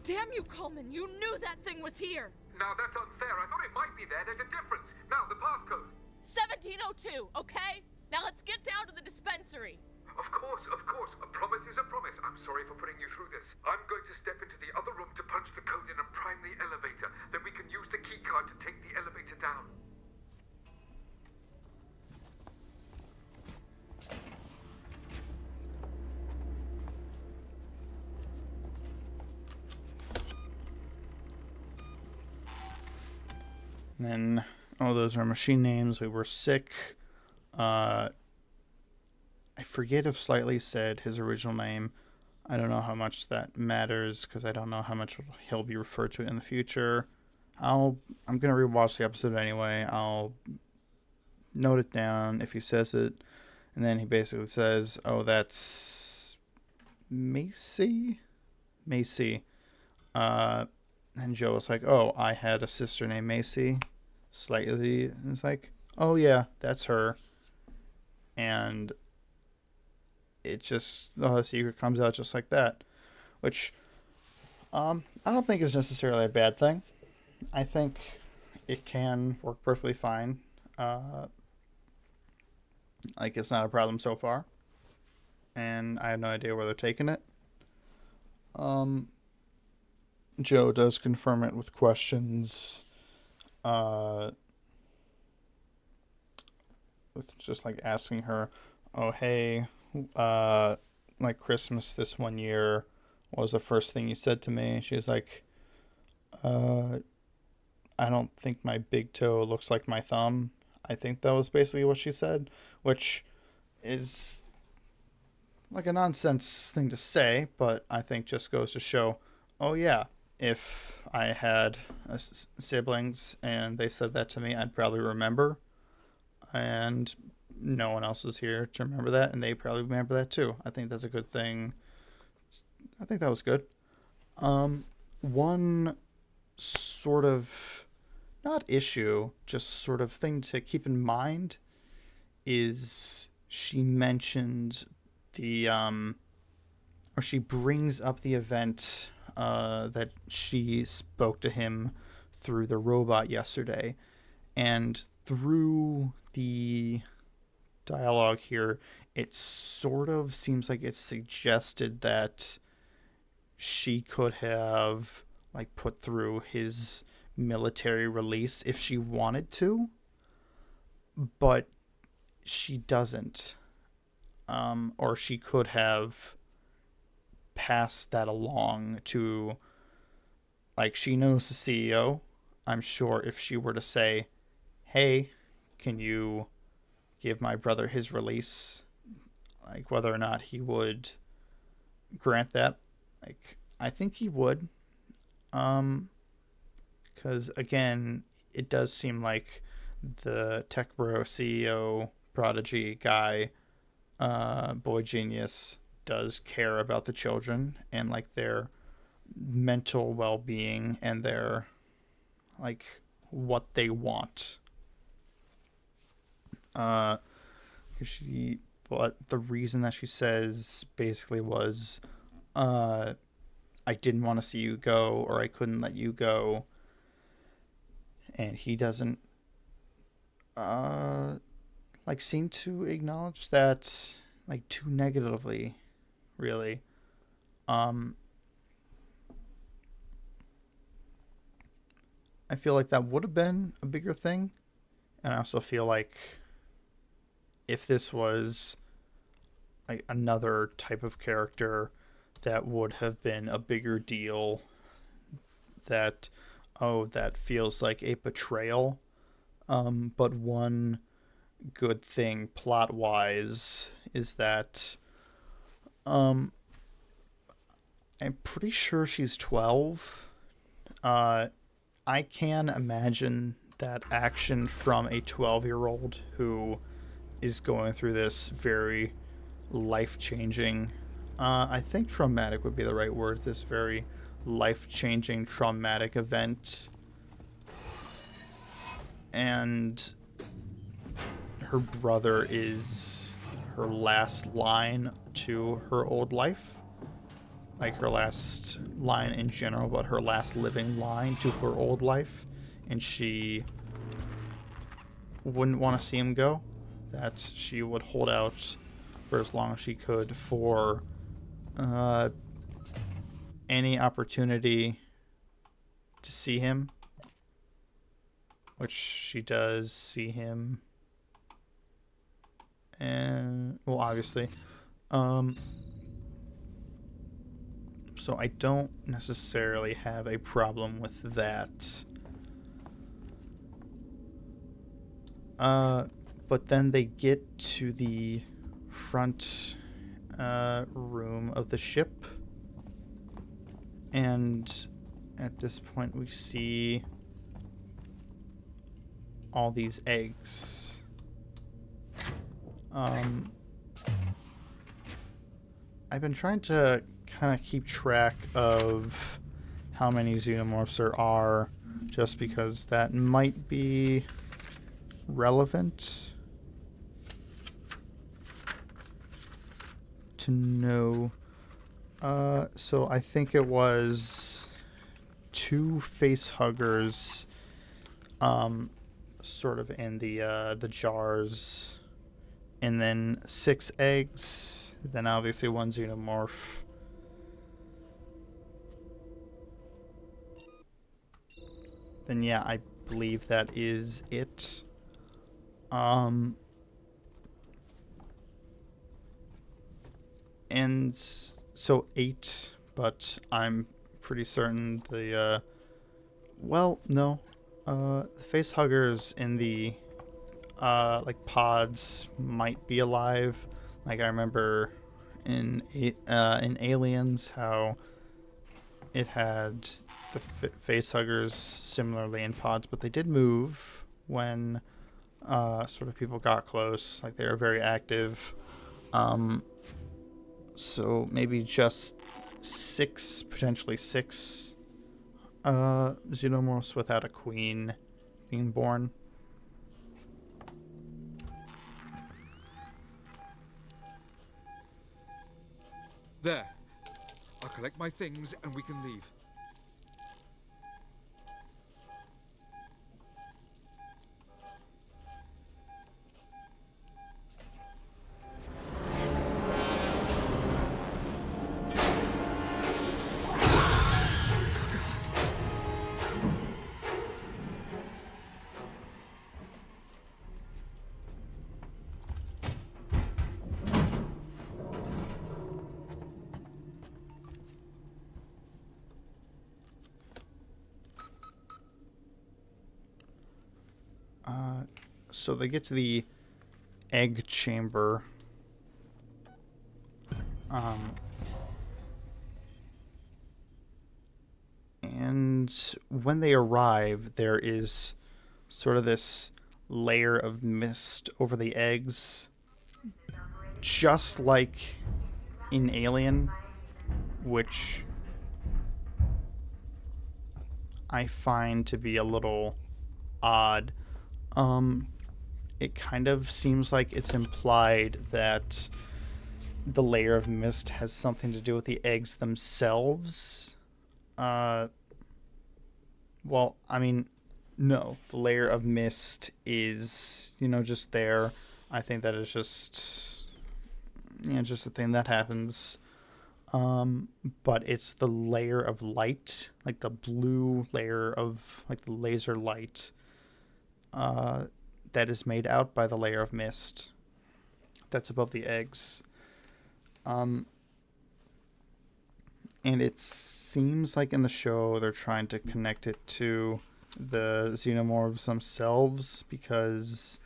Damn you, Coleman! You knew that thing was here! Now that's unfair. I thought it might be there. There's a difference. Now, the passcode. 1702, okay? Now let's get down to the dispensary. Of course, of course. A promise is a promise. I'm sorry for putting you through this. I'm going to step into the other room to punch the code in and prime the elevator. Then we can use the key card to take the elevator down. And then, oh, those are machine names. We were sick. I forget if Slightly said his original name. I don't know how much that matters, because I don't know how much he'll be referred to in the future. I'm gonna rewatch the episode anyway. I'll note it down if he says it, and then he basically says, "Oh, that's Macy." And Joe was like, "Oh, I had a sister named Macy." Slightly is like, "Oh yeah, that's her." And it just, the secret comes out just like that, which I don't think is necessarily a bad thing. I think it can work perfectly fine. Like, it's not a problem so far, and I have no idea where they're taking it. Joe does confirm it with questions, with just like asking her, "Oh, hey, like Christmas this one year, what was the first thing you said to me?" She's like, "I don't think my big toe looks like my thumb." I think that was basically what she said, which is like a nonsense thing to say, but I think just goes to show, oh yeah, if I had siblings and they said that to me, I'd probably remember, and no one else was here to remember that, and they probably remember that too. I think that's a good thing. I think that was good. One sort of, not issue, just sort of thing to keep in mind is she mentioned the, or she brings up the event that she spoke to him through the robot yesterday, and through the dialogue here, it sort of seems like it's suggested that she could have like put through his military release if she wanted to, but she doesn't, or she could have passed that along to, like, she knows the CEO. I'm sure if she were to say, "Hey, can you give my brother his release," like, whether or not he would grant that, like, I think he would, because again, it does seem like the Tech Bro CEO prodigy guy, Boy Genius, does care about the children and like their mental well-being and their, like, what they want. But the reason that she says basically was, I didn't want to see you go, or I couldn't let you go. And he doesn't, like, seem to acknowledge that, like, too negatively. really. I feel like that would have been a bigger thing. And I also feel like if this was like another type of character, that would have been a bigger deal. That, oh, that feels like a betrayal. But one good thing plot-wise is that I'm pretty sure she's 12. I can imagine that action from a 12-year-old who is going through this very life-changing, I think traumatic would be the right word, this very life-changing traumatic event. And her brother is her last line to her old life. Like her last line in general, but her last living line to her old life. And she wouldn't want to see him go. That she would hold out for as long as she could for any opportunity to see him. Which she does see him. And, well, obviously. So I don't necessarily have a problem with that. But then they get to the front room of the ship. And at this point we see all these eggs. I've been trying to kind of keep track of how many xenomorphs there are, just because that might be relevant to know. So I think it was 2 face huggers, sort of in the jars, and then 6 eggs, then obviously 1 xenomorph. Then yeah, I believe that is it. And so 8, but I'm pretty certain the well, no. The face huggers in the like pods might be alive. Like I remember in Aliens how it had the face huggers similarly in pods, but they did move when sort of people got close. Like they were very active. So maybe just 6, potentially 6 xenomorphs without a queen being born. There. I'll collect my things and we can leave. So they get to the egg chamber. And when they arrive, there is sort of this layer of mist over the eggs, just like in Alien, which I find to be a little odd. It kind of seems like it's implied that the layer of mist has something to do with the eggs themselves. Well, I mean, no. The layer of mist is, just there. I think that is just a thing that happens. but it's the layer of light, like the blue layer of like the laser light, that is made out by the layer of mist that's above the eggs. And it seems like in the show they're trying to connect it to the xenomorphs themselves, because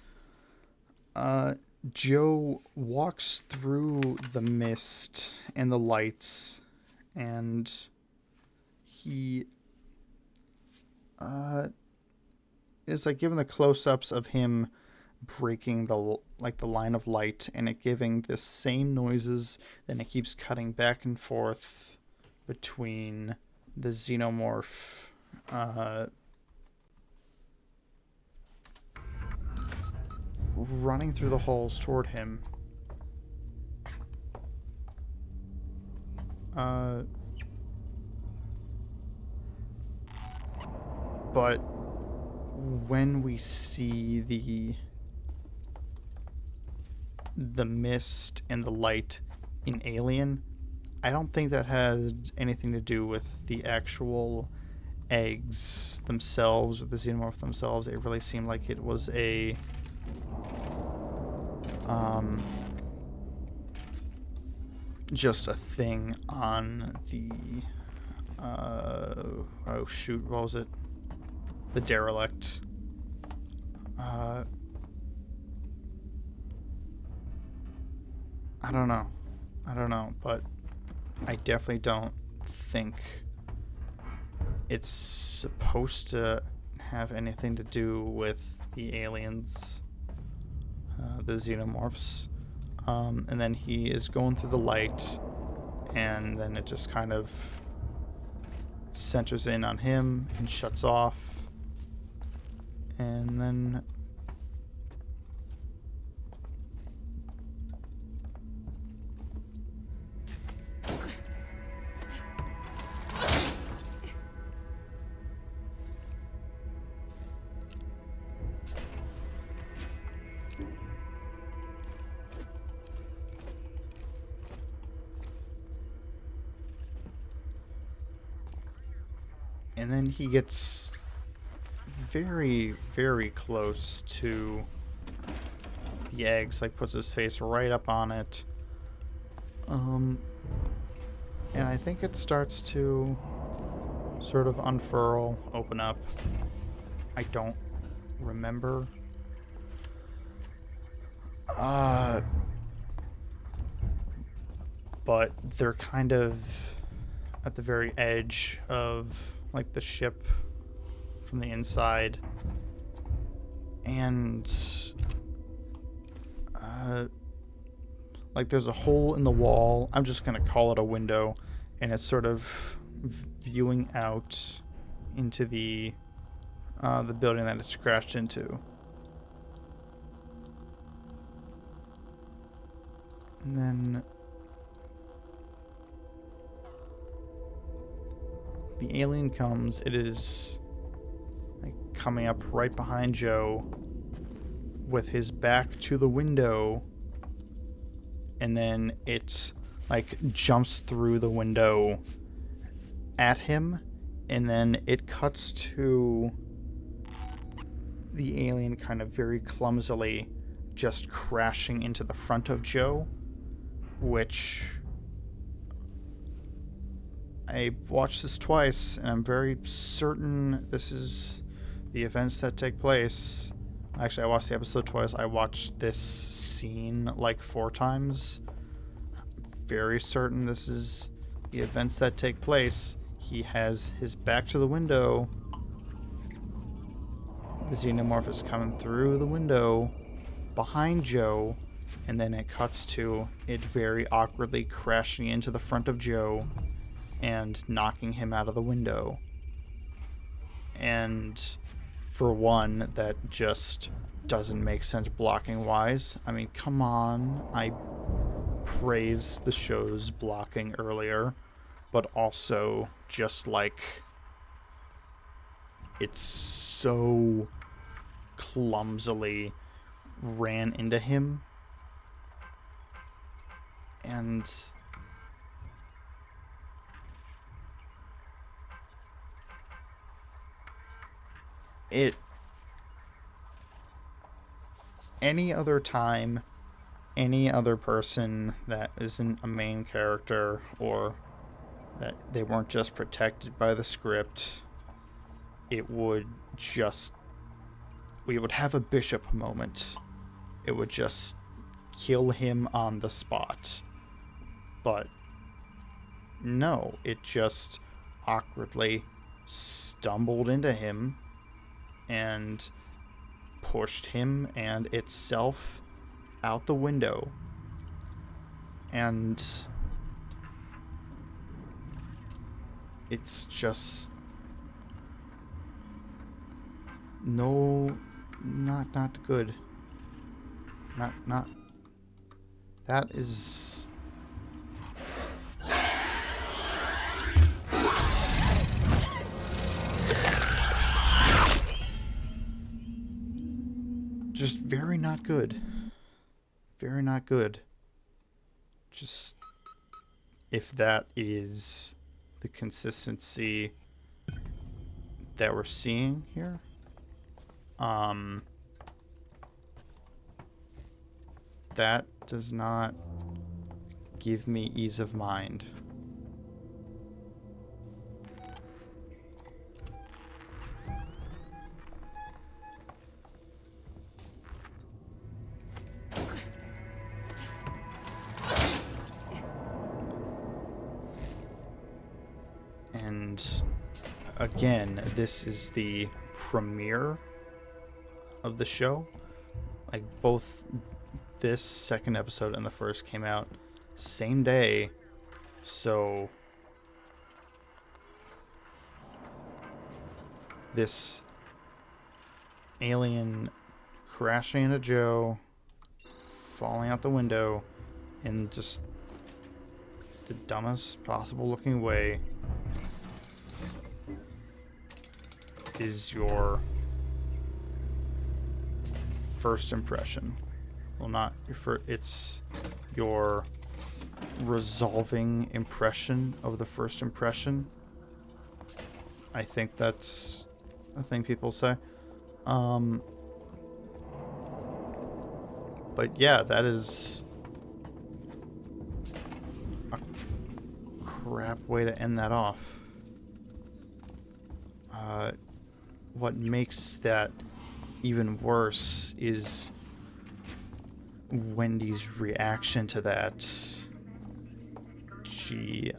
Joe walks through the mist and the lights, and he is like given the close-ups of him breaking the line of light, and it giving the same noises. Then it keeps cutting back and forth between the xenomorph running through the halls toward him. But when we see the mist and the light in Alien, I don't think that has anything to do with the actual eggs themselves or the xenomorph themselves. It really seemed like it was a just a thing on the oh shoot, what was it? The derelict. I don't know, but I definitely don't think it's supposed to have anything to do with the aliens, the xenomorphs. And then he is going through the light, and then it just kind of centers in on him and shuts off. And then he gets very, very close to the eggs, like puts his face right up on it. And I think it starts to sort of unfurl, open up. I don't remember. But they're kind of at the very edge of like the ship from the inside, and like there's a hole in the wall. I'm just gonna call it a window, and it's sort of viewing out into the building that it's crashed into. And then the alien comes. It is like coming up right behind Joe with his back to the window, and then it like jumps through the window at him, and then it cuts to the alien kind of very clumsily just crashing into the front of Joe, which I watched this twice, and I'm very certain this is the events that take place. Actually, I watched the episode twice. I watched this scene like 4 times. Very certain this is the events that take place. He has his back to the window. The xenomorph is coming through the window behind Joe, and then it cuts to it very awkwardly crashing into the front of Joe and knocking him out of the window. And for one, that just doesn't make sense blocking wise. I mean, come on. I praised the show's blocking earlier, but also just like it's so clumsily ran into him. And Any other time, any other person that isn't a main character, or that they weren't just protected by the script, it would just... we would have a Bishop moment. It would just kill him on the spot. But no, it just awkwardly stumbled into him and pushed him and itself out the window. And it's just not good. Not that is just very not good. Very not good. Just, if that is the consistency that we're seeing here, that does not give me ease of mind. And again, this is the premiere of the show. Like, both this second episode and the first came out same day, so this alien crashing into Joe, falling out the window in just the dumbest possible looking way, is your first impression. Well, not your first, it's your resolving impression of the first impression. I think that's a thing people say. But yeah, that is a crap way to end that off. What makes that even worse is Wendy's reaction to that. She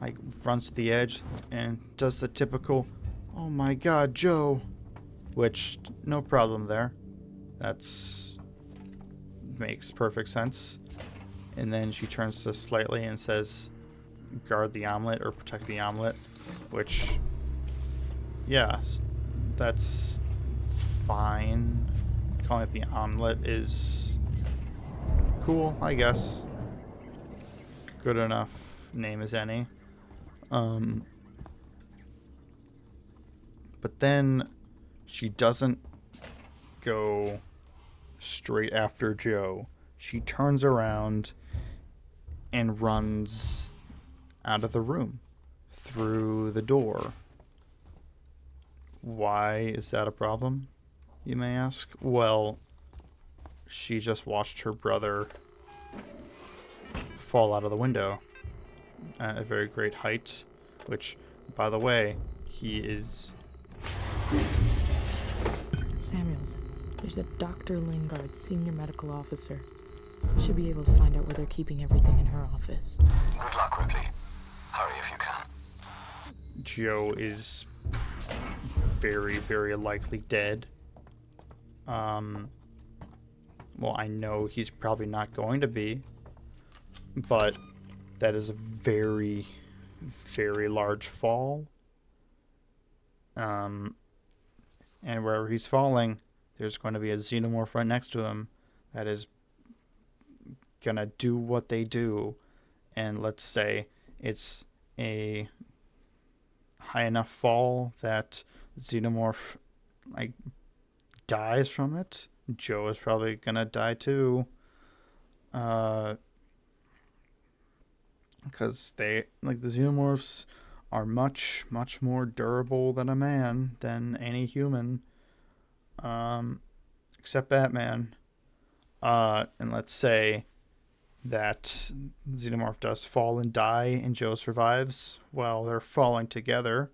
like runs to the edge and does the typical, "Oh my God, Joe," which no problem there. That's makes perfect sense. And then she turns to us slightly and says, "Guard the omelet," or "Protect the omelet," which, yeah, that's fine. Calling it the omelet is cool, I guess. Good enough name as any. But then she doesn't go straight after Joe. She turns around and runs out of the room through the door. Why is that a problem, you may ask? Well, she just watched her brother fall out of the window at a very great height, which, by the way, he is... Samuels, there's a Dr. Lingard, senior medical officer. Should be able to find out where they're keeping everything in her office. Good luck, Ripley. Hurry if you can. Joe is very, very likely dead. Well, I know he's probably not going to be, but that is a very, very large fall. And wherever he's falling, there's going to be a xenomorph right next to him that is gonna do what they do. And let's say it's a high enough fall that xenomorph like dies from it. Joe is probably gonna die too. Because they, like, the xenomorphs are much, much more durable than a man, than any human. Except Batman. And let's say that Xenomorph does fall and die and Joe survives while they're falling together.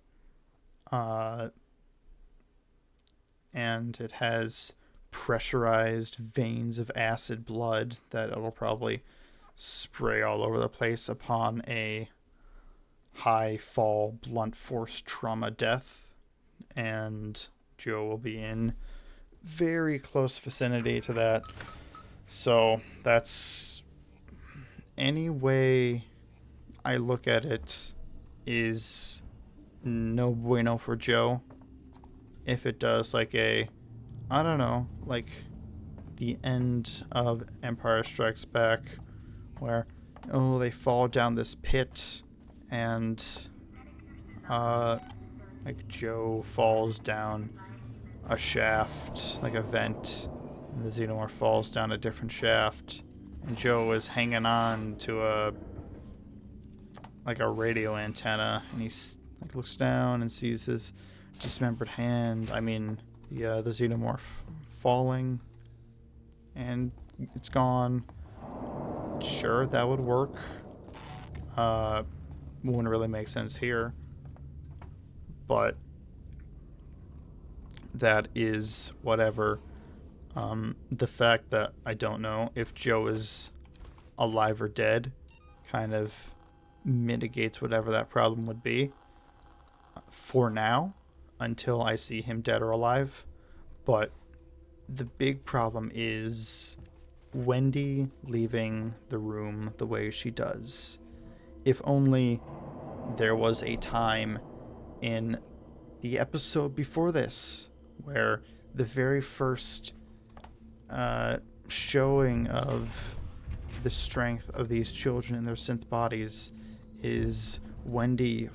And it has pressurized veins of acid blood that it'll probably spray all over the place upon a high fall blunt force trauma death, and Joe will be in very close vicinity to that. So that's, any way I look at it, is no bueno for Joe. If it does like a, I don't know, like the end of Empire Strikes Back, where, oh, they fall down this pit and like Joe falls down a shaft, like a vent, and the Xenomorph falls down a different shaft, and Joe is hanging on to a radio antenna, and he's like looks down and sees his dismembered hand. I mean, the Xenomorph falling, and it's gone. Sure, that would work. Wouldn't really make sense here, but that is whatever. The fact that I don't know if Joe is alive or dead kind of mitigates whatever that problem would be for now, until I see him dead or alive. But the big problem is Wendy leaving the room the way she does. If only there was a time in the episode before this where the very first showing of the strength of these children in their synth bodies is Wendy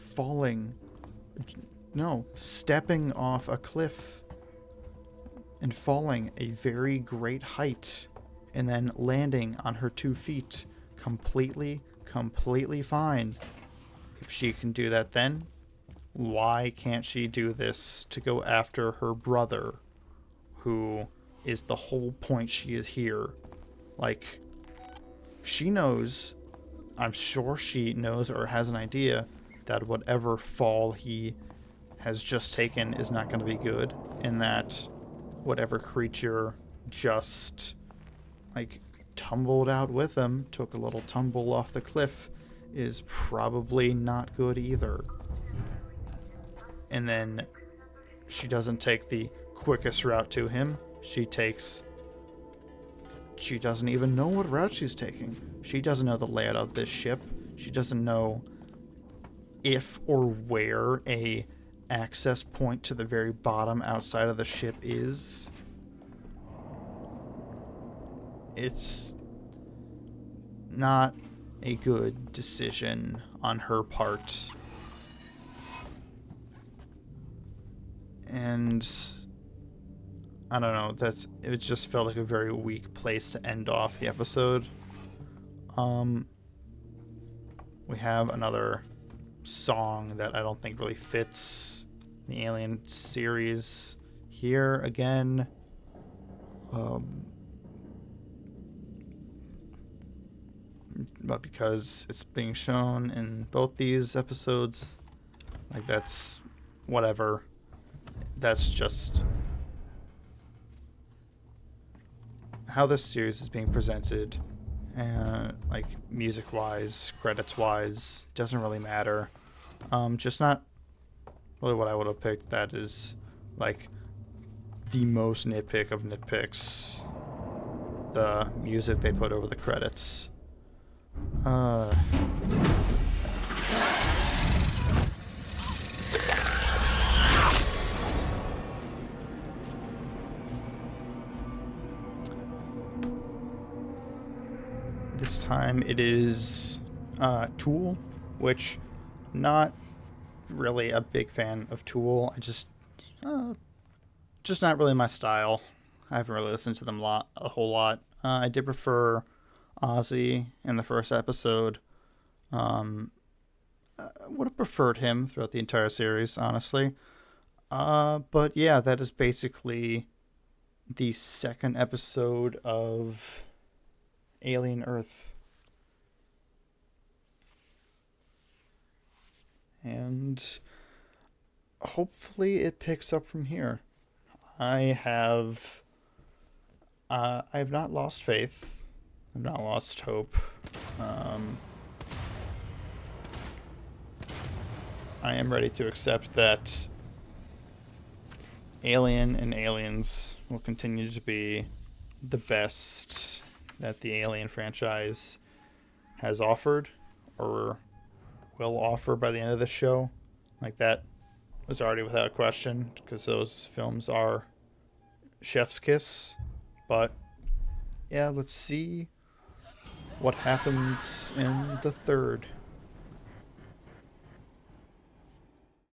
stepping off a cliff and falling a very great height, and then landing on her 2 feet completely fine. If she can do that then, why can't she do this to go after her brother, who is the whole point she is here? Like, she knows, I'm sure she knows or has an idea that whatever fall he has just taken is not going to be good, and that whatever creature just like tumbled out with him, took a little tumble off the cliff, is probably not good either. And then she doesn't take the quickest route to him. She doesn't even know what route she's taking. She doesn't know the layout of this ship. She doesn't know if or where a access point to the very bottom outside of the ship is. It's not a good decision on her part. And I don't know, it just felt like a very weak place to end off the episode. We have another song that I don't think really fits the Alien series here again. But because it's being shown in both these episodes, like, that's whatever. That's just how this series is being presented. Like, music-wise, credits-wise, doesn't really matter. Just not really what I would have picked. That is, like, the most nitpick of nitpicks. The music they put over the credits. This time it is Tool, which I'm not really a big fan of Tool. I just not really my style. I haven't really listened to them a whole lot. I did prefer Ozzy in the first episode. would have preferred him throughout the entire series, honestly. But yeah, that is basically the second episode of Alien Earth. And hopefully it picks up from here. I have not lost faith. I've not lost hope. I am ready to accept that Alien and Aliens will continue to be the best that the Alien franchise has offered or will offer by the end of the show. Like, that was already without question, because those films are chef's kiss. But yeah, let's see what happens in the third.